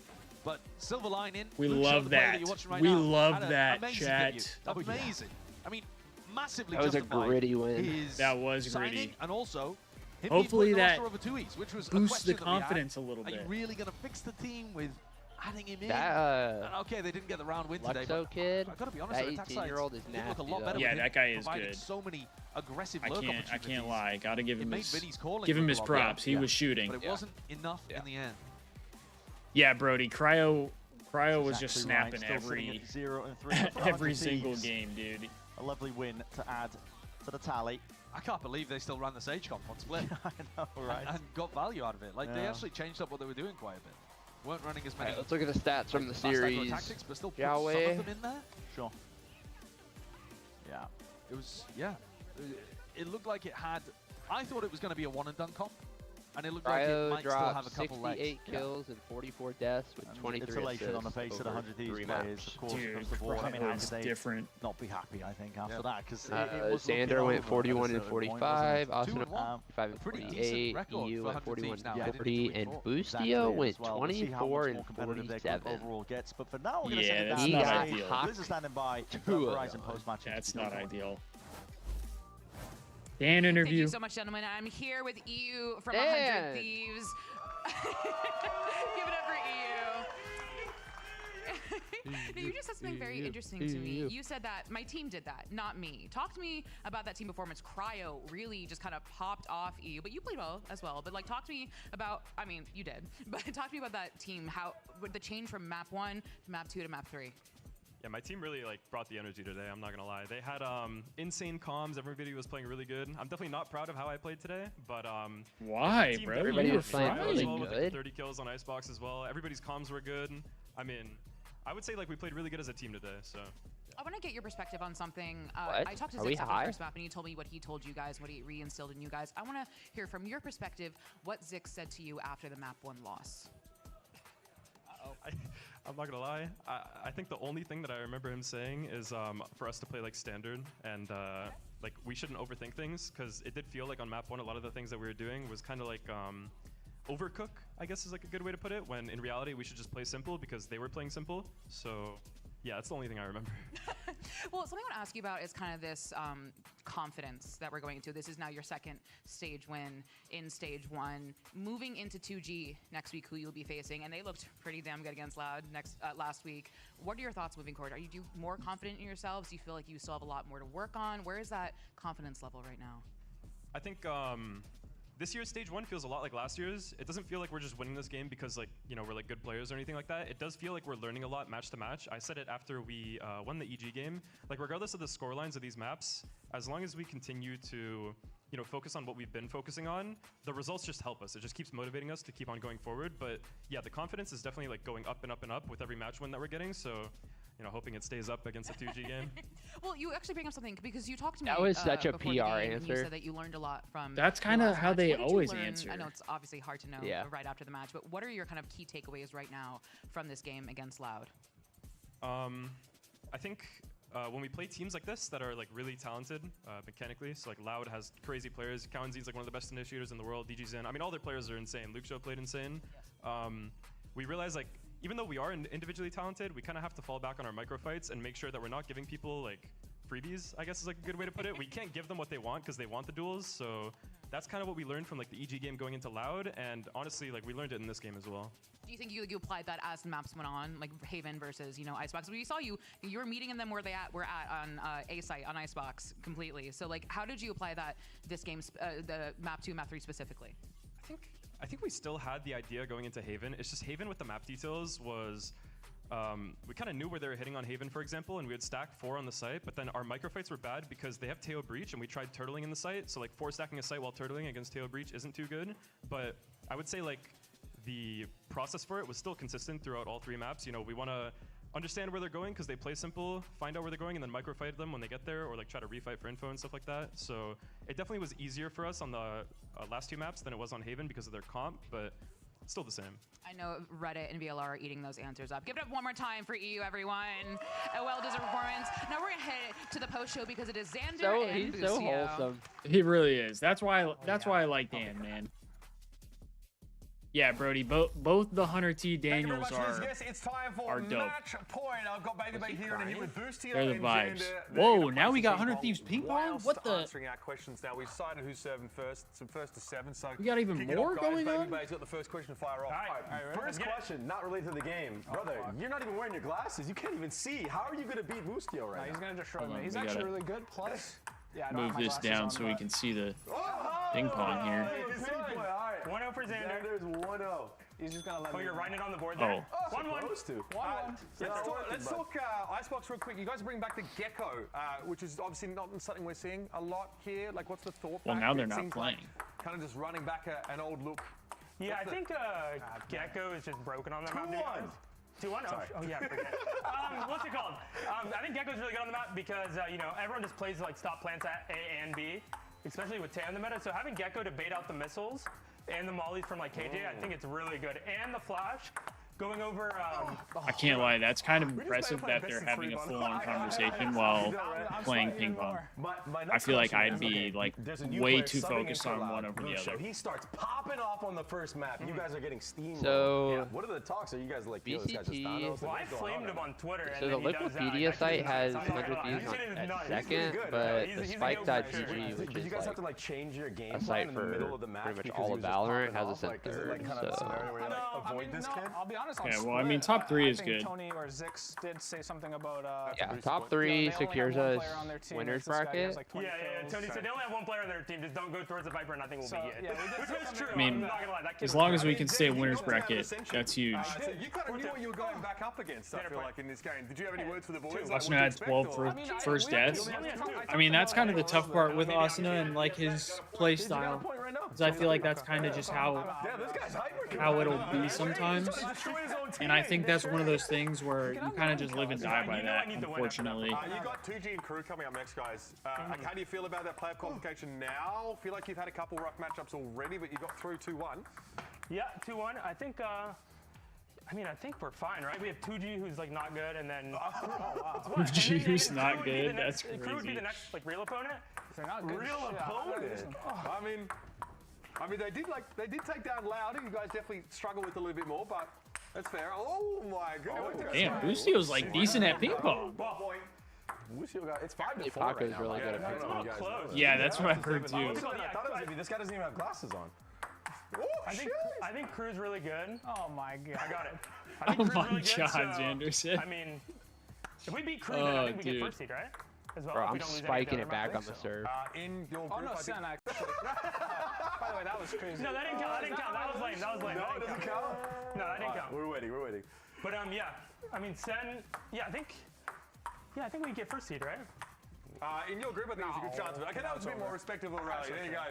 But silver lining. We love that. We love that, chat. Amazing. I mean, massively. That was a gritty win. That was gritty. And also, hopefully that over 2Es, which was boosts the confidence a little bit. Are you really going to fix the team with adding him in? Okay, they didn't get the round win today. But kid, I gotta be honest, that 18-year-old is nasty. Look a lot better yeah, that guy is good. So many aggressive I can't lie. Gotta give him his props. He was shooting. But it wasn't enough in the end. Yeah, Brody. Cryo was just snapping every 0 and 3 every single game, dude. A lovely win to add to the tally. I can't believe they still ran the Sage comp on split. I know, right? And got value out of it. Like they actually changed up what they were doing quite a bit. Weren't running as many. Right, let's look at the stats from the series. Tactics, but still put some of them in there. Sure. Yeah. It was, it looked like it had, I thought it was going to be a one and done comp. And it looked like it might still have a couple legs. 68 kills and 44 deaths with 23 assists. On the face of the 100 Thieves players, of course, across the board. I mean, how could they not be happy, I think, after that? Because Xander went 41 and 45, Austin 5 and 48, EU went 41 and 40, and Boostio went 24 and 47. Overall gets, but for now, yeah, that's not ideal. This is standing by Verizon post-match. That's not ideal. Dan interview. Thank you so much, gentlemen. I'm here with EU from 100 Thieves. Give it up for EU. No, you just said something very interesting to me. You said that my team did that, not me. Talk to me about that team performance. Cryo really just kind of popped off EU, but you played well as well. But like, talk to me about, I mean, you did, but talk to me about that team, how the change from map 1 to map 2 to map 3. Yeah, my team really brought the energy today. I'm not gonna lie. They had insane comms. Everybody was playing really good. I'm definitely not proud of how I played today, but why, bro? Everybody was playing really well good. With 30 kills on Icebox as well. Everybody's comms were good. I mean, I would say we played really good as a team today. So. I want to get your perspective on something. What? I talked to Zix after the first map, and he told me what he told you guys, what he reinstilled in you guys. I want to hear from your perspective what Zix said to you after the map 1 loss. I'm not gonna lie. I think the only thing that I remember him saying is for us to play standard and we shouldn't overthink things, because it did feel like on map 1 a lot of the things that we were doing was kind of overcook, I guess is a good way to put it, when in reality we should just play simple because they were playing simple. So yeah, that's the only thing I remember. Well, something I want to ask you about is kind of this confidence that we're going into. This is now your second stage win in stage 1. Moving into 2G next week, who you'll be facing, and they looked pretty damn good against Loud last week. What are your thoughts moving forward? Are you more confident in yourselves? Do you feel like you still have a lot more to work on? Where is that confidence level right now? I think this year's stage 1 feels a lot like last year's. It doesn't feel like we're just winning this game because we're good players or anything like that. It does feel like we're learning a lot match to match. I said it after we won the EG game. Regardless of the score lines of these maps, as long as we continue to focus on what we've been focusing on, the results just help us. It just keeps motivating us to keep on going forward. But yeah, the confidence is definitely going up and up and up with every match win that we're getting. So hoping it stays up against the 2G game. Well, you actually bring up something because you talked to me. That was such a PR answer. You said that you learned a lot from. That's kind of how they always answer. I know it's obviously hard to know right after the match, but what are your kind of key takeaways right now from this game against Loud? I think when we play teams like this that are really talented mechanically, so Loud has crazy players. Cowanzi's one of the best initiators in the world. DG's in. I mean, all their players are insane. Luke played insane. We realize even though we are individually talented, we kind of have to fall back on our micro fights and make sure that we're not giving people freebies, I guess is a good way to put it. We can't give them what they want because they want the duels, so that's kind of what we learned from like the EG game going into Loud, and honestly, like we learned it in this game as well. Do you think you applied that as the maps went on, like Haven versus Icebox? We saw you were meeting them where we're at on A site on Icebox completely. So like, how did you apply that this game, the map 2, map 3 specifically? I think we still had the idea going into Haven. It's just Haven with the map details was. We kind of knew where they were hitting on Haven, for example, and we would stack 4 on the site, but then our microfights were bad because they have Teo Breach, and we tried turtling in the site, so like 4 stacking a site while turtling against Teo Breach isn't too good, but I would say like the process for it was still consistent throughout all 3 maps. You know, we want to understand where they're going because they play simple, find out where they're going, and then microfight them when they get there, or like try to refight for info and stuff like that. So it definitely was easier for us on the last 2 maps than it was on Haven because of their comp, but it's still the same. I know Reddit and VLR are eating those answers up. Give it up one more time for EU, everyone. A well-deserved performance. Now we're gonna head to the post show because it is Xander and He's so wholesome. He really is. That's why I like Dan, man. Yeah, Brody. Both the Hunter T Daniels are it's time for dope. Match point. I've got Baby here and here with Boostio. They're the and vibes. Xander. Whoa! Now we got 100 Thieves ping pong. What the? Answering our questions now. We've decided who's serving first. So first to 7. So we got even more going on. Baby's got the first question to fire off. First question, not related to the game, brother. You're not even wearing your glasses. You can't even see. How are you gonna beat Boostio right now? He's gonna destroy me. He's actually really good. Plus, yeah, move this down so we can see the ping pong here. 1-0 for Xander. There's 1-0. He's just gonna let me. You're writing it on the board there. 1-1. Let's talk Icebox real quick. You guys bring back the Gecko, which is obviously not something we're seeing a lot here. Like, what's the thought? Well, now they're not playing. Kind of just running back an old look. Yeah, I think Gecko is just broken on the map. 2-1. Oh yeah, forget. What's it called? I think Gecko's really good on the map because everyone just plays like stop plants at A and B, especially with Tay in the meta. So having Gecko to bait out the missiles and the mollies from like KJ, I think it's really good. And the flash going over. I can't lie, that's kind of impressive that they're having a full-on conversation while playing ping pong. I feel like I'd be like way too focused on one over the other. He starts popping off on the first map. You guys are getting steamed. So what are the talks? Are you guys like VCT? Well, I flamed him on Twitter. So the Liquipedia site has 100 views at second, but the Spike.gg, which is like change your game a site for pretty much all of Valorant, has us in third. So avoid this kid. I'll be honest. Yeah, well, I mean, top 3 is good. Tony or Zix did say something about. Yeah, top 3 secures us winners bracket. Yeah. Tony said they only have 1 player on their team. Just don't go towards the Viper, and nothing will be it. Which is true. I mean, as long as we can stay winners bracket, that's huge. You kind of knew what you were going back up against. I feel like in this game. Did you have any words for the boys? Asuna had 12 for first deaths. I mean, that's kind of the tough part with Asuna and like his play style. Because I feel like that's kind of just how it'll be sometimes. And I think that's one of those things where you kind of just live and die by that, unfortunately. You got 2G and Crew coming up next, guys. How do you feel about that player qualification now? Feel like you've had a couple rough matchups already, but you got through 2-1. Yeah, 2-1. I think. I think we're fine, right? We have 2G who's like not good, and then 2G who's not good. That's crazy. Crew would be the next like real opponent. Real opponent. I mean, they did take down Loudgg. You guys definitely struggle with a little bit more, but that's fair. Oh my goodness. Damn, Boostio's like decent at ping pong. It's 5-4 Paco's really good at ping pong. Yeah, that's what I've heard too. I thought it was gonna be this guy doesn't even have glasses on. I think Crew's really good. Oh my god. I got it. Oh my god, Anderson. I mean, if we beat Crew, then I think we get first seed, right? As well, Bro, I'm spiking it back on the serve. In your group, oh no, Sen, actually. By the way, that was crazy. No, that didn't count. That was lame. No, it doesn't count. No, that didn't count. We're waiting. But yeah. I mean, Sen. I think we get first seed, right? In your group, I think there's a good chance of it. Okay, that was a bit more respectable rally. There you go.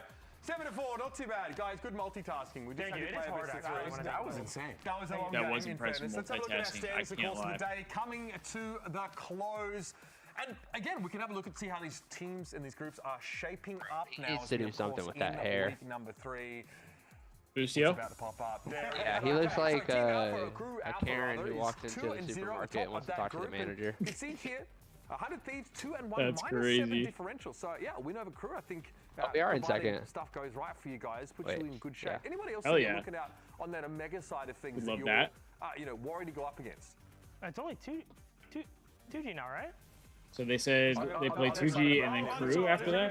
7-4, not too bad, guys. Good multitasking. We just had to play a best of 3. That was insane. That was a long game. Was in impressive fairness. Let's have a look at our standings, of course, lie. of the day. Coming to the close. And again, we can have a look and see how these teams and these groups are shaping up now. He needs to do something with that hair. Week number 3. Boostio? About to pop up. Yeah, he looks like a Karen who walks into the supermarket and wants to talk to the manager. You see here, 100 Thieves, 2-1, That's -7 crazy. differential. So yeah, win over Crew. I think we are in second. Stuff goes right for you guys, puts you in good shape. Yeah. Anybody else Hell looking out on that Omega side of things Love that you're worried to go up against? It's only 2G now, right? So they said they play 2G and then crew after that?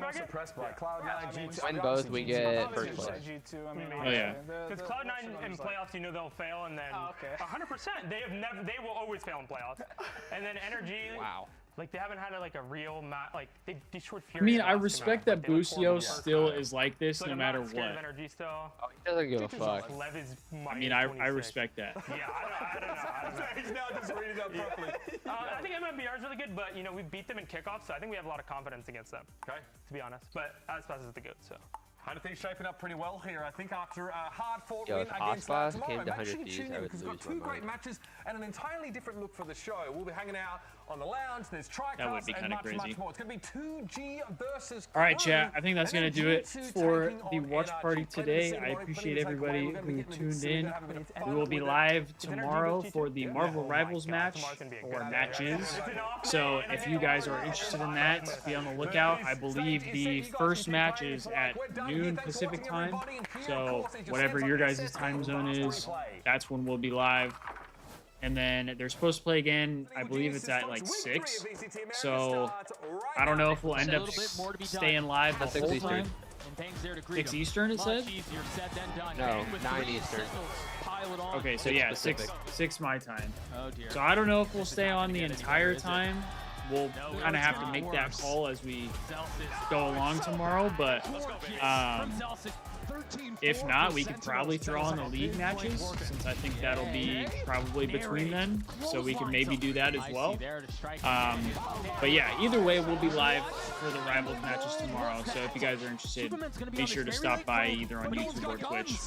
Win both, we get first place. Oh yeah. Because Cloud9 in playoffs, you know they'll fail, and then 100%, they will always fail in playoffs. And then Energy, like they haven't had a real like they destroyed Fury. I mean, I respect that Boostio still is like this no matter what. Energy still. Oh, he doesn't give a fuck. I mean, I respect that. Yeah, I don't know. He's now just reading up properly. I think MMBR is really good, but we beat them in kickoff, so I think we have a lot of confidence against them. Okay. To be honest, but Aspas is the GOAT, so. 100 Thieves shaping up pretty well here. I think after a hard-fought win against Loudgg tomorrow, came to 100 actually Thieves, tune in because we've got two great matches and an entirely different look for the show. We'll be hanging out on the lounge. There's Tricast and much more. It's going to be 2G versus. All right, chat. I think that's going to do it for the watch party today. I appreciate everybody who tuned in. We will be live tomorrow for the Marvel Rivals match or matches. So if you guys are interested in that, be on the lookout. I believe the first match is at noon Pacific time. So whatever your guys' time zone is, that's when we'll be live. And then they're supposed to play again. I believe it's at like 6. So I don't know if we'll end up staying live the whole time. 6 Eastern, it said? No, 9 Eastern. Okay, so yeah, 6 my time. So I don't know if we'll stay on the entire time. We'll kind of have to make that call as we go along tomorrow, but if not, we could probably throw on the league matches, since I think that'll be probably between then, so we can maybe do that as well. But yeah, either way, we'll be live for the Rivals matches tomorrow, so if you guys are interested, be sure to stop by either on YouTube or Twitch.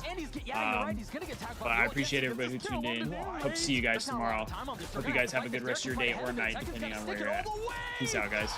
But I appreciate everybody who tuned in. Hope to see you guys tomorrow. Hope you guys have a good rest of your day or night, depending on where you're at. Peace out, guys.